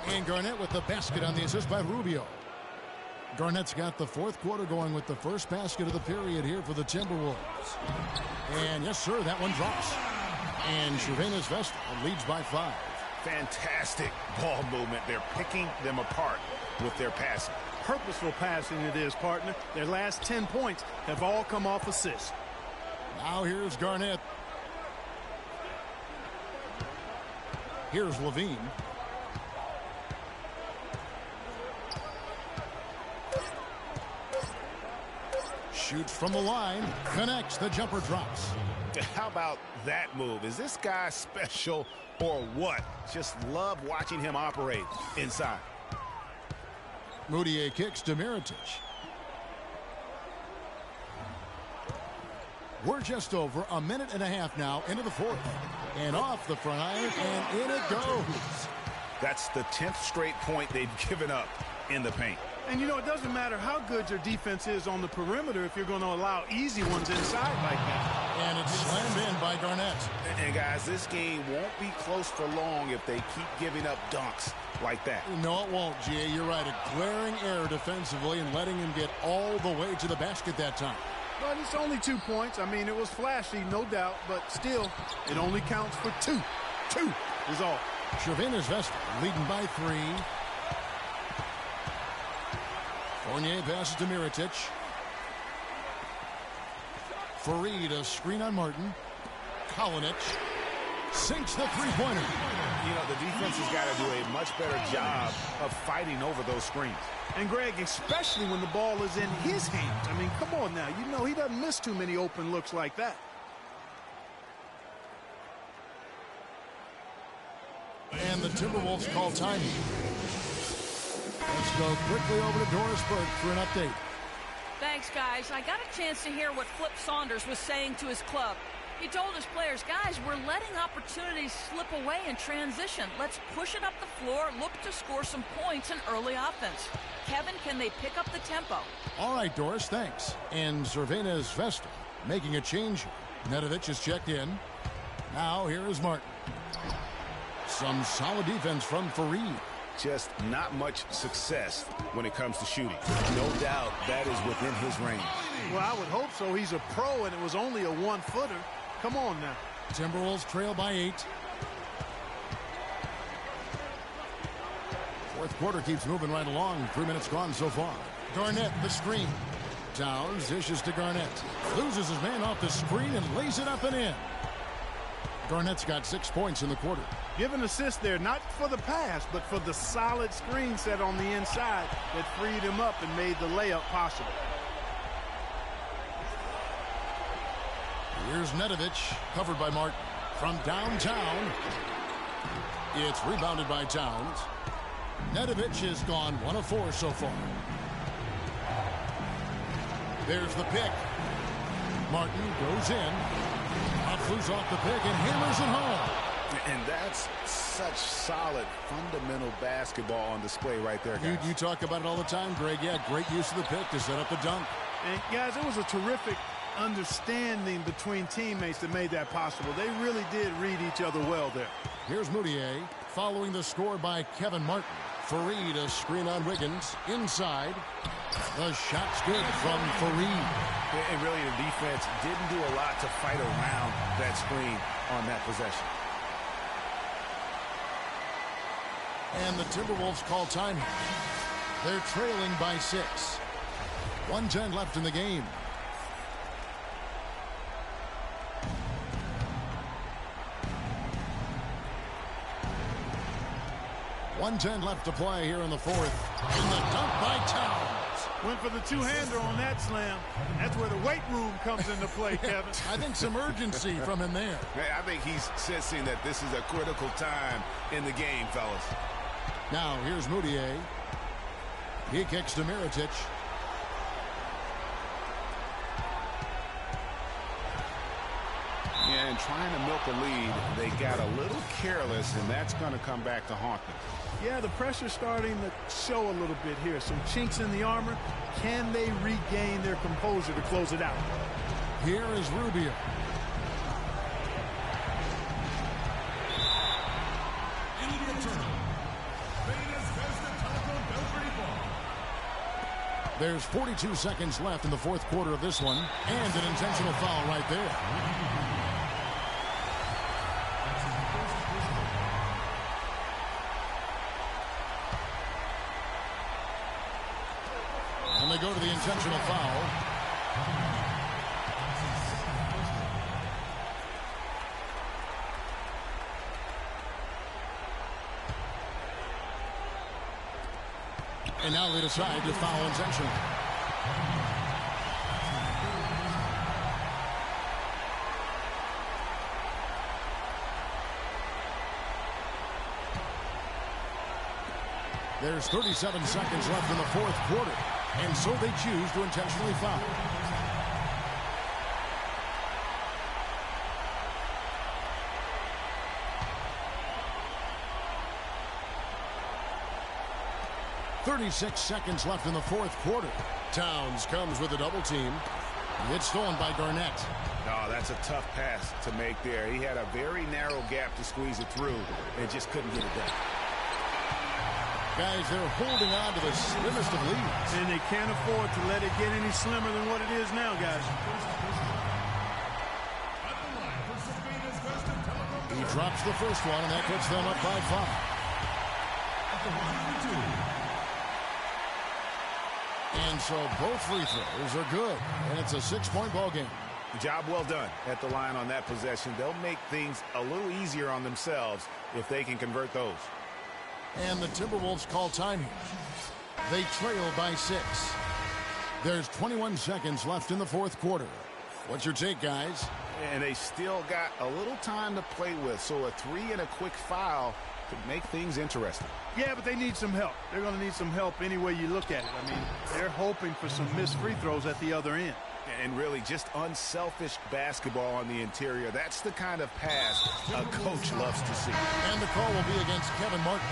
Speaker 1: And Garnett with the basket on the assist by Rubio. Garnett's got the 4th quarter going with the first basket of the period here for the Timberwolves. And yes, sir, that one drops. And Crvena Zvezda leads by 5.
Speaker 4: Fantastic ball movement. They're picking them apart with their passing.
Speaker 2: Purposeful passing it is, partner. Their last 10 points have all come off assists.
Speaker 1: Now here's Garnett. Here's Levine. Shoots from the line. Connects. The jumper drops.
Speaker 4: How about that move? Is this guy special or what? Just love watching him operate inside.
Speaker 1: Moutier kicks to Mirotic. We're just over a minute and a half now into the 4th. And off the front iron, and in it goes.
Speaker 4: That's the 10th straight point they've given up in the paint.
Speaker 2: And, you know, it doesn't matter how good your defense is on the perimeter if you're going to allow easy ones inside like that.
Speaker 1: And it's slammed in by Garnett.
Speaker 4: And guys, this game won't be close for long if they keep giving up dunks like that.
Speaker 1: No, it won't, G.A. You're right. A glaring error defensively and letting him get all the way to the basket that time.
Speaker 2: But it's only 2 points. I mean, it was flashy, no doubt, but still, it only counts for 2. 2 is all.
Speaker 1: Crvena Zvezda leading by 3. Fournier passes to Mirotic. Fareed, a screen on Martin. Kalinic sinks the three-pointer.
Speaker 4: You know, the defense has got to do a much better job of fighting over those screens.
Speaker 2: And, Greg, especially when the ball is in his hands. I mean, come on now. You know he doesn't miss too many open looks like that.
Speaker 1: And the Timberwolves call time. Let's go quickly over to Doris Burke for an update.
Speaker 3: Thanks, guys. I got a chance to hear what Flip Saunders was saying to his club. He told his players, guys, we're letting opportunities slip away in transition. Let's push it up the floor, look to score some points in early offense. Kevin, can they pick up the tempo?
Speaker 1: All right, Doris, thanks. And Crvena Zvezda making a change. Nedovic is checked in. Now here is Martin. Some solid defense from Fareed.
Speaker 4: Just not much success when it comes to shooting. No doubt that is within his range.
Speaker 2: Well, I would hope so. He's a pro, and it was only a one-footer. Come on now.
Speaker 1: Timberwolves trail by 8. 4th quarter keeps moving right along. 3 minutes gone so far. Garnett, the screen. Towns dishes to Garnett. Loses his man off the screen and lays it up and in. Garnett's got 6 points in the quarter.
Speaker 2: Give an assist there, not for the pass, but for the solid screen set on the inside that freed him up and made the layup possible.
Speaker 1: Here's Nedovic, covered by Martin. From downtown, it's rebounded by Towns. Nedovic has gone 1 of 4 so far. There's the pick. Martin goes in. Flews off the pick and hammers it home.
Speaker 4: And that's such solid, fundamental basketball on display right there, guys.
Speaker 1: You talk about it all the time, Greg. Yeah, great use of the pick to set up the dunk.
Speaker 2: And, guys, it was a terrific understanding between teammates that made that possible. They really did read each other well there.
Speaker 1: Here's Moutier following the score by Kevin Martin. Fareed, a screen on Wiggins. Inside. The shot's good from Fareed.
Speaker 4: And really, the defense didn't do a lot to fight around that screen on that possession.
Speaker 1: And the Timberwolves call time. They're trailing by 6. 1:10 left in the game. .110 left to play here in the fourth. In the dunk by Towns.
Speaker 2: Went for the two-hander on that slam. That's where the weight room comes into play, Kevin.
Speaker 1: I think some urgency from him there.
Speaker 4: I think he's sensing that this is a critical time in the game, fellas.
Speaker 1: Now, here's Moutier. He kicks to Mirotic.
Speaker 4: And trying to milk a lead, they got a little careless, and that's going to come back to haunt them.
Speaker 2: Yeah, the pressure's starting to show a little bit here. Some chinks in the armor. Can they regain their composure to close it out?
Speaker 1: Here is Rubio. There's 42 seconds left in the fourth quarter of this one, and an intentional foul right there. And they go to the intentional foul. And now they decide to foul intentionally. There's 37 seconds left in the fourth quarter, and so they choose to intentionally foul. .36 seconds left in the fourth quarter. Towns comes with a double team. It's stolen by Garnett.
Speaker 4: Oh, that's a tough pass to make there. He had a very narrow gap to squeeze it through and just couldn't get it done.
Speaker 1: Guys, they're holding on to the slimmest of leads.
Speaker 2: And they can't afford to let it get any slimmer than what it is now, guys.
Speaker 1: He drops the first one, and that puts them up by 5. And so both free throws are good, and it's a 6-point ball game.
Speaker 4: Job well done at the line on that possession. They'll make things a little easier on themselves if they can convert those.
Speaker 1: And the Timberwolves call time here. They trail by 6. There's 21 seconds left in the fourth quarter. What's your take, guys?
Speaker 4: And they still got a little time to play with, so a 3 and a quick foul could make things interesting.
Speaker 2: Yeah, but they need some help. They're going to need some help any way you look at it. I mean, they're hoping for some missed free throws at the other end.
Speaker 4: And really just unselfish basketball on the interior. That's the kind of pass a coach loves to see.
Speaker 1: And the call will be against Kevin Martin.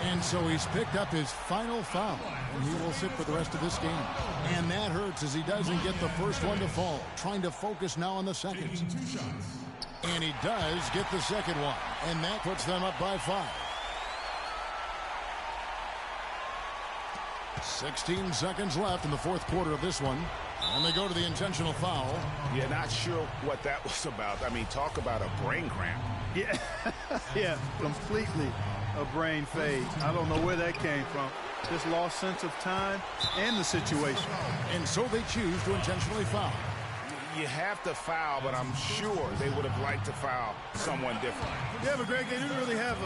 Speaker 1: And so he's picked up his final foul, and he will sit for the rest of this game. And that hurts as he doesn't get the first one to fall. Trying to focus now on the second. And he does get the second one, and that puts them up by 5. 16 seconds left in the fourth quarter of this one. And they go to the intentional foul.
Speaker 4: Yeah, not sure what that was about. I mean, talk about a brain cramp.
Speaker 2: Yeah, yeah, completely a brain fade. I don't know where that came from. Just lost sense of time and the situation.
Speaker 1: And so they choose to intentionally foul.
Speaker 4: You have to foul, but I'm sure they would have liked to foul someone different.
Speaker 2: Yeah, but Greg, they didn't really have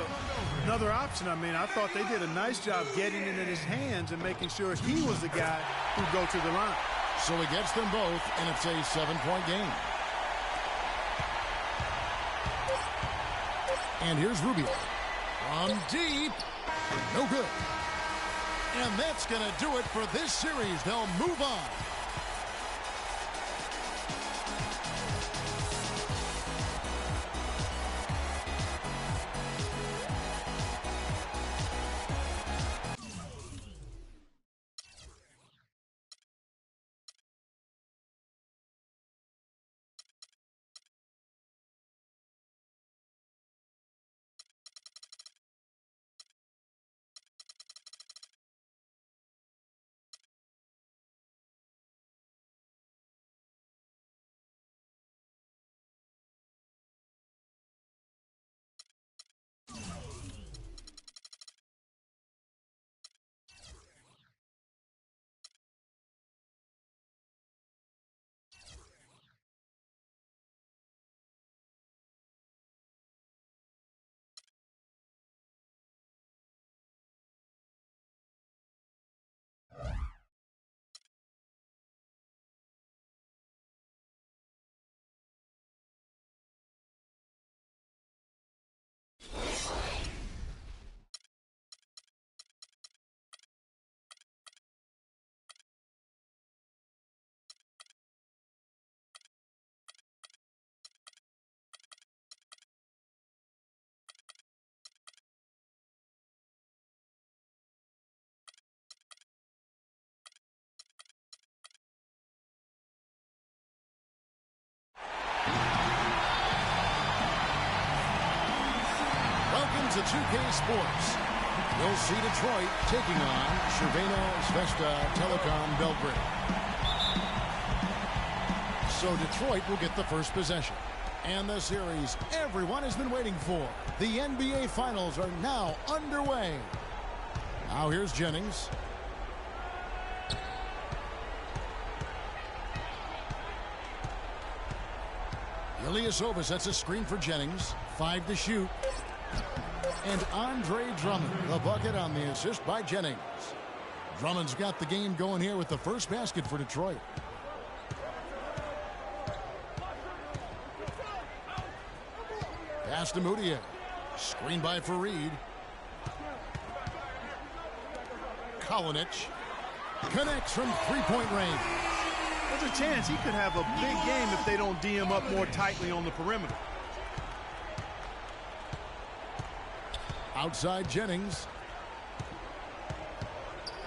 Speaker 2: another option. I mean, I thought they did a nice job getting it in his hands and making sure he was the guy who'd go to the line.
Speaker 1: So he gets them both, and it's a 7-point game. And here's Rubio. From deep. No good. And that's going to do it for this series. They'll move on. to 2K Sports. We'll see Detroit taking on Crvena Zvezda Telecom Belgrade. So Detroit will get the first possession. And the series everyone has been waiting for. The NBA Finals are now underway. Now here's Jennings. Ilyasova sets a screen for Jennings. 5 to shoot. And Andre Drummond, the bucket on the assist by Jennings. Drummond's got the game going here with the first basket for Detroit. Pass to Moutier. Screen by Fareed. Kalinic connects from three-point range.
Speaker 2: There's a chance he could have a big game if they don't D him up more tightly on the perimeter.
Speaker 1: Outside Jennings.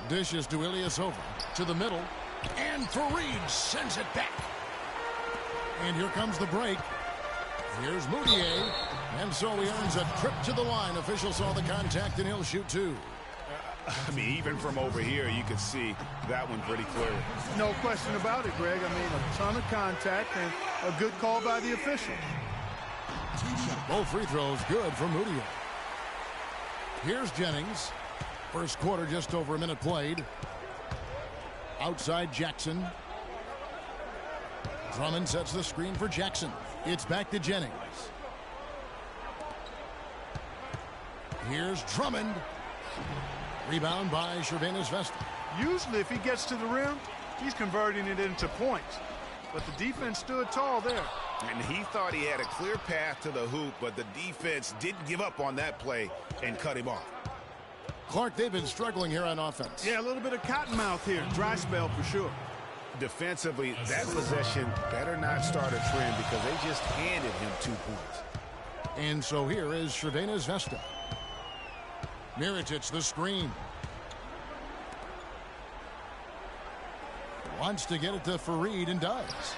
Speaker 1: Dishes to Ilyasova. To the middle. And Fareed sends it back. And here comes the break. Here's Moutier. And so he earns a trip to the line. Official saw the contact and he'll shoot 2.
Speaker 4: I mean, even from over here, you could see that one pretty clearly.
Speaker 2: No question about it, Greg. I mean, a ton of contact and a good call by the official.
Speaker 1: Both free throws good for Moutier. Here's Jennings. First quarter, just over a minute played. Outside Jackson. Drummond sets the screen for Jackson. It's back to Jennings. Here's Drummond. Rebound by Crvena Zvezda.
Speaker 2: Usually, if he gets to the rim, he's converting it into points. But the defense stood tall there.
Speaker 4: And he thought he had a clear path to the hoop, but the defense didn't give up on that play and cut him off.
Speaker 1: Clark, they've been struggling here on offense.
Speaker 2: Yeah, a little bit of cottonmouth here. Dry spell for sure.
Speaker 4: Defensively, that possession better not start a trend because they just handed him 2 points.
Speaker 1: And so here is Crvena Zvezda. Mirotic the screen. Wants to get it to Fareed and does.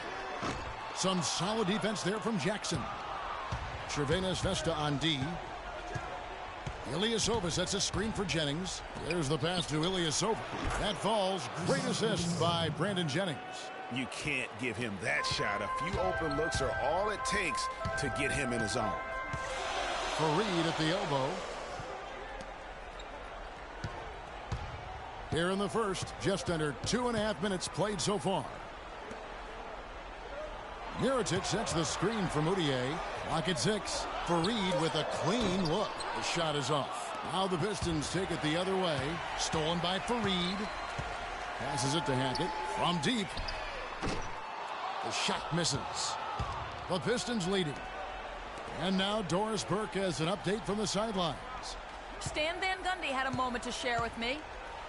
Speaker 1: Some solid defense there from Jackson. Crvena Zvezda on D. Ilyasova sets a screen for Jennings. There's the pass to Ilyasova. That falls. Great assist by Brandon Jennings.
Speaker 4: You can't give him that shot. A few open looks are all it takes to get him in his zone.
Speaker 1: Fareed at the elbow. Here in the first, just under 2.5 minutes played so far. Mirotic sets the screen for Moutier. Lock at 6. Fareed with a clean look. The shot is off. Now the Pistons take it the other way. Stolen by Fareed. Passes it to Hackett. From deep. The shot misses. The Pistons leading. And now Doris Burke has an update from the sidelines.
Speaker 3: Stan Van Gundy had a moment to share with me.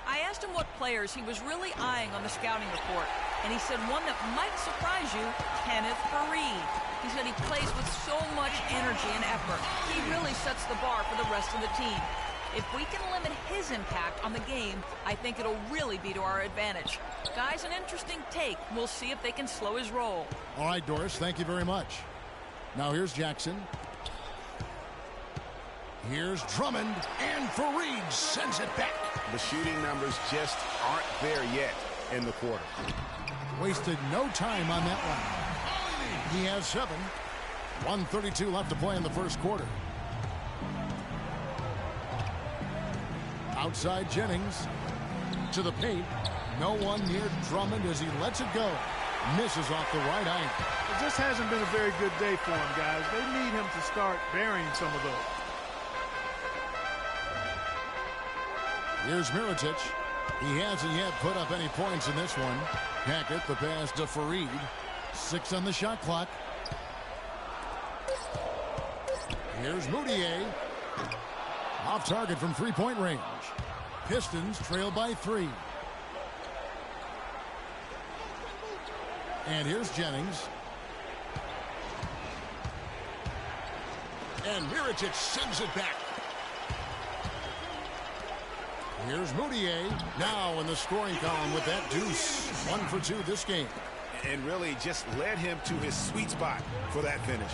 Speaker 3: I asked him what players he was really eyeing on the scouting report, and he said one that might surprise you, Kenneth Fareed. He said he plays with so much energy and effort. He really sets the bar for the rest of the team. If we can limit his impact on the game, I think it'll really be to our advantage. Guys, an interesting take. We'll see if they can slow his roll.
Speaker 1: All right, Doris, thank you very much. Now here's Jackson. Here's Drummond, and Fareed sends it back.
Speaker 4: The shooting numbers just aren't there yet in the quarter.
Speaker 1: Wasted no time on that one. He has 7. 1:32 left to play in the first quarter. Outside Jennings. To the paint. No one near Drummond as he lets it go. Misses off the right ankle.
Speaker 2: It just hasn't been a very good day for him, guys. They need him to start burying some of those.
Speaker 1: Here's Mirotic. He hasn't yet put up any points in this one. Hackett, the pass to Fareed. 6 on the shot clock. Here's Moutier. Off target from three-point range. Pistons trail by 3. And here's Jennings. And Mirotic sends it back. Here's Moutier now in the scoring column with that deuce. 1 for 2 this game.
Speaker 4: And really just led him to his sweet spot for that finish.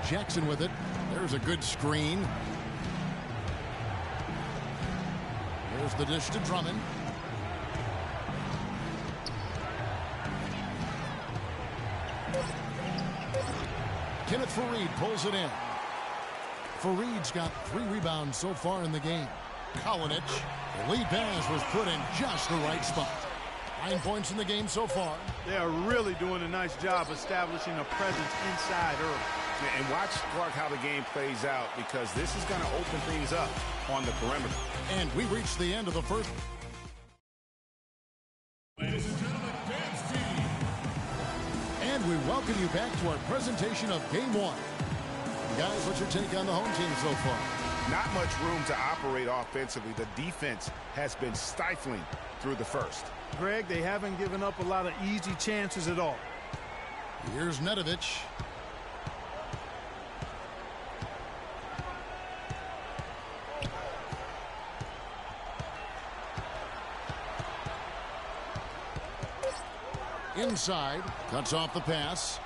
Speaker 1: Jackson with it. There's a good screen. There's the dish to Drummond. Kenneth Fareed pulls it in. Fareed's got 3 rebounds so far in the game. Kalinic, the lead pass was put in just the right spot. 9 points in the game so far.
Speaker 2: They are really doing a nice job establishing a presence inside early.
Speaker 4: And watch, Clark, how the game plays out, because this is going to open things up on the perimeter.
Speaker 1: And we reached the end of the first.
Speaker 5: Ladies and gentlemen, dance team.
Speaker 1: And we welcome you back to our presentation of Game 1. Guys, what's your take on the home team so far?
Speaker 4: Not much room to operate offensively. The defense has been stifling through the first.
Speaker 2: Greg, they haven't given up a lot of easy chances at all.
Speaker 1: Here's Nedovic. Inside, cuts off the pass.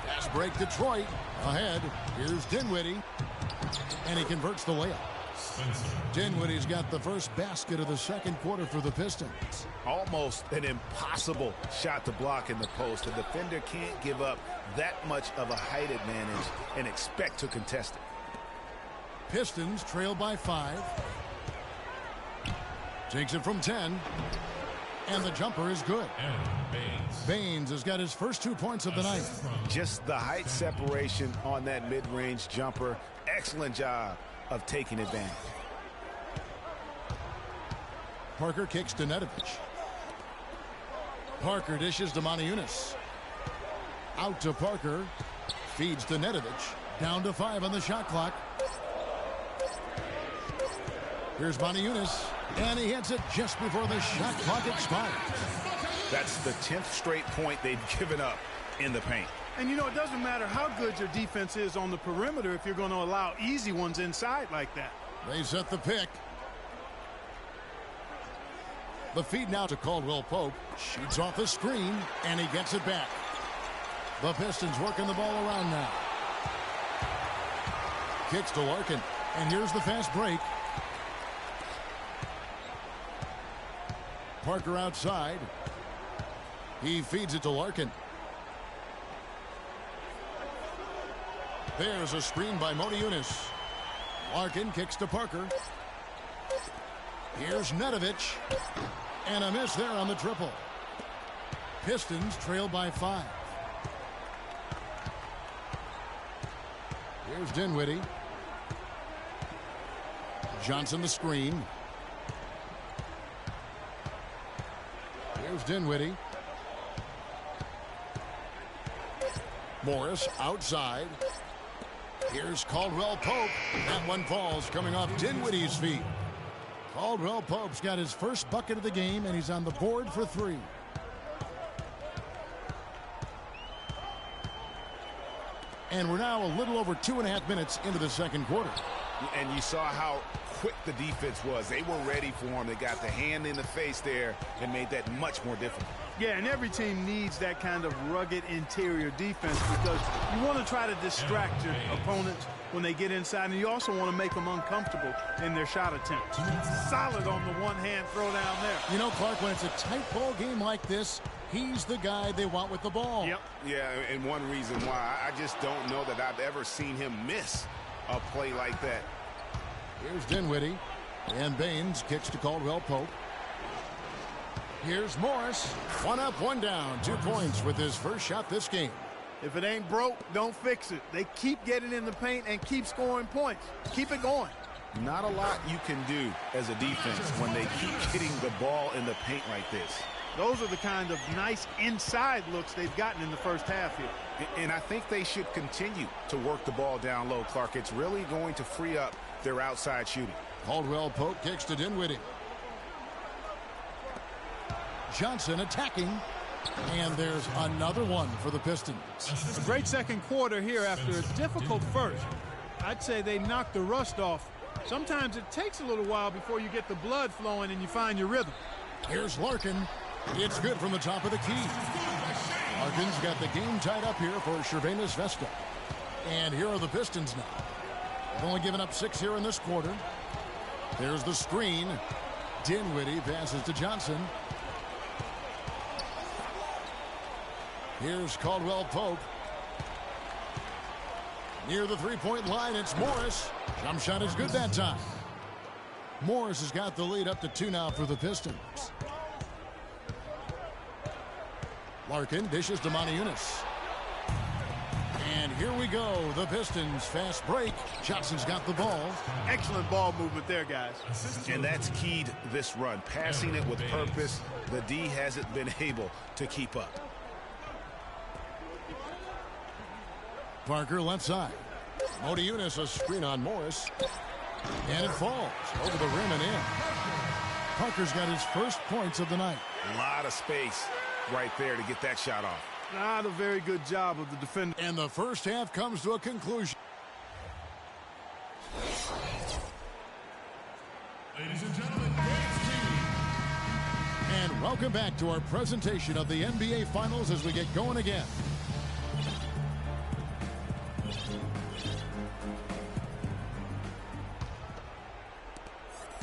Speaker 1: Fast break, Detroit. Ahead, here's Dinwiddie. And he converts the layup. Dinwiddie's got the first basket of the second quarter for the Pistons.
Speaker 4: Almost an impossible shot to block in the post. The defender can't give up that much of a height advantage and expect to contest it.
Speaker 1: Pistons trail by 5. Takes it from 10. And the jumper is good. Baines has got his first 2 points of the night.
Speaker 4: Just the height separation on that mid-range jumper. Excellent job of taking advantage.
Speaker 1: Parker kicks to Nedovic. Parker dishes to Moniunas. Out to Parker. Feeds to Nedovic. Down to 5 on the shot clock. Here's Moniunas. And he hits it just before the shot clock expires.
Speaker 4: That's the 10th straight point they've given up in the paint.
Speaker 2: And, you know, it doesn't matter how good your defense is on the perimeter if you're going to allow easy ones inside like that.
Speaker 1: They set the pick. The feed now to Caldwell Pope. Shoots off the screen, and he gets it back. The Pistons working the ball around now. Kicks to Larkin, and here's the fast break. Parker outside. He feeds it to Larkin. There's a screen by Moniunas. Larkin kicks to Parker. Here's Nedovic. And a miss there on the triple. Pistons trail by 5. Here's Dinwiddie. Johnson the screen. Here's Dinwiddie. Morris outside. Here's Caldwell Pope. That one falls, coming off Dinwiddie's feet. Caldwell Pope's got his first bucket of the game, and he's on the board for 3. And we're now a little over 2.5 minutes into the second quarter.
Speaker 4: And you saw how quick the defense was. They were ready for him. They got the hand in the face there and made that much more difficult.
Speaker 2: Yeah, and every team needs that kind of rugged interior defense because you want to try to distract your opponents when they get inside, and you also want to make them uncomfortable in their shot attempts. Solid on the one-hand throw down there.
Speaker 1: You know, Clark, when it's a tight ball game like this, he's the guy they want with the ball.
Speaker 2: Yep.
Speaker 4: Yeah, and one reason why, I just don't know that I've ever seen him miss a play like that.
Speaker 1: Here's Dinwiddie. And Baines kicks to Caldwell Pope. Here's Morris. 1 up, 1 down. 2 points with his first shot this game.
Speaker 2: If it ain't broke, don't fix it. They keep getting in the paint and keep scoring points. Keep it going.
Speaker 4: Not a lot you can do as a defense when they keep hitting the ball in the paint like this.
Speaker 2: Those are the kind of nice inside looks they've gotten in the first half here.
Speaker 4: And I think they should continue to work the ball down low, Clark. It's really going to free up their outside shooting.
Speaker 1: Caldwell Pope kicks to Dinwiddie. Johnson attacking. And there's another one for the Pistons.
Speaker 2: A great second quarter here after a difficult first. I'd say they knocked the rust off. Sometimes it takes a little while before you get the blood flowing and you find your rhythm.
Speaker 1: Here's Larkin. It's good from the top of the key. Larkin's got the game tied up here for Crvena Zvezda. And here are the Pistons now. They've only given up 6 here in this quarter. There's the screen. Dinwiddie passes to Johnson. Here's Caldwell Pope. Near the three-point line, it's Morris. Jump shot is good that time. Morris has got the lead up to 2 now for the Pistons. Larkin dishes to Moniunas. And here we go. The Pistons fast break. Johnson's got the ball.
Speaker 2: Excellent ball movement there, guys.
Speaker 4: And that's keyed this run. Passing it with purpose. The D hasn't been able to keep up.
Speaker 1: Parker left side. Moniunas a screen on Morris. And it falls over the rim and in. Parker's got his first points of the night.
Speaker 4: A lot of space right there to get that shot off.
Speaker 2: Not a very good job of the defender.
Speaker 1: And the first half comes to a conclusion.
Speaker 5: Ladies and gentlemen, dance team.
Speaker 1: And welcome back to our presentation of the NBA Finals as we get going again.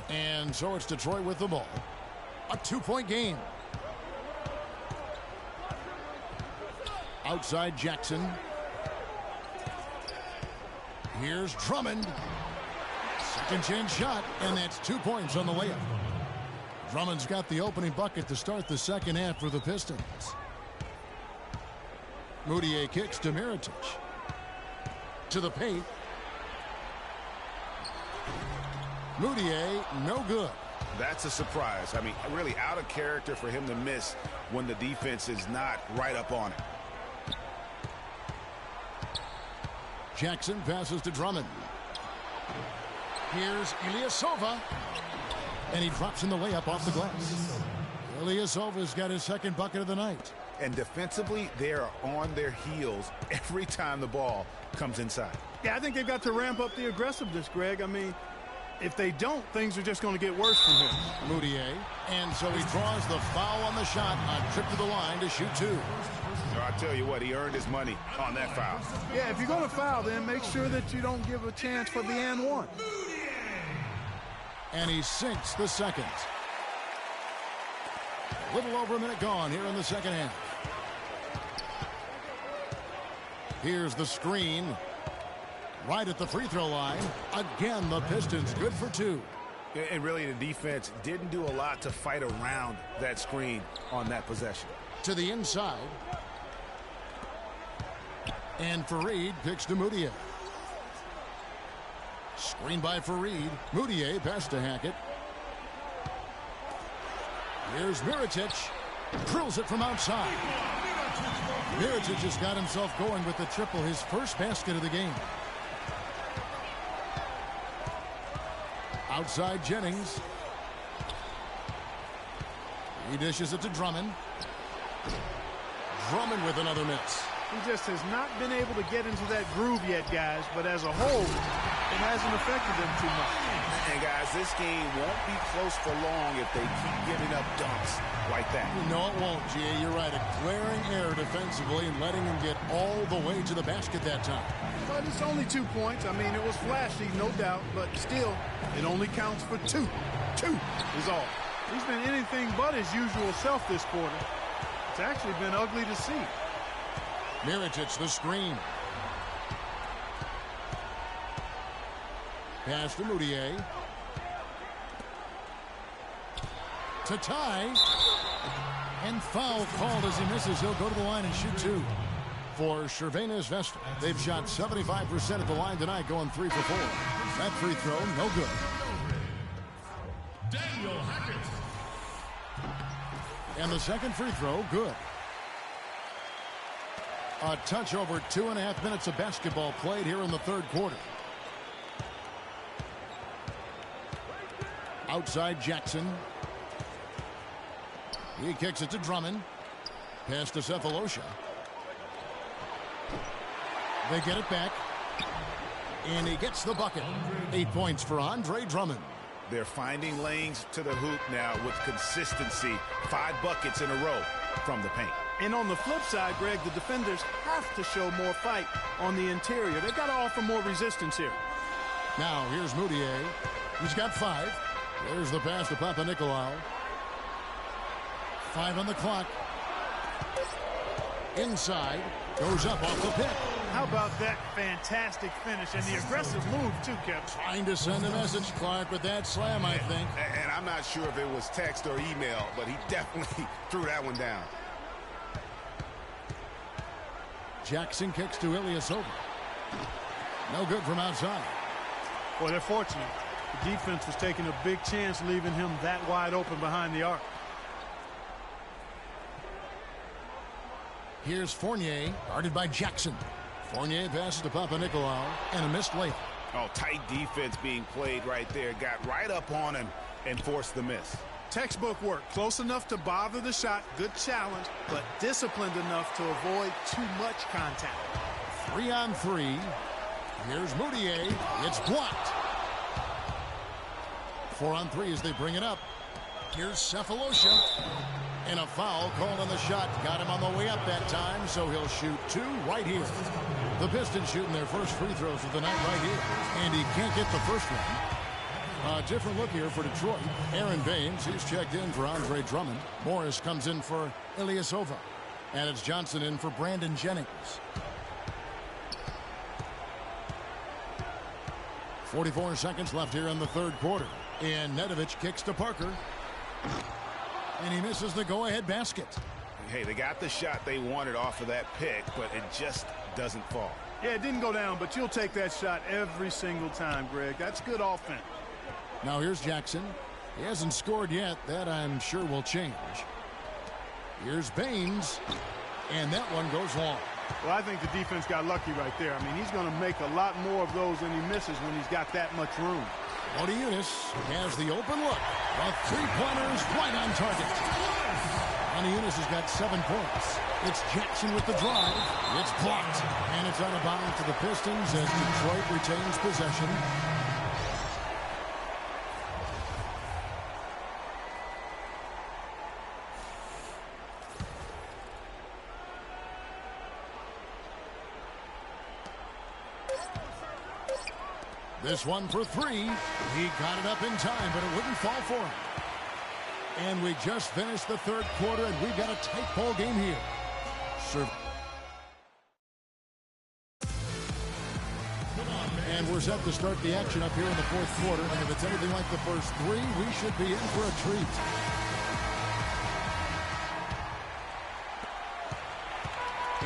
Speaker 1: And so it's Detroit with the ball. A 2-point game. Outside Jackson. Here's Drummond. Second chance shot, and that's 2 points on the layup. Drummond's got the opening bucket to start the second half for the Pistons. Moutier kicks to Mirotic. To the paint. Moutier, no good.
Speaker 4: That's a surprise. I mean, really out of character for him to miss when the defense is not right up on it.
Speaker 1: Jackson passes to Drummond. Here's Ilyasova. And he drops in the layup off the glass. Ilyasova's got his second bucket of the night.
Speaker 4: And defensively, they are on their heels every time the ball comes inside.
Speaker 2: Yeah, I think they've got to ramp up the aggressiveness, Greg. I mean, if they don't, things are just going to get worse from him.
Speaker 1: Moutier. And so he draws the foul on the shot on trip to the line to shoot 2.
Speaker 4: So I tell you what, he earned his money on that foul.
Speaker 2: Yeah, if you're going to foul, then make sure that you don't give a chance for the and one.
Speaker 1: And he sinks the second. A little over a minute gone here in the second half. Here's the screen. Right at the free throw line. Again, the Pistons good for 2.
Speaker 4: And really, the defense didn't do a lot to fight around that screen on that possession.
Speaker 1: To the inside. And Fareed picks to Moutier. Screen by Fareed. Moutier pass to Hackett. Here's Mirotic. Drills it from outside. Mirotic has got himself going with the triple, his first basket of the game. Outside Jennings. He dishes it to Drummond. Drummond with another miss.
Speaker 2: He just has not been able to get into that groove yet, guys. But as a whole, it hasn't affected them too much.
Speaker 4: And, guys, this game won't be close for long if they keep giving up dunks like that.
Speaker 1: No, it won't, G.A. You're right. A glaring error defensively and letting him get all the way to the basket that time.
Speaker 2: But it's only 2 points. I mean, it was flashy, no doubt. But still, it only counts for 2. 2 is all. He's been anything but his usual self this quarter. It's actually been ugly to see.
Speaker 1: Mirotic the screen. Pass to Moutier. To tie. And foul called as he misses. He'll go to the line and shoot 2. For Crvena Zvezda, they've shot 75% at the line tonight, going 3 for 4. That free throw, no good.
Speaker 5: Daniel Hackett.
Speaker 1: And the second free throw, good. A touch over 2.5 minutes of basketball played here in the third quarter. Outside Jackson. He kicks it to Drummond. Pass to Cephalosha. They get it back. And he gets the bucket. 8 points for Andre Drummond.
Speaker 4: They're finding lanes to the hoop now with consistency. 5 buckets in a row from the paint.
Speaker 2: And on the flip side, Greg, the defenders have to show more fight on the interior. They've got to offer more resistance here.
Speaker 1: Now here's Moutier. He's got 5. There's the pass to Papanikolaou. 5 on the clock. Inside. Goes up off the pick.
Speaker 2: How about that fantastic finish and the aggressive move, too, Kevin?
Speaker 1: Trying to send a message, Clark, with that slam, I think.
Speaker 4: And I'm not sure if it was text or email, but he definitely threw that one down.
Speaker 1: Jackson kicks to Ilyasova. No good from outside.
Speaker 2: Well, they're fortunate. The defense was taking a big chance, leaving him that wide open behind the arc.
Speaker 1: Here's Fournier, guarded by Jackson. Fournier passes to Papanikolaou, and a missed layup.
Speaker 4: Oh, tight defense being played right there. Got right up on him and forced the miss.
Speaker 2: Textbook work. Close enough to bother the shot. Good challenge, but disciplined enough to avoid too much contact.
Speaker 1: 3 on 3. Here's Moutier. It's blocked. 4 on 3 as they bring it up. Here's Cephalosha. And a foul called on the shot. Got him on the way up that time, so he'll shoot 2 right here. The Pistons shooting their first free throws of the night right here. And he can't get the first one. A different look here for Detroit. Aaron Baines, he's checked in for Andre Drummond. Morris comes in for Ilyasova. And it's Johnson in for Brandon Jennings. 44 seconds left here in the third quarter. And Nedovic kicks to Parker. And he misses the go-ahead basket.
Speaker 4: Hey, they got the shot they wanted off of that pick, but it just doesn't fall.
Speaker 2: Yeah, it didn't go down, but you'll take that shot every single time, Greg. That's good offense.
Speaker 1: Now here's Jackson. He hasn't scored yet. That, I'm sure, will change. Here's Baines. And that one goes long.
Speaker 2: Well, I think the defense got lucky right there. I mean, he's going to make a lot more of those than he misses when he's got that much room.
Speaker 1: Motiejunas has the open look. The three-pointers right on target. Motiejunas has got 7 points. It's Jackson with the drive. It's blocked. And it's out of bounds to the Pistons as Detroit retains possession. This one for 3. He got it up in time, but it wouldn't fall for him. And we just finished the third quarter, and we've got a tight ball game here. And we're set to start the action up here in the fourth quarter. And if it's anything like the first 3, we should be in for a treat.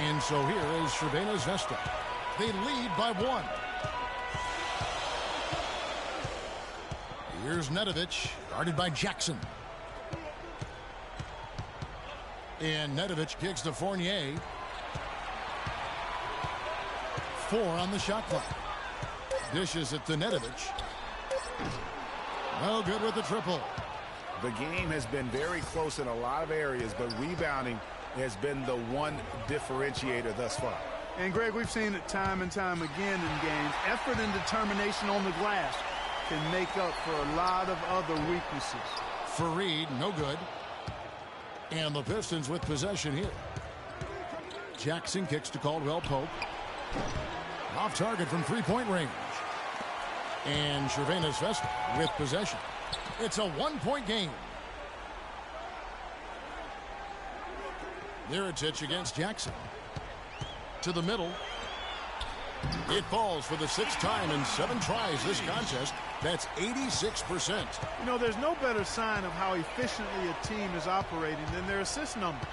Speaker 1: And so here is Crvena Zvezda. They lead by 1. Here's Nedovic, guarded by Jackson. And Nedovic kicks to Fournier. 4 on the shot clock. Dishes it to Nedovic. No good with the triple.
Speaker 4: The game has been very close in a lot of areas, but rebounding has been the one differentiator thus far.
Speaker 2: And, Greg, we've seen it time and time again in games. Effort and determination on the glass can make up for a lot of other weaknesses.
Speaker 1: Fareed, no good. And the Pistons with possession here. Jackson kicks to Caldwell Pope. Off target from three-point range. And Crvena Zvezda with possession. It's a 1-point game. Mirotic against Jackson. To the middle. It falls for the 6th time in 7 tries this contest. That's 86%.
Speaker 2: You know, there's no better sign of how efficiently a team is operating than their assist number.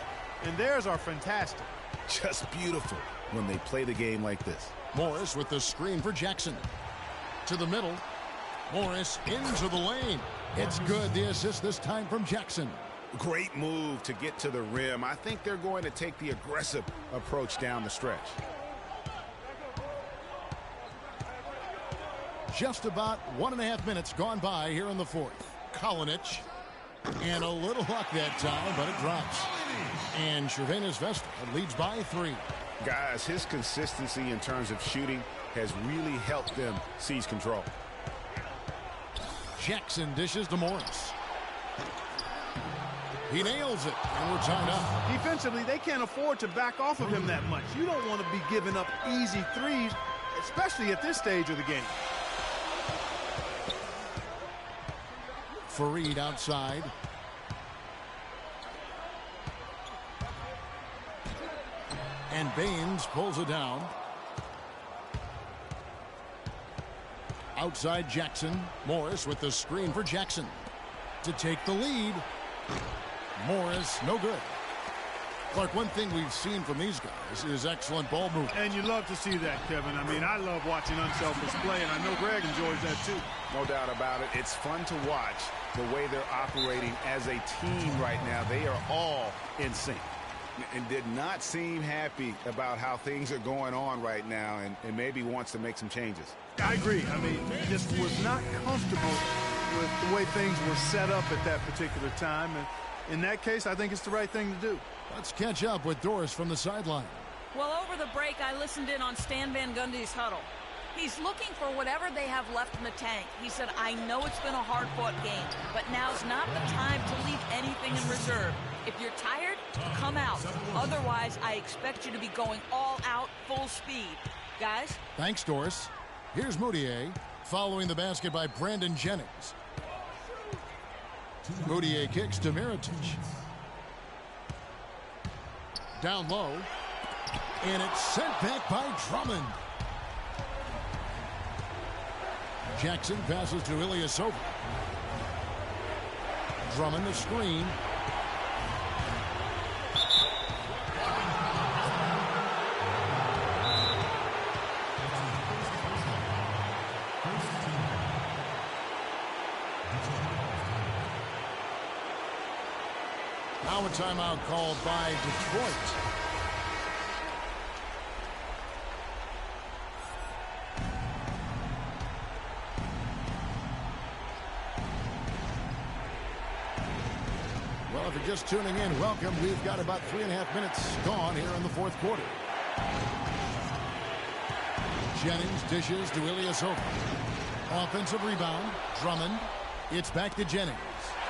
Speaker 2: And theirs are fantastic.
Speaker 4: Just beautiful when they play the game like this.
Speaker 1: Morris with the screen for Jackson. To the middle. Morris into the lane. It's good. The assist this time from Jackson.
Speaker 4: Great move to get to the rim. I think they're going to take the aggressive approach down the stretch.
Speaker 1: Just about 1.5 minutes gone by here in the fourth. Kalinic. And a little luck that time, but it drops. And Crvena Zvezda leads by 3.
Speaker 4: Guys, his consistency in terms of shooting has really helped them seize control.
Speaker 1: Jackson dishes to Morris. He nails it, and we're tied up.
Speaker 2: Defensively, they can't afford to back off of him that much. You don't want to be giving up easy threes, especially at this stage of the game.
Speaker 1: Fareed outside. And Baines pulls it down. Outside Jackson. Morris with the screen for Jackson to take the lead. Morris, no good. Clark, one thing we've seen from these guys is excellent ball movement.
Speaker 2: And you love to see that, Kevin. I mean, I love watching unselfish play, and I know Greg enjoys that too.
Speaker 4: No doubt about it. It's fun to watch the way they're operating as a team right now. They are all in sync and did not seem happy about how things are going on right now, and maybe wants to make some changes.
Speaker 2: I agree. I mean, just was not comfortable with the way things were set up at that particular time. And in that case, I think it's the right thing to do.
Speaker 1: Let's catch up with Doris from the sideline.
Speaker 3: Well, over the break, I listened in on Stan Van Gundy's huddle. He's looking for whatever they have left in the tank. He said, I know it's been a hard-fought game, but now's not the time to leave anything in reserve. If you're tired, come out. Otherwise, I expect you to be going all out, full speed. Guys?
Speaker 1: Thanks, Doris. Here's Moutier, following the basket by Brandon Jennings. Moutier kicks to Mirotic. Down low. And it's sent back by Drummond. Jackson passes to Ilyasova. Drummond the screen. Now a timeout called by Detroit. Well, if you're just tuning in, welcome. We've got about 3.5 minutes gone here in the fourth quarter. Jennings dishes to Ilyasova. Offensive rebound. Drummond. It's back to Jennings.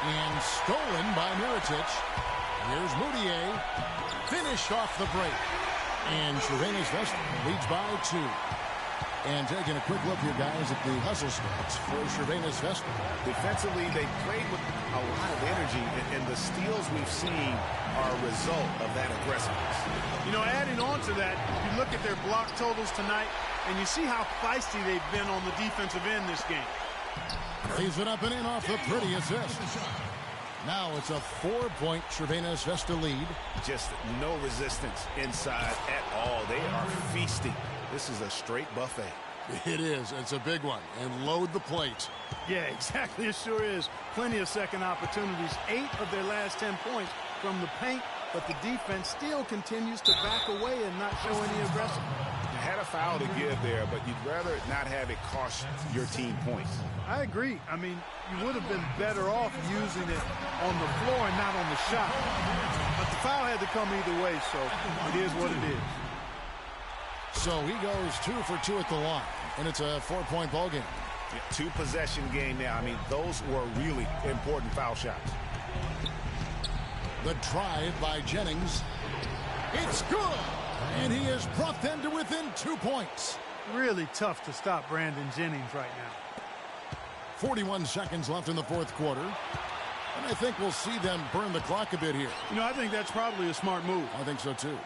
Speaker 1: And stolen by Mirotic. Here's Moutier. Finished off the break. And Crvena Zvezda leads by 2. And taking a quick look here, guys, at the hustle stats for Crvena Zvezda.
Speaker 4: Defensively, they played with a lot of energy, and the steals we've seen are a result of that aggressiveness.
Speaker 2: You know, adding on to that, you look at their block totals tonight, and you see how feisty they've been on the defensive end this game.
Speaker 1: Lays it up and in off the pretty assist. Now it's a 4-point Crvena Zvezda lead.
Speaker 4: Just no resistance inside at all. They are feasting. This is a straight buffet.
Speaker 1: It is. It's a big one. And load the plate.
Speaker 2: Yeah, exactly. It sure is. Plenty of second opportunities. 8 of their last 10 points from the paint, but the defense still continues to back away and not show any aggressiveness.
Speaker 4: You had a foul to give there, but you'd rather not have it cost your team points.
Speaker 2: I agree. I mean, you would have been better off using it on the floor and not on the shot. But the foul had to come either way, so it is what it is.
Speaker 1: So he goes 2 for 2 at the line, and it's a 4-point ball game.
Speaker 4: Yeah, 2-possession game now. I mean, those were really important foul shots.
Speaker 1: The drive by Jennings. It's good! And he has brought them to within 2 points.
Speaker 2: Really tough to stop Brandon Jennings right now.
Speaker 1: 41 seconds left in the fourth quarter. And I think we'll see them burn the clock a bit here.
Speaker 2: You know, I think that's probably a smart move.
Speaker 1: I think so, too.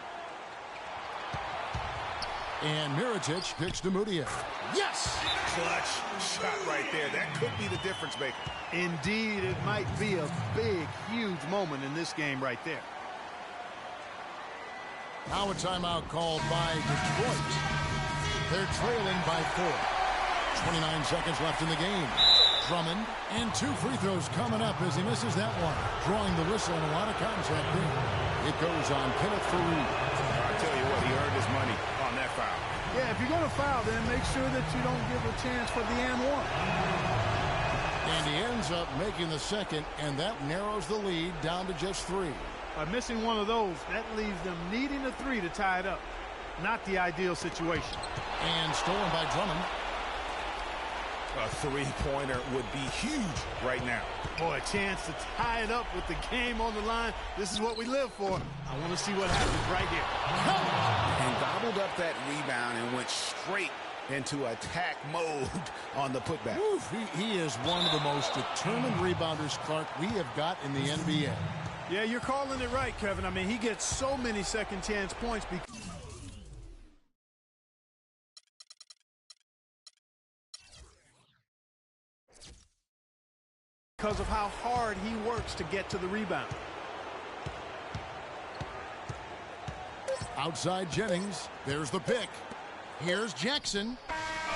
Speaker 1: And Mirotic picks to Moutier. Yes!
Speaker 4: Clutch shot right there. That could be the difference maker.
Speaker 2: Indeed, it might be a big, huge moment in this game right there.
Speaker 1: Now a timeout called by Detroit. They're trailing by 4. 29 seconds left in the game. Drummond, and 2 free throws coming up as he misses that one. Drawing the whistle and a lot of contact there. It goes on Kenneth Fareed.
Speaker 4: I tell you what, he earned his money on that foul.
Speaker 2: Yeah, if you're going to foul, then make sure that you don't give a chance for the and one.
Speaker 1: And he ends up making the second, and that narrows the lead down to just 3.
Speaker 2: By missing one of those, that leaves them needing a 3 to tie it up. Not the ideal situation.
Speaker 1: And stolen by Drummond.
Speaker 4: A three-pointer would be huge right now.
Speaker 2: Boy, a chance to tie it up with the game on the line. This is what we live for. I want to see what happens right here.
Speaker 4: And gobbled up that rebound and went straight into attack mode on the putback.
Speaker 1: Oof, he is one of the most determined rebounders, Clark, we have got in the NBA.
Speaker 2: Yeah, you're calling it right, Kevin. I mean, he gets so many second chance points because of how hard he works to get to the rebound.
Speaker 1: Outside Jennings. There's the pick. Here's Jackson.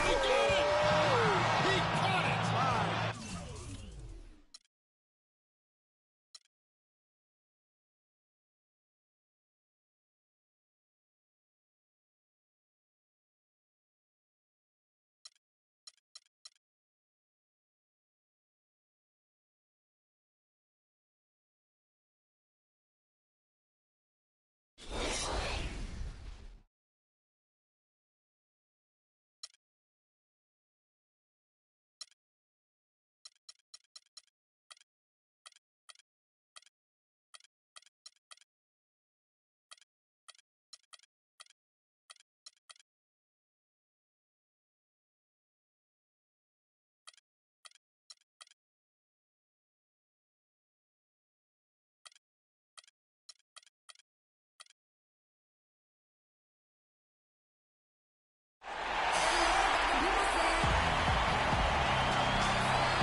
Speaker 1: He got it! He caught it!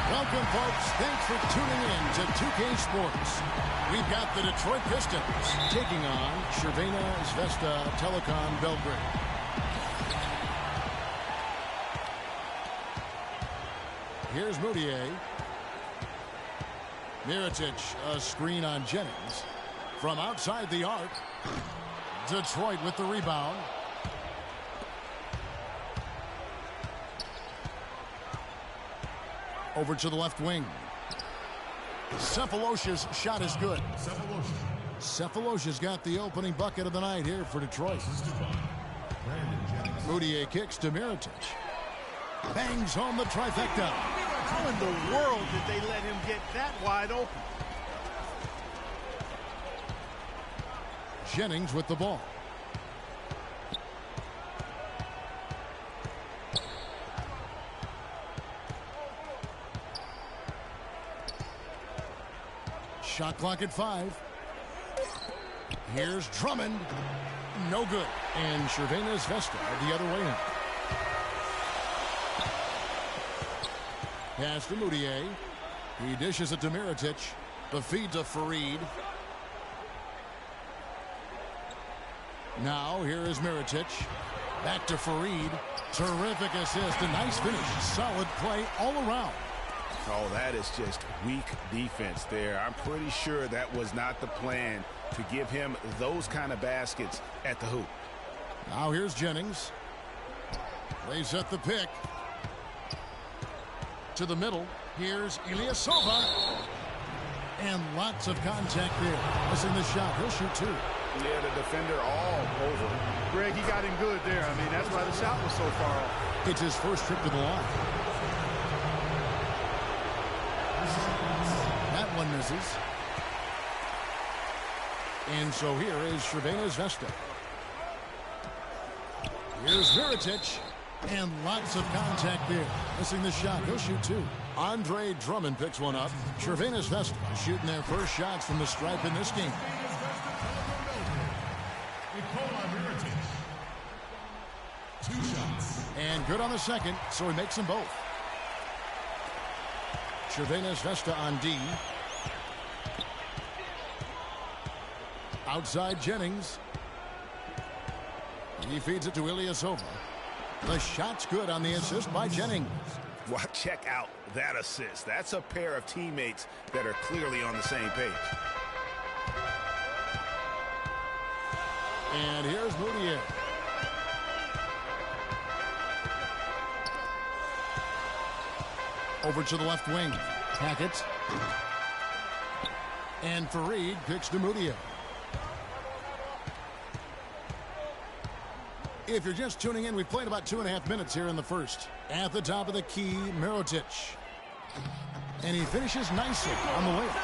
Speaker 1: Welcome, folks. Thanks for tuning in to 2K Sports. We've got the Detroit Pistons taking on Crvena Zvezda Telekom Belgrade. Here's Moutier. Mirotic, a screen on Jennings. From outside the arc, Detroit with the rebound. Over to the left wing. Cephalosha's shot is good. Cephalosha's got the opening bucket of the night here for Detroit. Moutier kicks to Mirotic. Bangs home the trifecta.
Speaker 2: How in the world did they let him get that wide open?
Speaker 1: Jennings with the ball. Shot clock at 5. Here's Drummond. No good. And Crvena Zvezda the other way now. Pass to Moutier. He dishes it to Mirotic. The feed to Fareed. Now here is Mirotic. Back to Fareed. Terrific assist. A nice finish. Solid play all around.
Speaker 4: Oh, that is just weak defense there. I'm pretty sure that was not the plan to give him those kind of baskets at the hoop.
Speaker 1: Now here's Jennings. Lays at the pick. To the middle. Here's Ilyasova. And lots of contact there. Missing the shot. He'll shoot 2.
Speaker 4: Yeah, the defender all over.
Speaker 2: Greg, he got him good there. I mean, that's why the shot was so far off.
Speaker 1: It's his first trip to the line. That one misses. And so here is Crvena Zvezda. Here's Mirotic. And lots of contact there. Missing the shot. He'll shoot 2. Andre Drummond picks one up. Crvena Zvezda shooting their first shots from the stripe in this game. And good on the second, so he makes them both. Crvena Zvezda on D. Outside Jennings. He feeds it to Ilyasova. The shot's good on the assist by Jennings.
Speaker 4: Well, check out that assist. That's a pair of teammates that are clearly on the same page.
Speaker 1: And here's Moutier. Over to the left wing. Hackett. And Fareed picks to Moutier. If you're just tuning in, we've played about 2.5 minutes here in the first. At the top of the key, Mirotic. And he finishes nicely on the layup.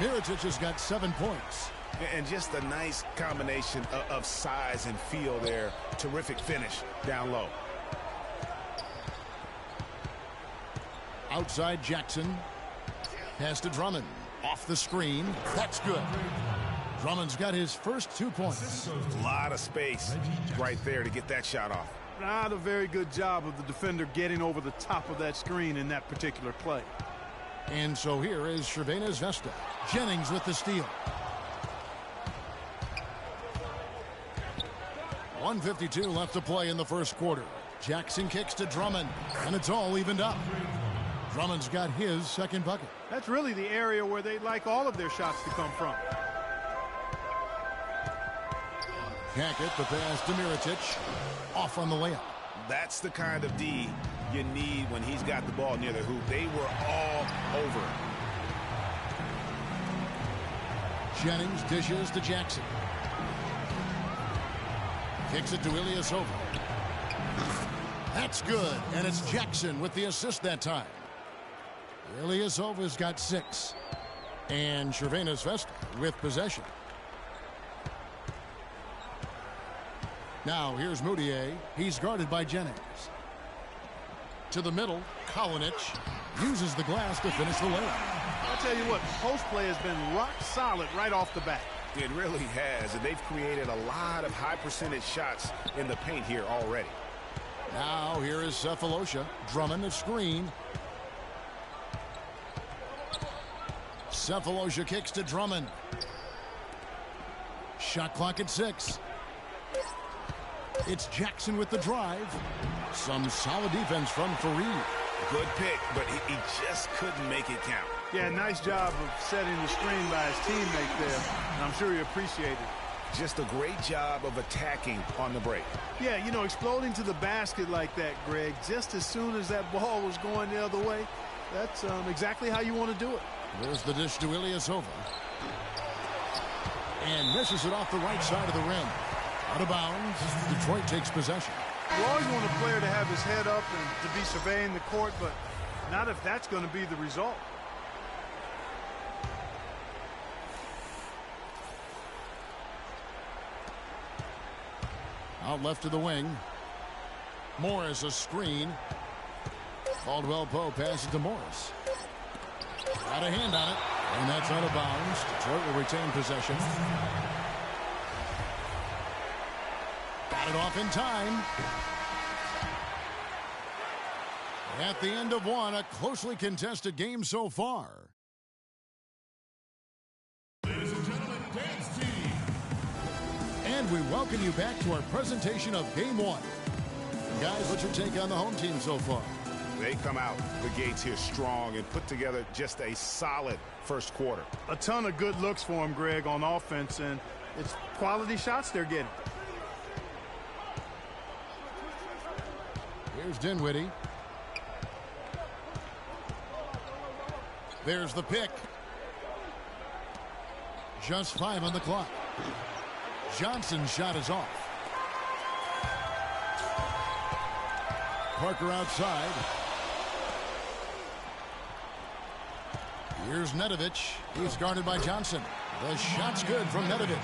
Speaker 1: Mirotic has got 7 points.
Speaker 4: And just a nice combination of size and feel there. Terrific finish down low.
Speaker 1: Outside Jackson. Pass to Drummond. Off the screen. That's good. Drummond's got his first 2 points.
Speaker 4: A lot of space right there to get that shot off.
Speaker 2: Not a very good job of the defender getting over the top of that screen in that particular play.
Speaker 1: And so here is Crvena Zvezda. Jennings with the steal. 1:52 left to play in the first quarter. Jackson kicks to Drummond, and it's all evened up. Drummond's got his second bucket.
Speaker 2: That's really the area where they'd like all of their shots to come from.
Speaker 1: Hackett, the pass to Mirotic. Off on the layup.
Speaker 4: That's the kind of D you need when he's got the ball near the hoop. They were all over it.
Speaker 1: Jennings dishes to Jackson. Kicks it to Ilyasova. That's good, and it's Jackson with the assist that time. Ilyasova's got 6. And Crvena Zvezda with possession. Now here's Moutier. He's guarded by Jennings. To the middle, Kalinic uses the glass to finish the layup.
Speaker 2: I'll tell you what, post play has been rock solid right off the bat.
Speaker 4: It really has, and they've created a lot of high percentage shots in the paint here already.
Speaker 1: Now here is Cephalosha. Drummond the screen. Cephalosha kicks to Drummond. Shot clock at 6. It's Jackson with the drive. Some solid defense from Fareed.
Speaker 4: Good pick, but he just couldn't make it count.
Speaker 2: Yeah, nice job of setting the screen by his teammate there, and I'm sure he appreciated it.
Speaker 4: Just a great job of attacking on the break.
Speaker 2: Yeah, you know, exploding to the basket like that, Greg, just as soon as that ball was going the other way, that's exactly how you want to do it.
Speaker 1: There's the dish to Ilyasova. And misses it off the right side of the rim. Out of bounds. Detroit takes possession.
Speaker 2: You always want a player to have his head up and to be surveying the court, but not if that's going to be the result.
Speaker 1: Out left to the wing. Morris a screen. Caldwell Poe passes to Morris. Got a hand on it, and that's out of bounds. Detroit will retain possession. Got it off in time. At the end of one, a closely contested game so far.
Speaker 5: Ladies and gentlemen, dance team.
Speaker 1: And we welcome you back to our presentation of Game 1. Guys, what's your take on the home team so far?
Speaker 4: They come out the gates here strong and put together just a solid first quarter.
Speaker 2: A ton of good looks for him, Greg, on offense, and it's quality shots they're getting.
Speaker 1: Here's Dinwiddie. There's the pick. Just 5 on the clock. Johnson's shot is off. Parker outside. Here's Nedovic. He's guarded by Johnson. The shot's good from Nedovic.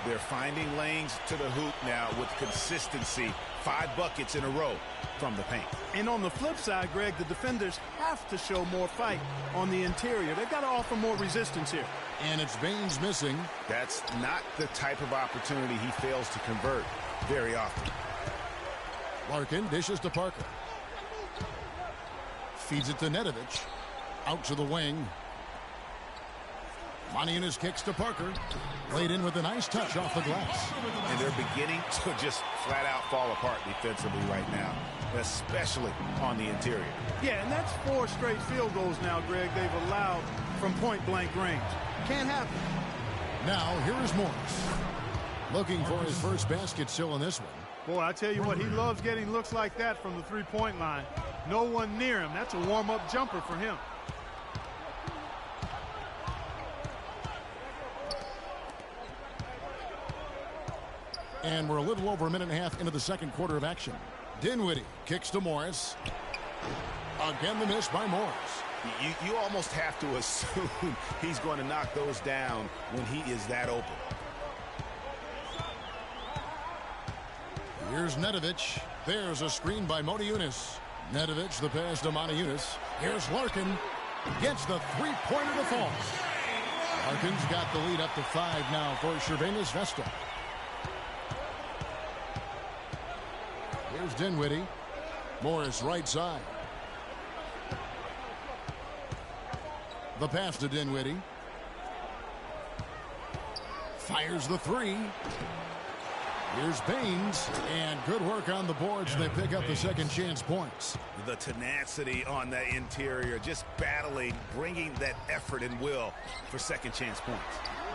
Speaker 4: They're finding lanes to the hoop now with consistency. 5 buckets in a row from the paint.
Speaker 2: And on the flip side, Greg, the defenders have to show more fight on the interior. They've got to offer more resistance here.
Speaker 1: And it's Baines missing.
Speaker 4: That's not the type of opportunity he fails to convert very often.
Speaker 1: Larkin dishes to Parker. Feeds it to Nedovic. Out to the wing. Monianis kicks to Parker. Laid in with a nice touch off the glass.
Speaker 4: And they're beginning to just flat out fall apart defensively right now, especially on the interior.
Speaker 2: Yeah, and that's 4 straight field goals now, Greg, they've allowed from point-blank range. Can't happen.
Speaker 1: Now, here is Morris. Looking for his first basket still in this one.
Speaker 2: Boy, I tell you what, he loves getting looks like that from the three-point line. No one near him. That's a warm-up jumper for him.
Speaker 1: And we're a little over a minute and a half into the second quarter of action. Dinwiddie kicks to Morris. Again, the miss by Morris.
Speaker 4: You almost have to assume he's going to knock those down when he is that open.
Speaker 1: Here's Nedovic. There's a screen by Motiejunas. Nedovic, the pass to Motiejunas. Here's Larkin. Gets the three-pointer to fall. Larkin's got the lead up to 5 now for Crvena Zvezda. Here's Dinwiddie. Morris right side. The pass to Dinwiddie. Fires the three. Here's Baines. And good work on the boards. They pick up the second chance points.
Speaker 4: The tenacity on that interior, just battling, bringing that effort and will for second chance points.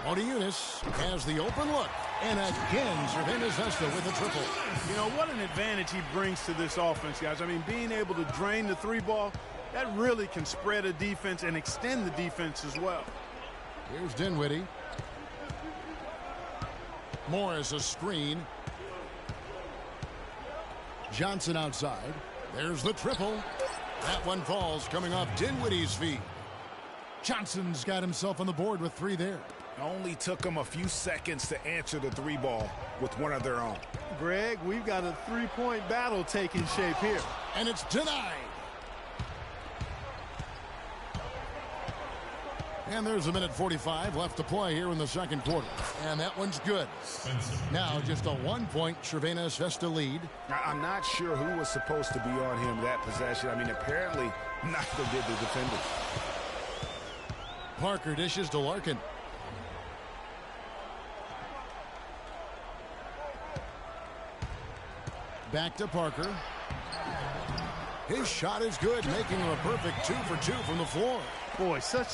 Speaker 1: Motiejunas has the open look. And again, Crvena Zvezda with a triple.
Speaker 2: You know, what an advantage he brings to this offense, guys. I mean, being able to drain the three ball, that really can spread a defense and extend the defense as well.
Speaker 1: Here's Dinwiddie. Morris a screen. Johnson outside. There's the triple. That one falls coming off Dinwiddie's feet. Johnson's got himself on the board with 3 there.
Speaker 4: Only took them a few seconds to answer the three ball with one of their own.
Speaker 2: Greg, we've got a three-point battle taking shape here.
Speaker 1: And it's denied. And there's 1:45 left to play here in the second quarter. And that one's good. Now just a 1-point Crvena Zvezda lead.
Speaker 4: I'm not sure who was supposed to be on him that possession. I mean, apparently neither did the defender.
Speaker 1: Parker dishes to Larkin. Back to Parker. His shot is good, making him a perfect 2 for 2 from the floor.
Speaker 2: Boy, such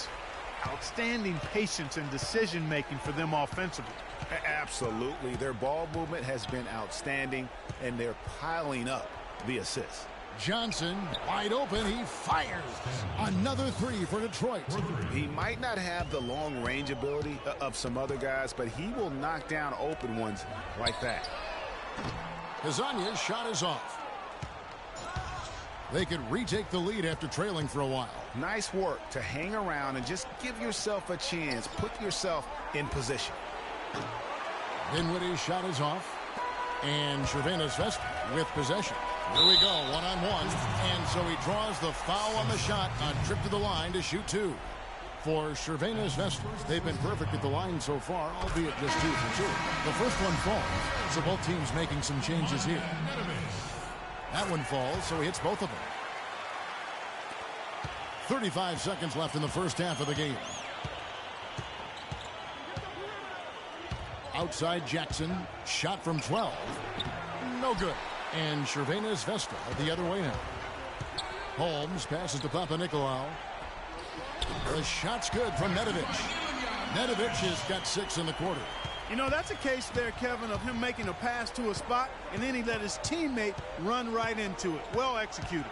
Speaker 2: outstanding patience and decision-making for them offensively.
Speaker 4: Absolutely. Their ball movement has been outstanding, and they're piling up the assists.
Speaker 1: Johnson, wide open, he fires. Another 3 for Detroit.
Speaker 4: He might not have the long-range ability of some other guys, but he will knock down open ones like that.
Speaker 1: Kazanya's shot is off. They could retake the lead after trailing for a while.
Speaker 4: Nice work to hang around and just give yourself a chance. Put yourself in position.
Speaker 1: Dinwiddie's shot is off. And Crvena Zvezda with possession. Here we go, one-on-one. And so he draws the foul on the shot on trip to the line to shoot 2. For Crvena Zvezda, they've been perfect at the line so far, albeit just 2 for 2. The first one falls, so both teams making some changes here. That one falls, so he hits both of them. 35 seconds left in the first half of the game. Outside Jackson, shot from 12. No good. And Crvena Zvezda the other way now. Holmes passes to Papanikolaou. The shot's good from Nedovic. Nedovic has got 6 in the quarter.
Speaker 2: You know, that's a case there, Kevin, of him making a pass to a spot, and then he let his teammate run right into it. Well executed.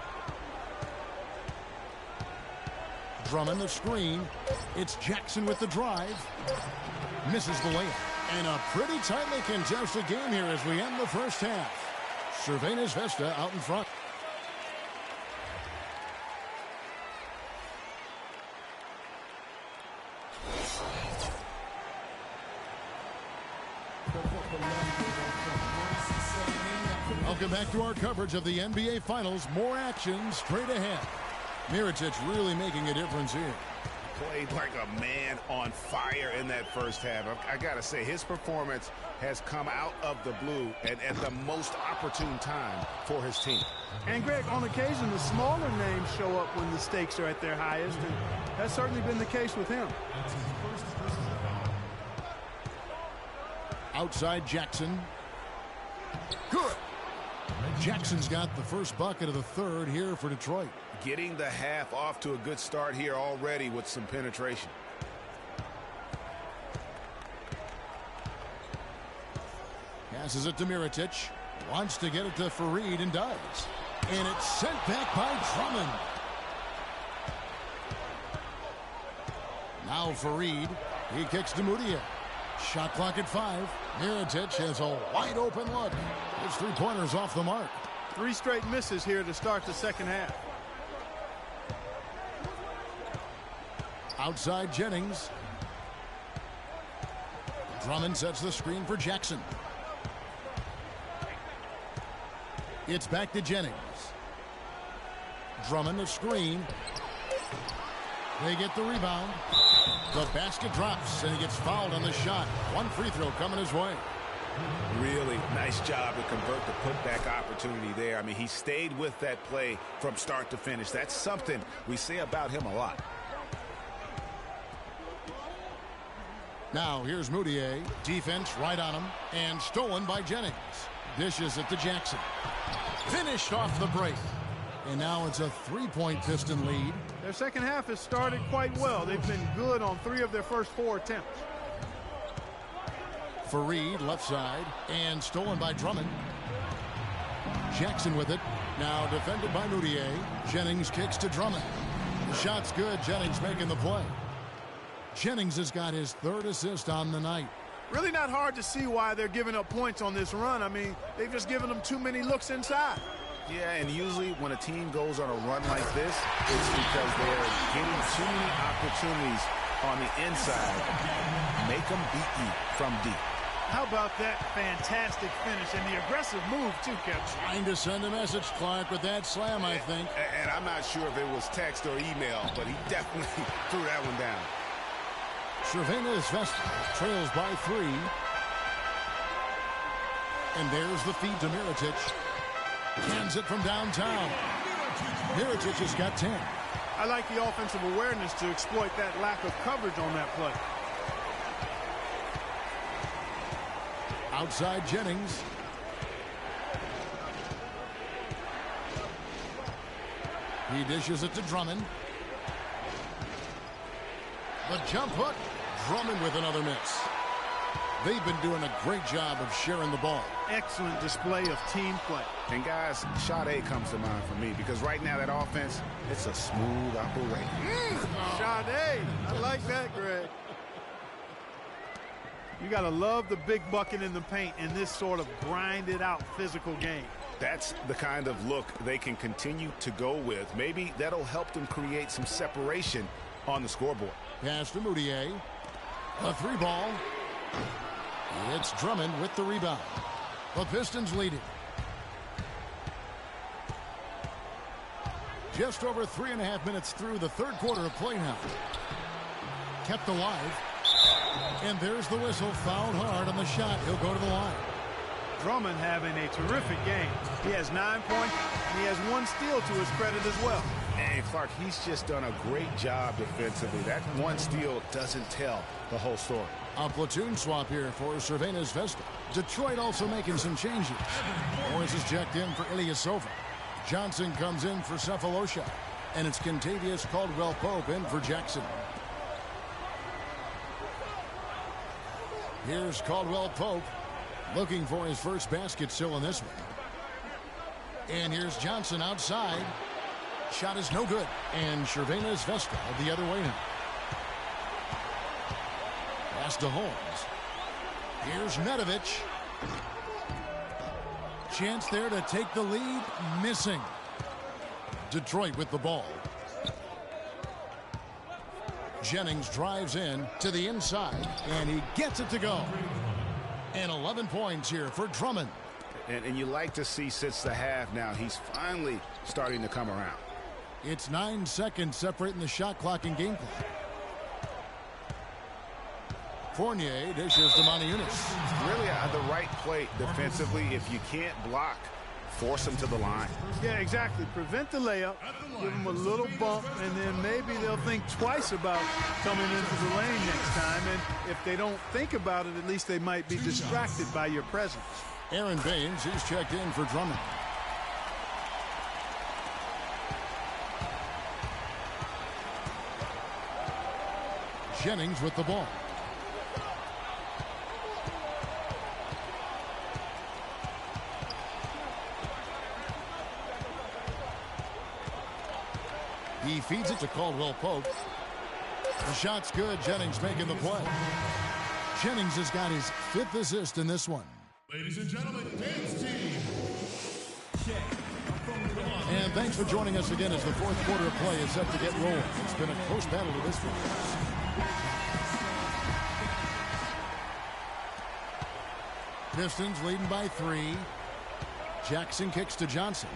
Speaker 1: Drummond the screen. It's Jackson with the drive. Misses the layup. And a pretty tightly contested game here as we end the first half. Crvena Zvezda out in front. Welcome back to our coverage of the NBA Finals. More action straight ahead. Mirotic really making a difference here.
Speaker 4: Played like a man on fire in that first half. I got to say, his performance has come out of the blue and at the most opportune time for his team.
Speaker 2: And, Greg, on occasion, the smaller names show up when the stakes are at their highest, and that's certainly been the case with him.
Speaker 1: Outside Jackson. Good. Jackson's got the first bucket of the third here for Detroit.
Speaker 4: Getting the half off to a good start here already with some penetration.
Speaker 1: Passes it to Mirotic. Wants to get it to Fareed and does. And it's sent back by Drummond. Now Fareed. He kicks to Mudia. Shot clock at 5. Mirotic has a wide open look. His 3-pointers off the mark.
Speaker 2: 3 straight misses here to start the second half.
Speaker 1: Outside Jennings. Drummond sets the screen for Jackson. It's back to Jennings. Drummond the screen. They get the rebound. The basket drops, and he gets fouled on the shot. 1 free throw coming his way.
Speaker 4: Really nice job to convert the putback opportunity there. I mean, he stayed with that play from start to finish. That's something we say about him a lot.
Speaker 1: Now here's Moutier. Defense right on him, and stolen by Jennings. Dishes it to Jackson. Finished off the break. And now it's a 3-point Piston lead.
Speaker 2: Their second half has started quite well. They've been good on 3 of their first 4 attempts.
Speaker 1: Fareed left side, and stolen by Drummond. Jackson with it. Now defended by Moutier. Jennings kicks to Drummond. The shot's good. Jennings making the play. Jennings has got his 3rd assist on the night.
Speaker 2: Really not hard to see why they're giving up points on this run. I mean, they've just given them too many looks inside.
Speaker 4: Yeah, and usually when a team goes on a run like this, it's because they're getting too many opportunities on the inside. Make them beat you from deep.
Speaker 2: How about that fantastic finish and the aggressive move, too, Kevin?
Speaker 1: Trying to send a message, Clark, with that slam, I think.
Speaker 4: And I'm not sure if it was text or email, but he definitely threw that one down.
Speaker 1: Crvena Zvezda trails by 3. And there's the feed to Mirotic. Cans it from downtown. Mirotic has got 10.
Speaker 2: I like the offensive awareness to exploit that lack of coverage on that play.
Speaker 1: Outside Jennings. He dishes it to Drummond. The jump hook. Drummond with another miss. They've been doing a great job of sharing the ball.
Speaker 2: Excellent display of team play.
Speaker 4: And guys, shot A comes to mind for me because right now that offense, it's a smooth operation.
Speaker 2: Shot A. I like that, Greg. You got to love the big bucket in the paint in this sort of grinded out physical game.
Speaker 4: That's the kind of look they can continue to go with. Maybe that'll help them create some separation on the scoreboard.
Speaker 1: Pass to Moutier. A 3-ball. It's Drummond with the rebound. The Pistons lead it. Just over 3.5 minutes through the 3rd quarter of play now. Kept alive. And there's the whistle. Fouled hard on the shot. He'll go to the line.
Speaker 2: Drummond having a terrific game. He has 9 points, and he has 1 steal to his credit as well.
Speaker 4: And Clark, he's just done a great job defensively. That 1 steal doesn't tell the whole story.
Speaker 1: A platoon swap here for Crvena Zvezda. Detroit also making some changes. Morris is checked in for Ilyasova. Johnson comes in for Cephalosha. And it's Kentavious Caldwell-Pope in for Jackson. Here's Caldwell-Pope looking for his first basket still in this one. And here's Johnson outside. Shot is no good. And Crvena Zvezda the other way now. Pass to Holmes. Here's Nedovic. Chance there to take the lead. Missing. Detroit with the ball. Jennings drives in to the inside, and he gets it to go. And 11 points here for Drummond.
Speaker 4: And you like to see since the half now, he's finally starting to come around.
Speaker 1: It's 9 seconds separating the shot clock and game clock. Fournier dishes to Moniunas.
Speaker 4: Really the right play defensively. If you can't block, force him to the line.
Speaker 2: Yeah, exactly. Prevent the layup, give them a little bump, and then maybe they'll think twice about coming into the lane next time. And if they don't think about it, at least they might be distracted by your presence.
Speaker 1: Aaron Baines, he's checked in for Drummond. Jennings with the ball. He feeds it to Caldwell-Pope. The shot's good. Jennings making the play. Jennings has got his 5th assist in this one.
Speaker 5: Ladies and gentlemen, dance team.
Speaker 1: And thanks for joining us again as the 4th quarter of play is set to get rolling. It's been a close battle to this one. Pistons leading by 3. Jackson kicks to Johnson.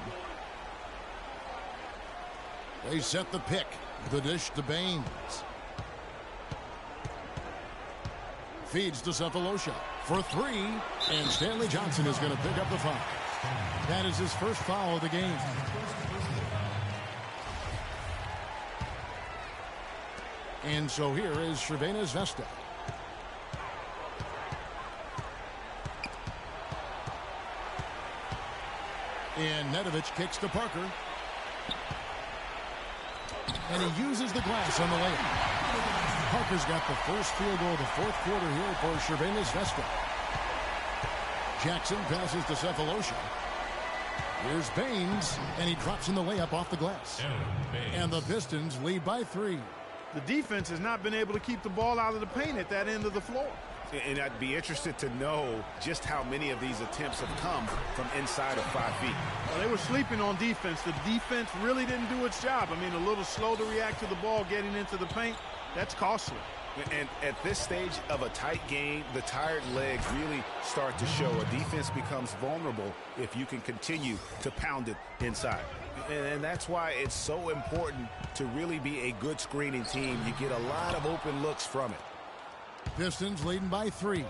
Speaker 1: They set the pick. The dish to Baines. Feeds to Cephalosha for 3. And Stanley Johnson is going to pick up the foul. That is his first foul of the game. And so here is Crvena Zvezda. And Nedovic kicks to Parker. And he uses the glass on the layup. Parker's got the first field goal of the 4th quarter here for Crvena Zvezda. Jackson passes to Cephalosha. Here's Baines, and he drops in the layup off the glass. And the Pistons lead by 3.
Speaker 2: The defense has not been able to keep the ball out of the paint at that end of the floor.
Speaker 4: And I'd be interested to know just how many of these attempts have come from inside of 5 feet.
Speaker 2: Well, they were sleeping on defense. The defense really didn't do its job. I mean, a little slow to react to the ball getting into the paint. That's costly.
Speaker 4: And at this stage of a tight game, the tired legs really start to show. A defense becomes vulnerable if you can continue to pound it inside. And that's why it's so important to really be a good screening team. You get a lot of open looks from it.
Speaker 1: Pistons leading by 3.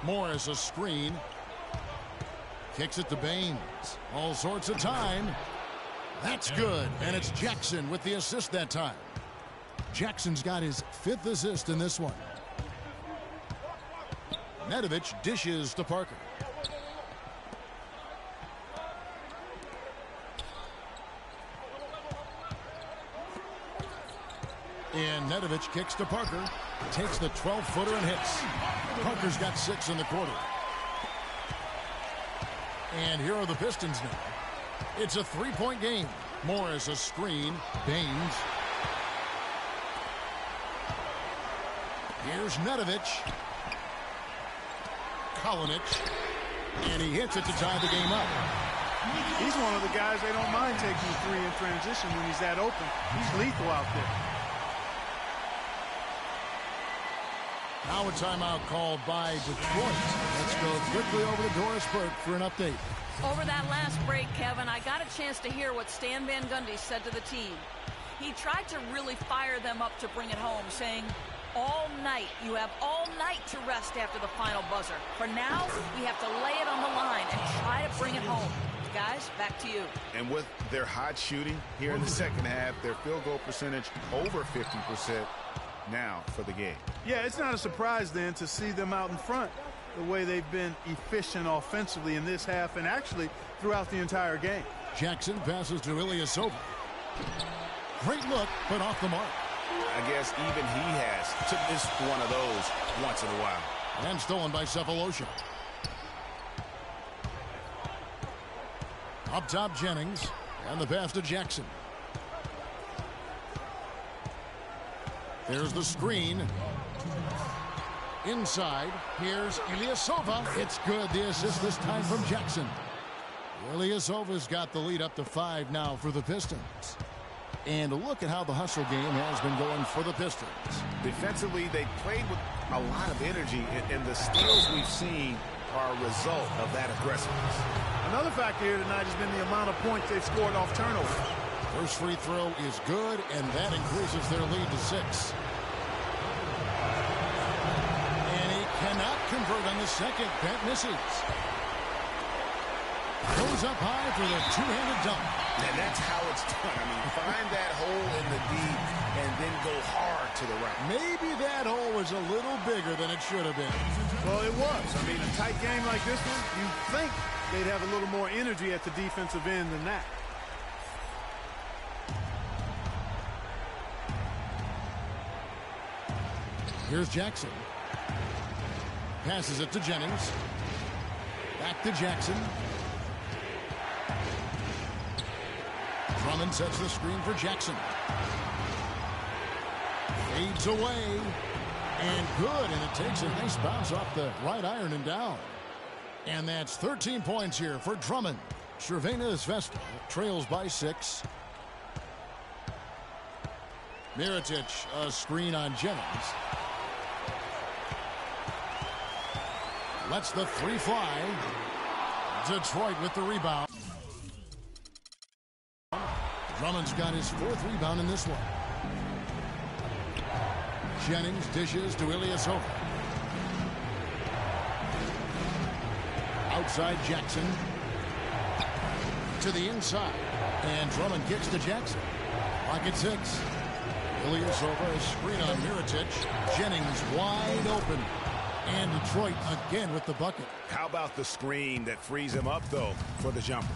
Speaker 1: Morris a screen. Kicks it to Baines. All sorts of time. That's good. And it's Jackson with the assist that time. Jackson's got his 5th assist in this one. Nedovic dishes to Parker. And Nedovic kicks to Parker. Takes the 12-footer and hits. Parker's got 6 in the quarter. And here are the Pistons now. It's a 3-point game. Morris a screen. Baines. Here's Nedovic. Kalinic. And he hits it to tie the game up.
Speaker 2: He's one of the guys they don't mind taking the 3 in transition when he's that open. He's lethal out there.
Speaker 1: Now a timeout called by Detroit. Let's go quickly over to Doris Burke for an update.
Speaker 3: Over that last break, Kevin, I got a chance to hear what Stan Van Gundy said to the team. He tried to really fire them up to bring it home, saying, all night, you have all night to rest after the final buzzer. For now, we have to lay it on the line and try to bring it home. Guys, back to you.
Speaker 4: And with their hot shooting here in the second half, their field goal percentage over 50% now for the game.
Speaker 2: Yeah, it's not a surprise then to see them out in front the way they've been efficient offensively in this half and actually throughout the entire game.
Speaker 1: Jackson passes to Ilyasova. Great look, but off the mark.
Speaker 4: I guess even he has to miss one of those once in a while.
Speaker 1: And stolen by Cephalosha. Up top, Jennings. And the pass to Jackson. There's the screen. Inside. Here's Ilyasova. It's good. The assist this time from Jackson. Ilyasova's got the lead up to 5 now for the Pistons. And look at how the hustle game has been going for the Pistons.
Speaker 4: Defensively, they played with a lot of energy, and the steals we've seen are a result of that aggressiveness.
Speaker 2: Another factor here tonight has been the amount of points they've scored off turnover.
Speaker 1: First free throw is good, and that increases their lead to 6. And he cannot convert on the second. That misses. Goes up high for the two-handed dunk.
Speaker 4: And that's how it's done. I mean, find that hole in the D and then go hard to the right.
Speaker 1: Maybe that hole was a little bigger than it should have been.
Speaker 2: Well, it was. I mean, a tight game like this one, you'd think they'd have a little more energy at the defensive end than that.
Speaker 1: Here's Jackson. Passes it to Jennings. Back to Jackson. Drummond sets the screen for Jackson. Fades away. And good, and it takes a nice bounce off the right iron and down. And that's 13 points here for Drummond. Crvena Zvezda trails by 6. Mirotic, a screen on Jennings. Lets the 3 fly. Detroit with the rebound. Drummond's got his 4th rebound in this one. Jennings dishes to Ilyasova. Outside Jackson. To the inside. And Drummond kicks to Jackson. Pocket 6. Ilyasova, a screen on Mirotic. Jennings wide open. And Detroit again with the bucket.
Speaker 4: How about the screen that frees him up, though, for the jumper?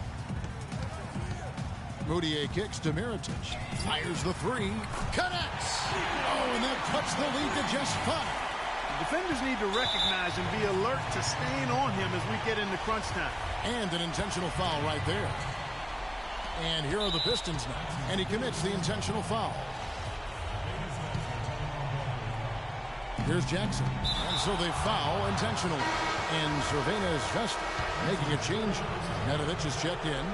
Speaker 1: Moutier kicks to Mirotic. Fires the 3. Connects! Oh, and that cuts the lead to just 5.
Speaker 2: Defenders need to recognize and be alert to staying on him as we get into crunch time.
Speaker 1: And an intentional foul right there. And here are the Pistons now. And he commits the intentional foul. Here's Jackson. And so they foul intentionally. And Crvena Zvezda making a change. Nedovic is checked in.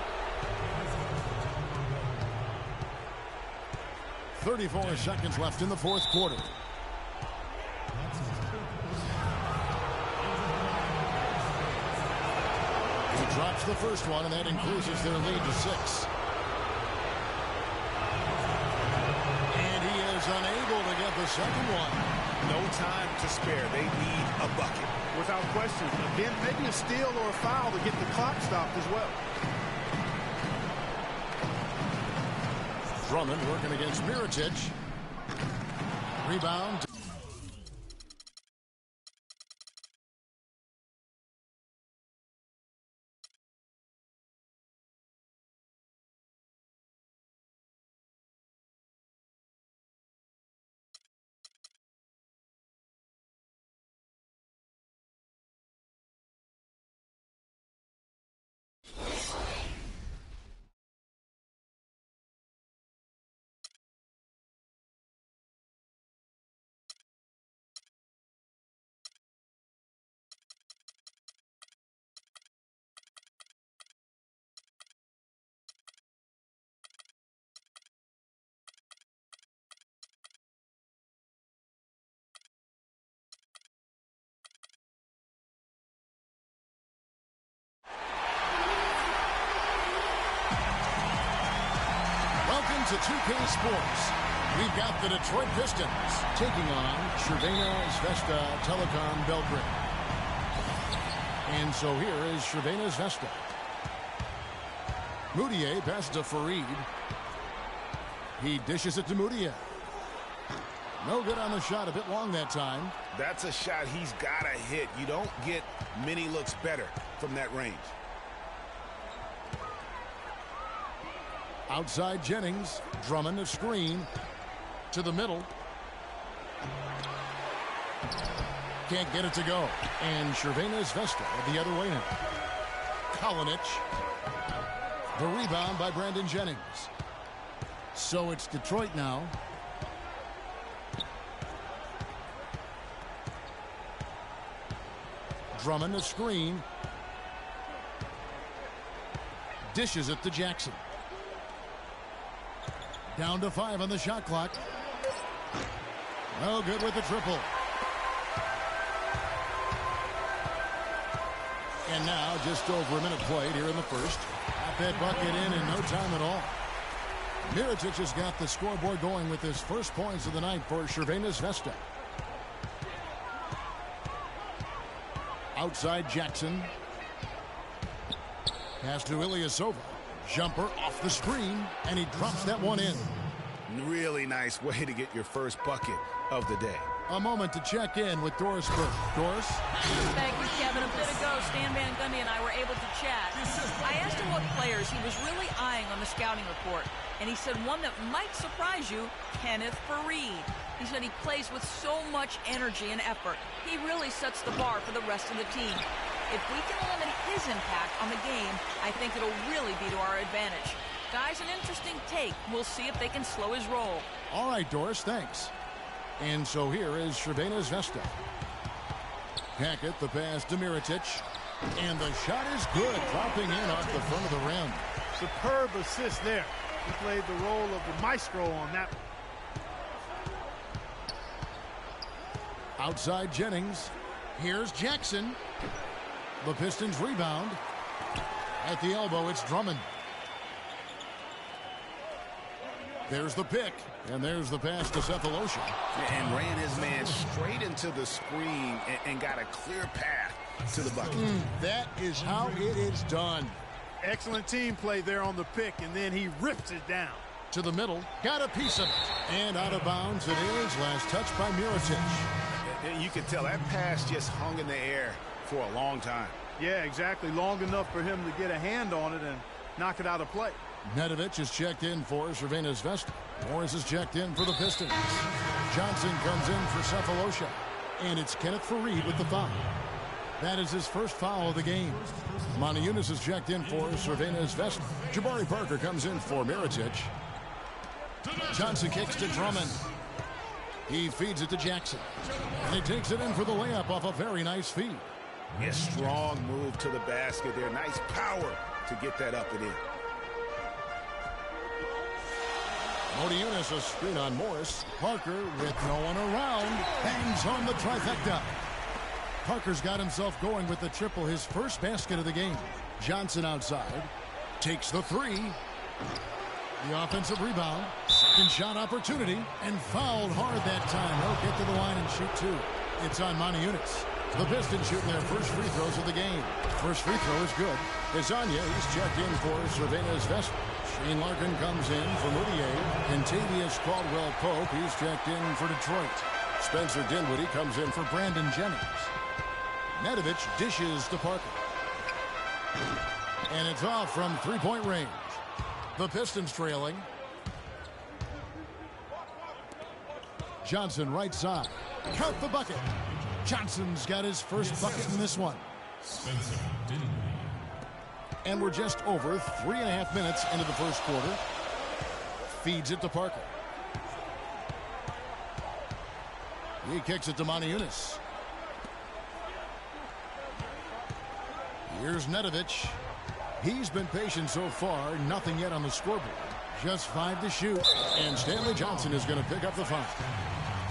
Speaker 1: 34 seconds left in the 4th quarter. He drops the first one, and that increases their lead to 6. And he is unable to get the second one.
Speaker 4: No time to spare. They need a bucket.
Speaker 2: Without question. Again, maybe a steal or a foul to get the clock stopped as well.
Speaker 1: Drummond working against Mirotic. Rebound. To 2K Sports, we've got the Detroit Pistons taking on Crvena Zvezda Telekom Belgrade. And so here is Crvena Zvezda. Moutier passes to Farid. He dishes it to Moutier. No good on the shot, a bit long that time.
Speaker 4: That's a shot he's got to hit. You don't get many looks better from that range.
Speaker 1: Outside Jennings. Drummond a screen. To the middle. Can't get it to go. And Crvena Zvezda the other way now. Kalinic. The rebound by Brandon Jennings. So it's Detroit now. Drummond a screen. Dishes it to Jackson. Down to 5 on the shot clock. No good with the triple. And now just over a minute played here in the first. Got that bucket in no time at all. Mirotic has got the scoreboard going with his first points of the night for Crvena Zvezda. Outside Jackson. Pass to Ilyasova. Jumper off the screen, and he drops that one in.
Speaker 4: Really nice way to get your first bucket of the day.
Speaker 1: A moment to check in with Doris Burke. Doris?
Speaker 3: Thank you, Kevin. A bit ago, Stan Van Gundy and I were able to chat. I asked him what players he was really eyeing on the scouting report, and he said one that might surprise you, Kenneth Farid. He said he plays with so much energy and effort. He really sets the bar for the rest of the team. If we can limit his impact on the game, I think it'll really be to our advantage. Guys, an interesting take. We'll see if they can slow his roll.
Speaker 1: All right, Doris, thanks. And so here is Crvena Zvezda. Hackett, the pass to Mirotic. And the shot is good, dropping in off the front of the rim.
Speaker 2: Superb assist there. He played the role of the maestro on that one.
Speaker 1: Outside Jennings. Here's Jackson. The Pistons rebound. At the elbow, it's Drummond. There's the pick. And there's the pass to Cephalosha.
Speaker 4: And ran his man straight into the screen and got a clear path to the bucket.
Speaker 1: That is how it is done.
Speaker 2: Excellent team play there on the pick, and then he rips it down.
Speaker 1: To the middle. Got a piece of it. And out of bounds it is. Last touch by Mirotic.
Speaker 4: You can tell that pass just hung in the air for a long time.
Speaker 2: Yeah, exactly. Long enough for him to get a hand on it and knock it out of play.
Speaker 1: Nedovic is checked in for Crvena Zvezda. Morris is checked in for the Pistons. Johnson comes in for Cephalosha. And it's Kenneth Faried with the foul. That is his first foul of the game. Moniunas is checked in for Crvena Zvezda. Jabari Parker comes in for Mirotic. Johnson kicks to Drummond. He feeds it to Jackson. And he takes it in for the layup off a very nice feed.
Speaker 4: A strong move to the basket there. Nice power to get that up and in.
Speaker 1: Moniunas, a screen on Morris. Parker, with no one around, hangs on the trifecta. Parker's got himself going with the triple, his first basket of the game. Johnson outside. Takes the three. The offensive rebound. Second shot opportunity. And fouled hard that time. He'll get to the line and shoot two. It's on Moniunas. The Pistons shooting their first free throws of the game. First free throw is good. Azania, he's checked in for Crvena Zvezda. Shane Larkin comes in for Moutier. And Tavius Caldwell-Pope, he's checked in for Detroit. Spencer Dinwiddie comes in for Brandon Jennings. Nedovic dishes to Parker. And it's off from three-point range. The Pistons trailing. Johnson right side. Count the bucket. Johnson's got his first bucket in this one.
Speaker 5: Spencer Dinwiddie.
Speaker 1: And we're just over 3.5 minutes into the first quarter. Feeds it to Parker. He kicks it to Moniunas. Here's Nedovic. He's been patient so far. Nothing yet on the scoreboard. Just 5 to shoot. And Stanley Johnson is going to pick up the foul.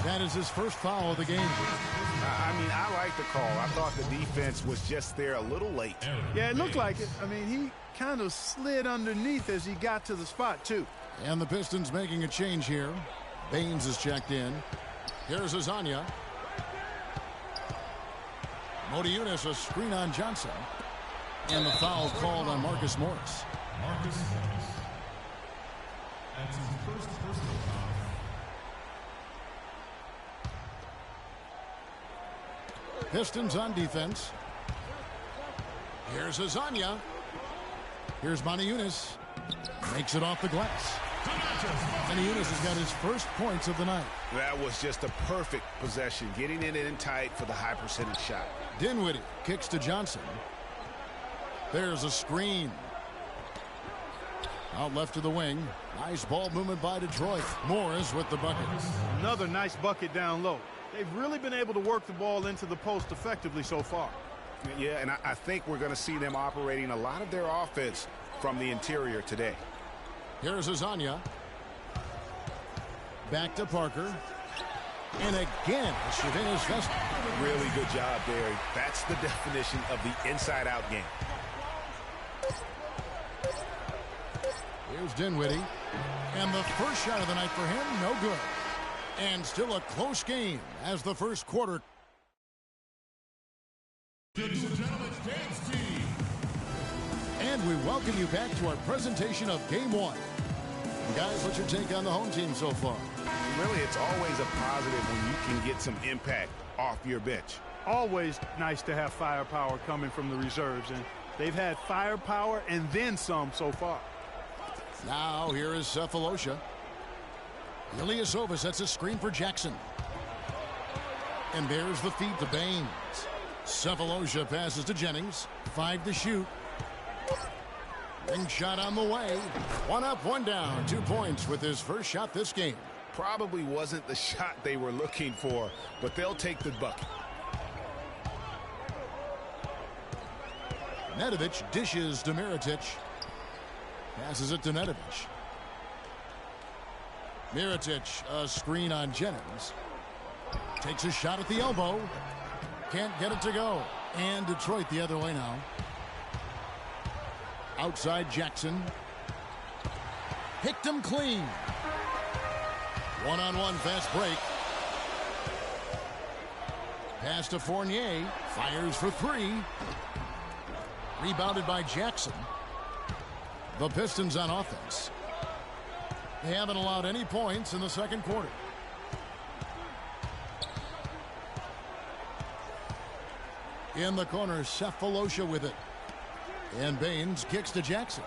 Speaker 1: That is his first foul of the game.
Speaker 4: I mean, I like the call. I thought the defense was just there a little late.
Speaker 2: Yeah, it looked like it. I mean, he kind of slid underneath as he got to the spot, too.
Speaker 1: And the Pistons making a change here. Baines is checked in. Here's Azania. Moniunas, a screen on Johnson. And the foul called on Marcus Morris.
Speaker 5: Marcus Morris. That's his first personal foul.
Speaker 1: Pistons on defense. Here's Azania. Here's Moniunas. Makes it off the glass. Moniunas has got his first points of the night.
Speaker 4: That was just a perfect possession. Getting it in tight for the high percentage shot.
Speaker 1: Dinwiddie kicks to Johnson. There's a screen. Out left to the wing. Nice ball movement by Detroit. Morris with the bucket.
Speaker 2: Another nice bucket down low. They've really been able to work the ball into the post effectively so far.
Speaker 4: Yeah, and I think we're going to see them operating a lot of their offense from the interior today.
Speaker 1: Here's Azania. Back to Parker. And again, Crvena Zvezda.
Speaker 4: Really good job, Barry. That's the definition of the inside-out game.
Speaker 1: Here's Dinwiddie. And the first shot of the night for him, no good. And still a close game as the first quarter.
Speaker 5: Ladies and gentlemen, dance team.
Speaker 1: And we welcome you back to our presentation of Game 1. Guys, what's your take on the home team so far?
Speaker 4: Really, it's always a positive when you can get some impact off your bench.
Speaker 2: Always nice to have firepower coming from the reserves, and they've had firepower and then some so far.
Speaker 1: Now here is Cephalosha. Ilyasova sets a screen for Jackson. And there's the feed to Baines. Cephalosha passes to Jennings. 5 to shoot. Ring shot on the way. 1 up, 1 down. 2 points with his first shot this game.
Speaker 4: Probably wasn't the shot they were looking for, but they'll take the bucket.
Speaker 1: Nedovic dishes to Mirotic. Passes it to Nedovic. Mirotic, a screen on Jennings. Takes a shot at the elbow. Can't get it to go. And Detroit the other way now. Outside Jackson. Picked him clean. One-on-one fast break. Pass to Fournier. Fires for three. Rebounded by Jackson. The Pistons on offense. They haven't allowed any points in the second quarter. In the corner, Cephalosha with it. And Baines kicks to Jackson.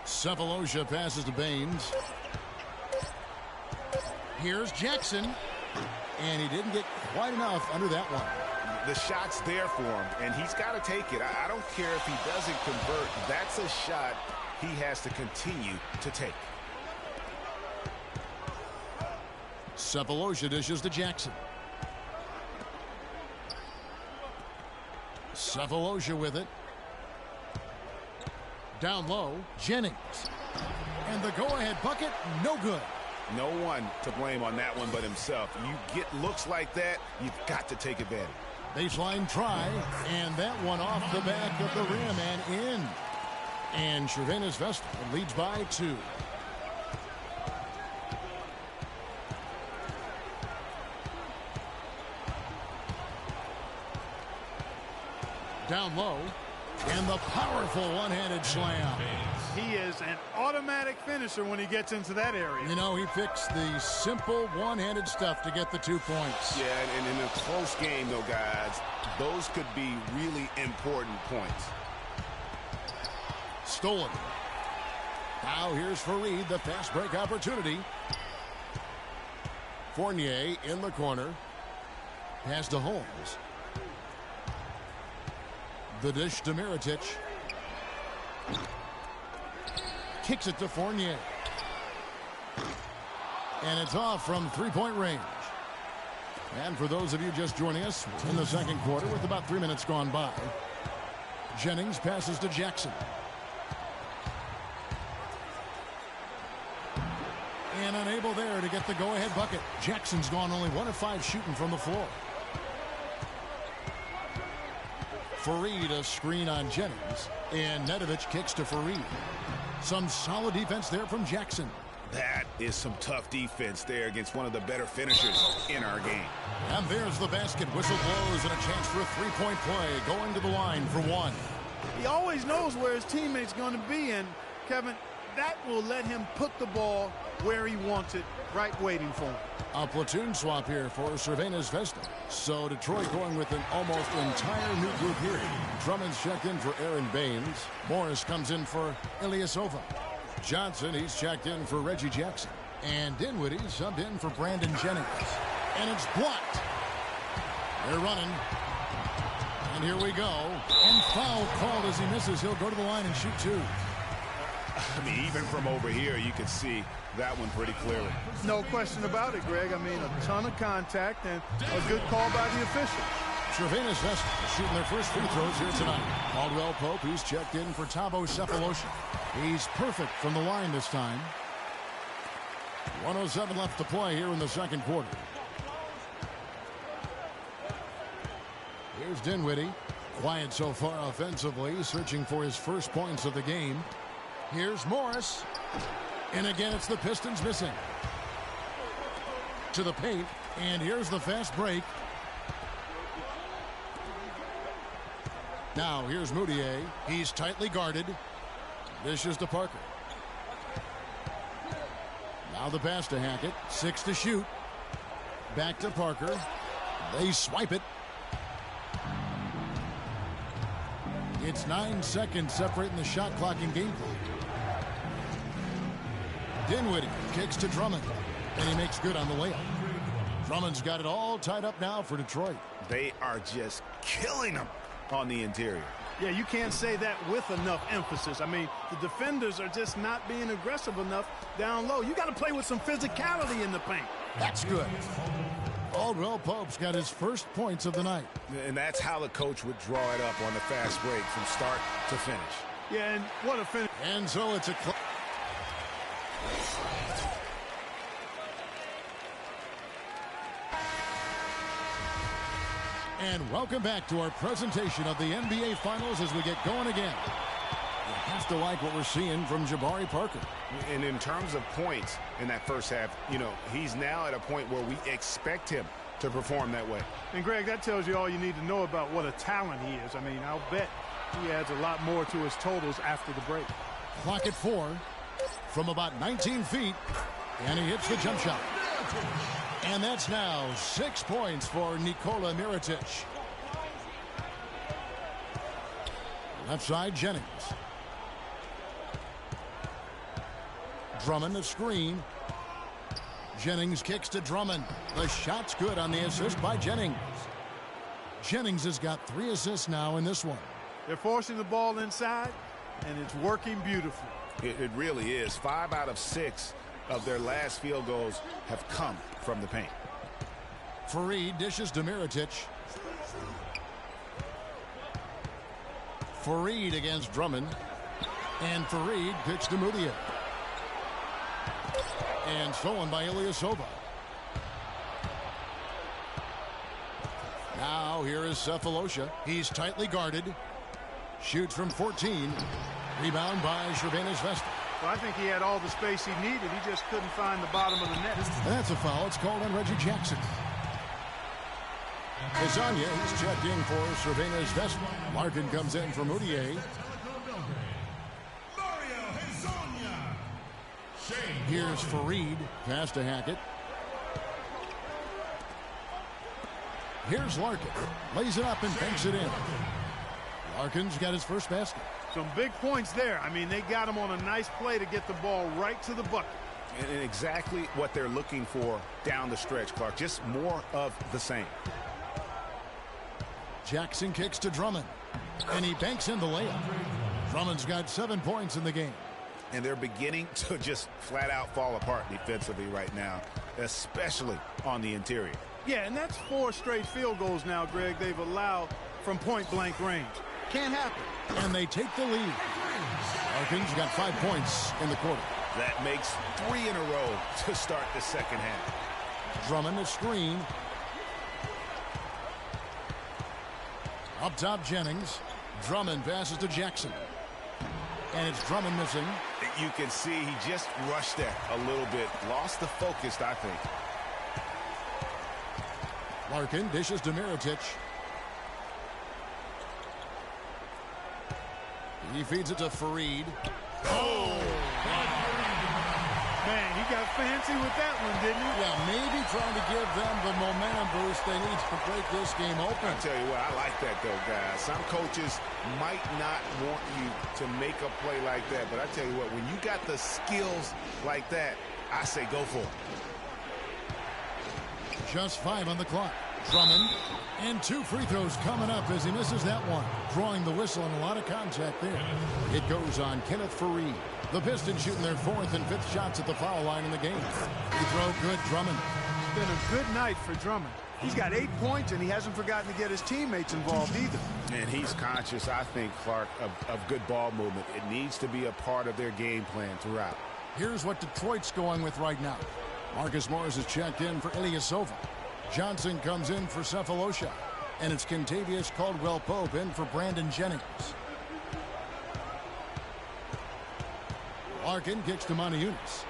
Speaker 1: Cephalosha passes to Baines. Here's Jackson. And he didn't get quite enough under that one.
Speaker 4: The shot's there for him, and he's got to take it. I don't care if he doesn't convert. That's a shot he has to continue to take.
Speaker 1: Cephalosha dishes to Jackson. Cephalosha with it. Down low, Jennings. And the go-ahead bucket, no good.
Speaker 4: No one to blame on that one but himself. You get looks like that, you've got to take advantage.
Speaker 1: Baseline try, and that one off the back of the rim and in. And Crvena Zvezda leads by 2. Down low, and the powerful one-handed slam.
Speaker 2: He is an automatic finisher when he gets into that area.
Speaker 1: You know, he fixed the simple one-handed stuff to get the 2 points.
Speaker 4: Yeah, and in a close game, though, guys, those could be really important points.
Speaker 1: Stolen. Now here's Fareed, the fast break opportunity. Fournier in the corner. Pass to Holmes. The dish to Mirotic. Kicks it to Fournier. And it's off from three-point range. And for those of you just joining us in the second quarter with about 3 minutes gone by, Jennings passes to Jackson. And unable there to get the go-ahead bucket. Jackson's gone only 1 of 5 shooting from the floor. Fareed, a screen on Jennings. And Nedovic kicks to Fareed. Some solid defense there from Jackson.
Speaker 4: That is some tough defense there against one of the better finishers in our game.
Speaker 1: And there's the basket. Whistle blows and a chance for a three-point play. Going to the line for 1.
Speaker 2: He always knows where his teammate's going to be, and Kevin, that will let him put the ball where he wants it, right waiting for him.
Speaker 1: A platoon swap here for Crvena Zvezda. So Detroit going with an almost entire new group here. Drummond's checked in for Aaron Baines. Morris comes in for Ilyasova. Johnson, he's checked in for Reggie Jackson. And Dinwiddie subbed in for Brandon Jennings. And it's blocked. They're running. And here we go. And foul called as he misses. He'll go to the line and shoot 2.
Speaker 4: I mean, even from over here, you can see that one pretty clearly.
Speaker 2: No question about it, Greg. I mean, a ton of contact and a good call by the official.
Speaker 1: Crvena Zvezda shooting their first free throws here tonight. Caldwell Pope, he's checked in for Thabo Cephalosha. He's perfect from the line this time. 1:07 left to play here in the second quarter. Here's Dinwiddie. Quiet so far offensively, searching for his first points of the game. Here's Morris. And again, it's the Pistons missing. To the paint, and here's the fast break. Now, here's Moutier. He's tightly guarded. Dishes to Parker. Now the pass to Hackett. 6 to shoot. Back to Parker. They swipe it. It's 9 seconds separating the shot clock and game clock. Dinwiddie kicks to Drummond. And he makes good on the layup. Drummond's got it all tied up now for Detroit.
Speaker 4: They are just killing them on the interior.
Speaker 2: Yeah, you can't say that with enough emphasis. I mean, the defenders are just not being aggressive enough down low. You got to play with some physicality in the paint.
Speaker 1: That's good. Caldwell Pope's got his first points of the night.
Speaker 4: And that's how the coach would draw it up on the fast break from start to finish.
Speaker 2: Yeah, and what a finish.
Speaker 1: And so it's a... And welcome back to our presentation of the NBA Finals as we get going again. You have to like what we're seeing from Jabari Parker.
Speaker 4: And in terms of points in that first half, you know, he's now at a point where we expect him to perform that way.
Speaker 2: And, Greg, that tells you all you need to know about what a talent he is. I mean, I'll bet he adds a lot more to his totals after the break.
Speaker 1: Clock at 4 from about 19 feet, and he hits the jump shot. And that's now 6 points for Nikola Mirotic. Left side, Jennings. Drummond, the screen. Jennings kicks to Drummond. The shot's good on the assist by Jennings. Jennings has got 3 assists now in this one.
Speaker 2: They're forcing the ball inside, and it's working beautifully.
Speaker 4: It really is. 5 out of 6 of their last field goals have come from the paint.
Speaker 1: Fareed dishes to Mirotic. Fareed against Drummond. And Fareed kicks to Mudiay. And stolen by Ilyasova. Now here is Cephalosha. He's tightly guarded. Shoots from 14. Rebound by Crvena Zvezda.
Speaker 2: Well, I think he had all the space he needed. He just couldn't find the bottom of the net.
Speaker 1: And that's a foul. It's called on Reggie Jackson. Hezonja, he's checked in for Crvena Zvezda. Larkin comes in for Mudiay. Here's Fareed. Pass to Hackett. Here's Larkin. Lays it up and banks it in. Larkin's got his first basket.
Speaker 2: Some big points there. I mean, they got him on a nice play to get the ball right to the bucket.
Speaker 4: And exactly what they're looking for down the stretch, Clark. Just more of the same.
Speaker 1: Jackson kicks to Drummond. And he banks in the layup. Drummond's got 7 points in the game.
Speaker 4: And they're beginning to just flat out fall apart defensively right now, especially on the interior.
Speaker 2: Yeah, and that's 4 straight field goals now, Greg, they've allowed from point-blank range. Can't happen.
Speaker 1: And they take the lead. Larkin's got 5 points in the quarter.
Speaker 4: That makes 3 in a row to start the second half.
Speaker 1: Drummond a screen. Up top, Jennings. Drummond passes to Jackson. And it's Drummond missing.
Speaker 4: You can see he just rushed there a little bit. Lost the focus, I think.
Speaker 1: Larkin dishes to Mirotic. He feeds it to Fareed.
Speaker 2: Oh! Man, he got fancy with that one, didn't he?
Speaker 1: Yeah, maybe trying to give them the momentum boost they need to break this game open.
Speaker 4: I tell you what, I like that though, guys. Some coaches might not want you to make a play like that, but I tell you what, when you got the skills like that, I say go for it.
Speaker 1: Just 5 on the clock. Drummond. And 2 free throws coming up as he misses that one. Drawing the whistle and a lot of contact there. It goes on Kenneth Fareed. The Pistons shooting their 4th and 5th shots at the foul line in the game. Free throw good, Drummond.
Speaker 2: It's been a good night for Drummond. He's got 8 points, and he hasn't forgotten to get his teammates involved either.
Speaker 4: And he's conscious, I think, Clark, of good ball movement. It needs to be a part of their game plan throughout.
Speaker 1: Here's what Detroit's going with right now. Marcus Morris is checked in for Ilyasova. Johnson comes in for Cephalosha. And it's Kentavious Caldwell-Pope in for Brandon Jennings. Larkin kicks to Moniunas.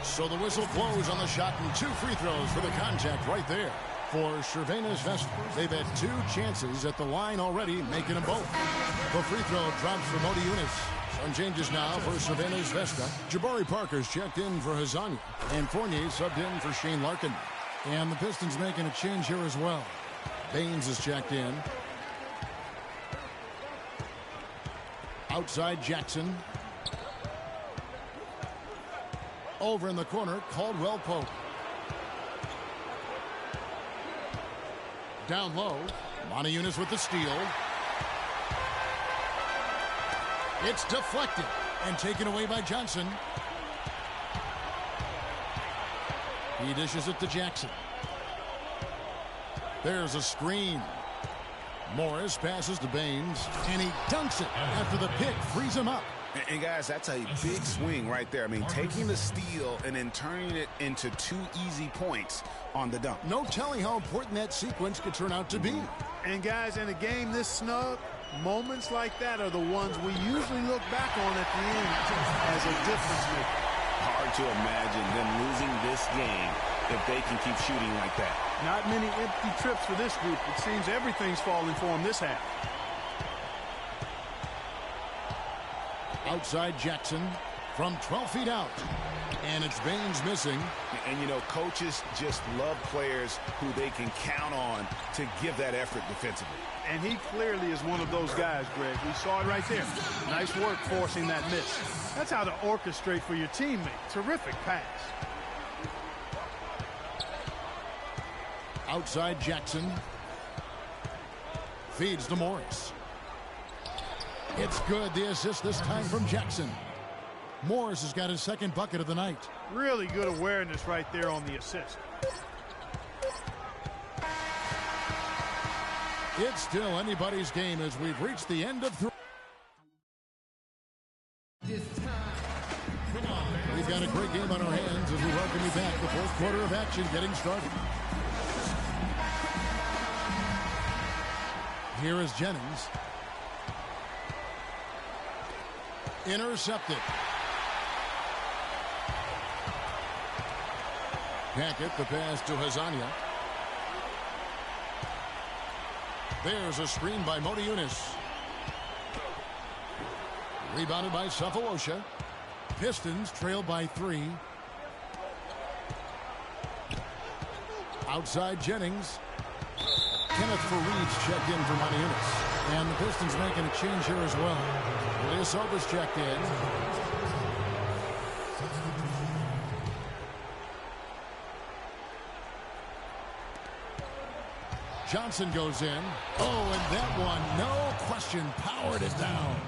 Speaker 1: So the whistle blows on the shot and 2 free throws for the contact right there. For Crvena Zvezda, they've had 2 chances at the line already, making them both. The free throw drops for Moniunas. Some changes now for Crvena Zvezda. Jabari Parker's checked in for Hezonja. And Fournier subbed in for Shane Larkin. And the Pistons making a change here as well. Baines is checked in. Outside Jackson. Over in the corner, Caldwell-Pope. Down low, Moniunas with the steal. It's deflected and taken away by Johnson. He dishes it to Jackson. There's a screen. Morris passes to Baines, and he dunks it after the pick frees him up.
Speaker 4: And guys, that's a big swing right there. I mean, taking the steal and then turning it into 2 easy points on the dunk.
Speaker 1: No telling how important that sequence could turn out to be.
Speaker 2: And guys, in a game this snug, moments like that are the ones we usually look back on at the end as a difference maker.
Speaker 4: Hard to imagine them losing this game if they can keep shooting like that.
Speaker 2: Not many empty trips for this group. It seems everything's falling for them this half.
Speaker 1: Outside Jackson from 12 feet out. And it's Baines missing.
Speaker 4: And, you know, coaches just love players who they can count on to give that effort defensively.
Speaker 2: And he clearly is one of those guys, Greg. We saw it right there. Nice work forcing that miss. That's how to orchestrate for your teammate. Terrific pass.
Speaker 1: Outside Jackson. Feeds to Morris. It's good. The assist this time from Jackson. Morris has got his second bucket of the night.
Speaker 2: Really good awareness right there on the assist.
Speaker 1: It's still anybody's game as we've reached the end of 3. We've got a great game on our hands as we welcome you back. The fourth quarter of action getting started. Here is Jennings. Intercepted. Hackett, the pass to Hazania. There's a screen by Modi Yunus. Rebounded by Safawosha. Pistons trail by 3. Outside Jennings. Kenneth Fareed's checked in for Modi Yunus. And the Pistons making a change here as well. Ilyasova's checked in. Johnson goes in. Oh, and that one, no question, powered it down.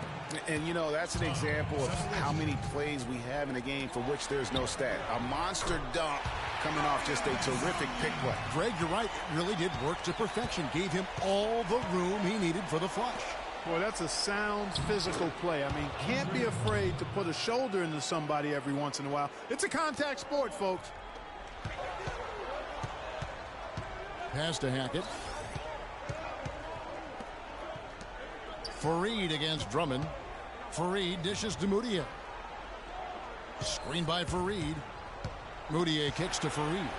Speaker 4: And, you know, that's an example of how many plays we have in a game for which there's no stat. A monster dunk coming off just a terrific pick play.
Speaker 1: Greg, you're right. It really did work to perfection. Gave him all the room he needed for the flush.
Speaker 2: Boy, that's a sound physical play. I mean, can't be afraid to put a shoulder into somebody every once in a while. It's a contact sport, folks.
Speaker 1: Pass to Hackett. Fareed against Drummond. Fareed dishes to Moutier. Screen by Fareed. Moutier kicks to Fareed.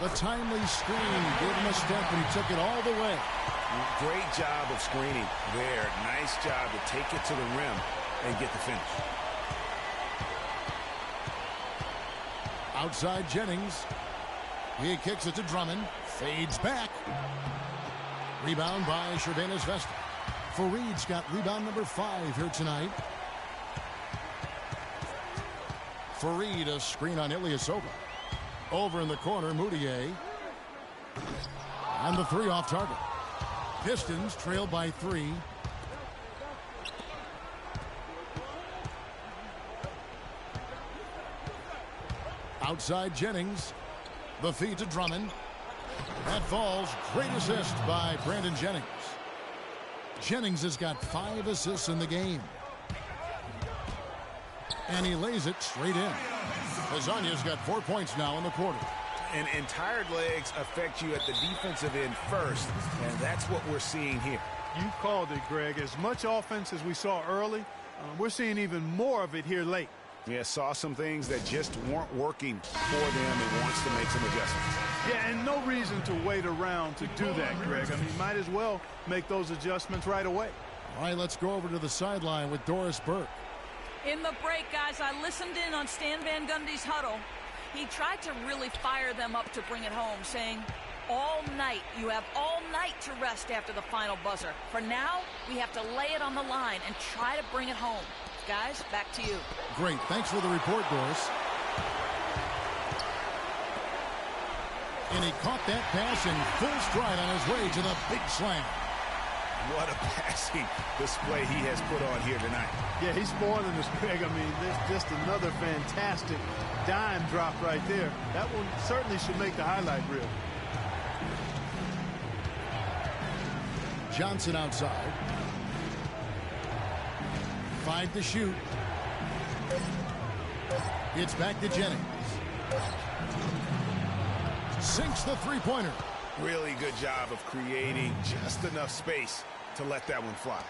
Speaker 1: The timely screen gave him a step and he took it all the way.
Speaker 4: Great job of screening there. Nice job to take it to the rim and get the finish.
Speaker 1: Outside Jennings. He kicks it to Drummond. Fades back. Rebound by Crvena Zvezda. Fareed's got rebound number 5 here tonight. Fareed, a screen on Ilyasova. Over in the corner, Moutier. And the 3 off target. Pistons trail by 3. Outside Jennings. The feed to Drummond. That falls. Great assist by Brandon Jennings. Jennings has got 5 assists in the game. And he lays it straight in. Hazania's got 4 points now in the quarter.
Speaker 4: And tired legs affect you at the defensive end first, and that's what we're seeing here.
Speaker 2: You called it, Greg. As much offense as we saw early, we're seeing even more of it here late.
Speaker 4: Yeah, saw some things that just weren't working for them and wants to make some adjustments.
Speaker 2: Yeah, and no reason to wait around to do that, Greg. I mean, might as well make those adjustments right away.
Speaker 1: All right, let's go over to the sideline with Doris Burke.
Speaker 3: In the break, guys, I listened in on Stan Van Gundy's huddle. He tried to really fire them up to bring it home, saying, all night, you have all night to rest after the final buzzer. For now, we have to lay it on the line and try to bring it home. Guys, back to you.
Speaker 1: Great. Thanks for the report, Doris. And he caught that pass in full stride on his way to the big slam.
Speaker 4: What a passing display he has put on here tonight.
Speaker 2: Yeah, he's spoiling us, Greg. I mean, there's just another fantastic dime drop right there. That one certainly should make the highlight reel.
Speaker 1: Johnson outside. 5 to shoot. It's back to Jennings. Sinks the three-pointer.
Speaker 4: Really good job of creating just enough space to let that one fly.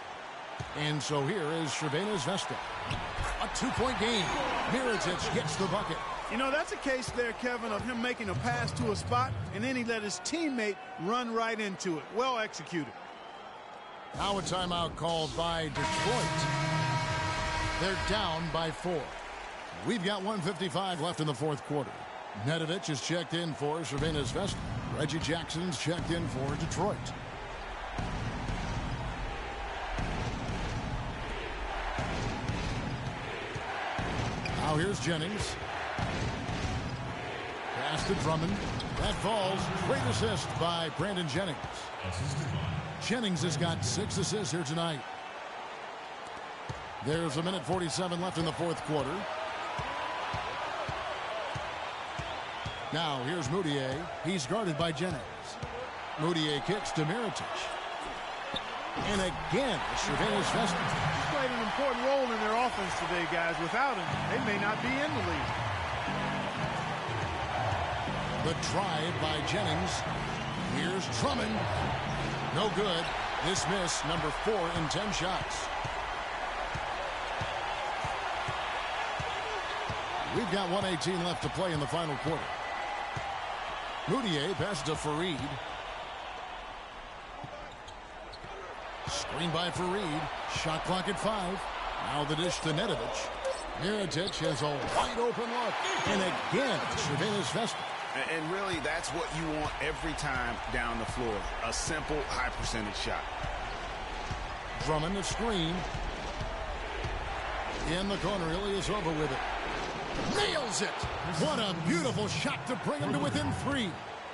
Speaker 1: And so here is Crvena Zvezda. A 2-point game. Mirotic gets the bucket.
Speaker 2: You know, that's a case there, Kevin, of him making a pass to a spot, and then he let his teammate run right into it. Well executed.
Speaker 1: Now a timeout called by Detroit. They're down by 4. We've got 1:55 left in the fourth quarter. Nedovic is checked in for Crvena Zvezda. Reggie Jackson's checked in for Detroit. Now here's Jennings. Pass to Drummond. That falls. Great assist by Brandon Jennings. Jennings has got 6 assists here tonight. There's 1:47 left in the fourth quarter. Now here's Moutier. He's guarded by Jennings. Moutier kicks to Mirotic. And again, Crvena Zvezda.
Speaker 2: He's played an important role in their offense today, guys. Without him, they may not be in the league.
Speaker 1: The drive by Jennings. Here's Drummond. No good. This miss, number 4 in 10 shots. We've got 1:18 left to play in the final quarter. Moutier passes to Fareed. Screen by Fareed. Shot clock at 5. Now the dish to Nedovic. Mirotic has a wide open look. And again, Crvena Zvezda.
Speaker 4: And really, that's what you want every time down the floor. A simple, high-percentage shot.
Speaker 1: Drummond the screen. In the corner, Ilyasova with it. Nails it! What a beautiful shot to bring him to within 3.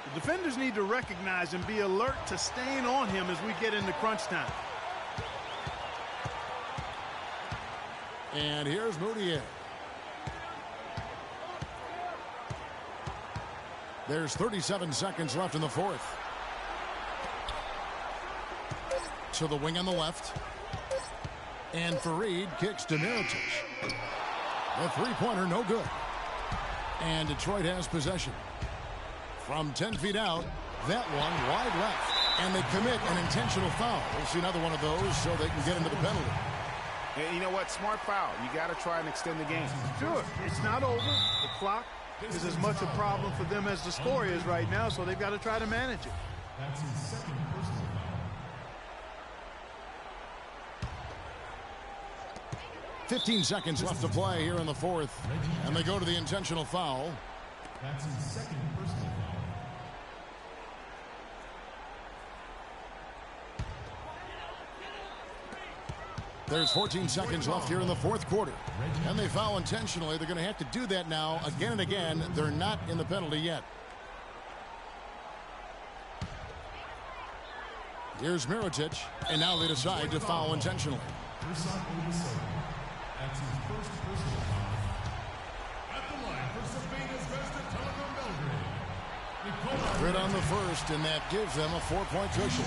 Speaker 2: The defenders need to recognize and be alert to staying on him as we get into crunch time.
Speaker 1: And here's Moutier. There's 37 seconds left in the fourth. To the wing on the left. And Fareed kicks to Mirotic. The three-pointer, no good. And Detroit has possession. From 10 feet out, that one wide left. And they commit an intentional foul. We'll see another one of those so they can get into the penalty.
Speaker 4: And you know what? Smart foul. You got to try and extend the game.
Speaker 2: Sure, it's not over. The clock is as much a problem for them as the score is right now, so they've got to try to manage it.
Speaker 5: That's his second personal foul.
Speaker 1: 15 seconds left to play here in the fourth. And they go to the intentional foul.
Speaker 5: That's his second personal foul.
Speaker 1: There's 14 seconds left here in the fourth quarter. And they foul intentionally. They're going to have to do that now again and again. They're not in the penalty yet. Here's Mirotic. And now they decide to foul intentionally.
Speaker 5: That's his first personal foul. At the line for Crvena Zvezda Telekom Belgrade.
Speaker 1: Good on the first, and that gives them a 4-point cushion.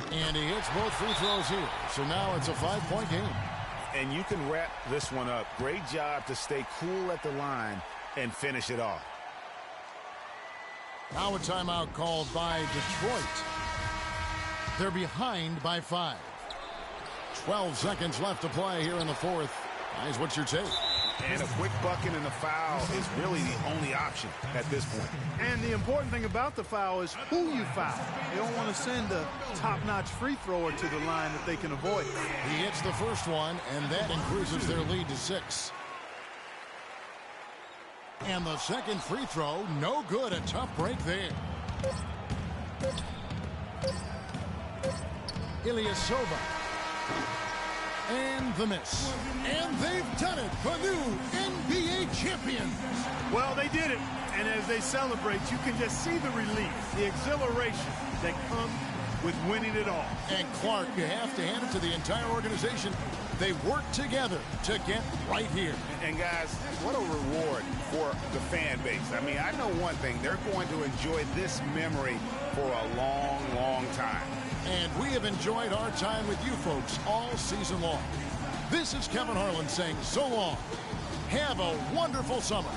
Speaker 1: And he hits both free throws here. So now it's a 5-point game.
Speaker 4: And you can wrap this one up. Great job to stay cool at the line and finish it off.
Speaker 1: Now a timeout called by Detroit. They're behind by 5. 12 seconds left to play here in the fourth. Guys, what's your take?
Speaker 4: And a quick bucket and a foul is really the only option at this point.
Speaker 2: And the important thing about the foul is who you foul. They don't want to send a top-notch free thrower to the line if they can avoid it.
Speaker 1: He hits the first one, and that increases their lead to 6. And the second free throw, no good. A tough break there. Ilyasova. And the miss. And they've done it for new NBA champions.
Speaker 2: Well, they did it. And as they celebrate, you can just see the relief, the exhilaration that comes with winning it all.
Speaker 1: And Clark, you have to hand it to the entire organization. They work together to get right here.
Speaker 4: And guys, what a reward for the fan base. I mean, I know one thing. They're going to enjoy this memory for a long, long time.
Speaker 1: And we have enjoyed our time with you folks all season long. This is Kevin Harlan saying so long. Have a wonderful summer.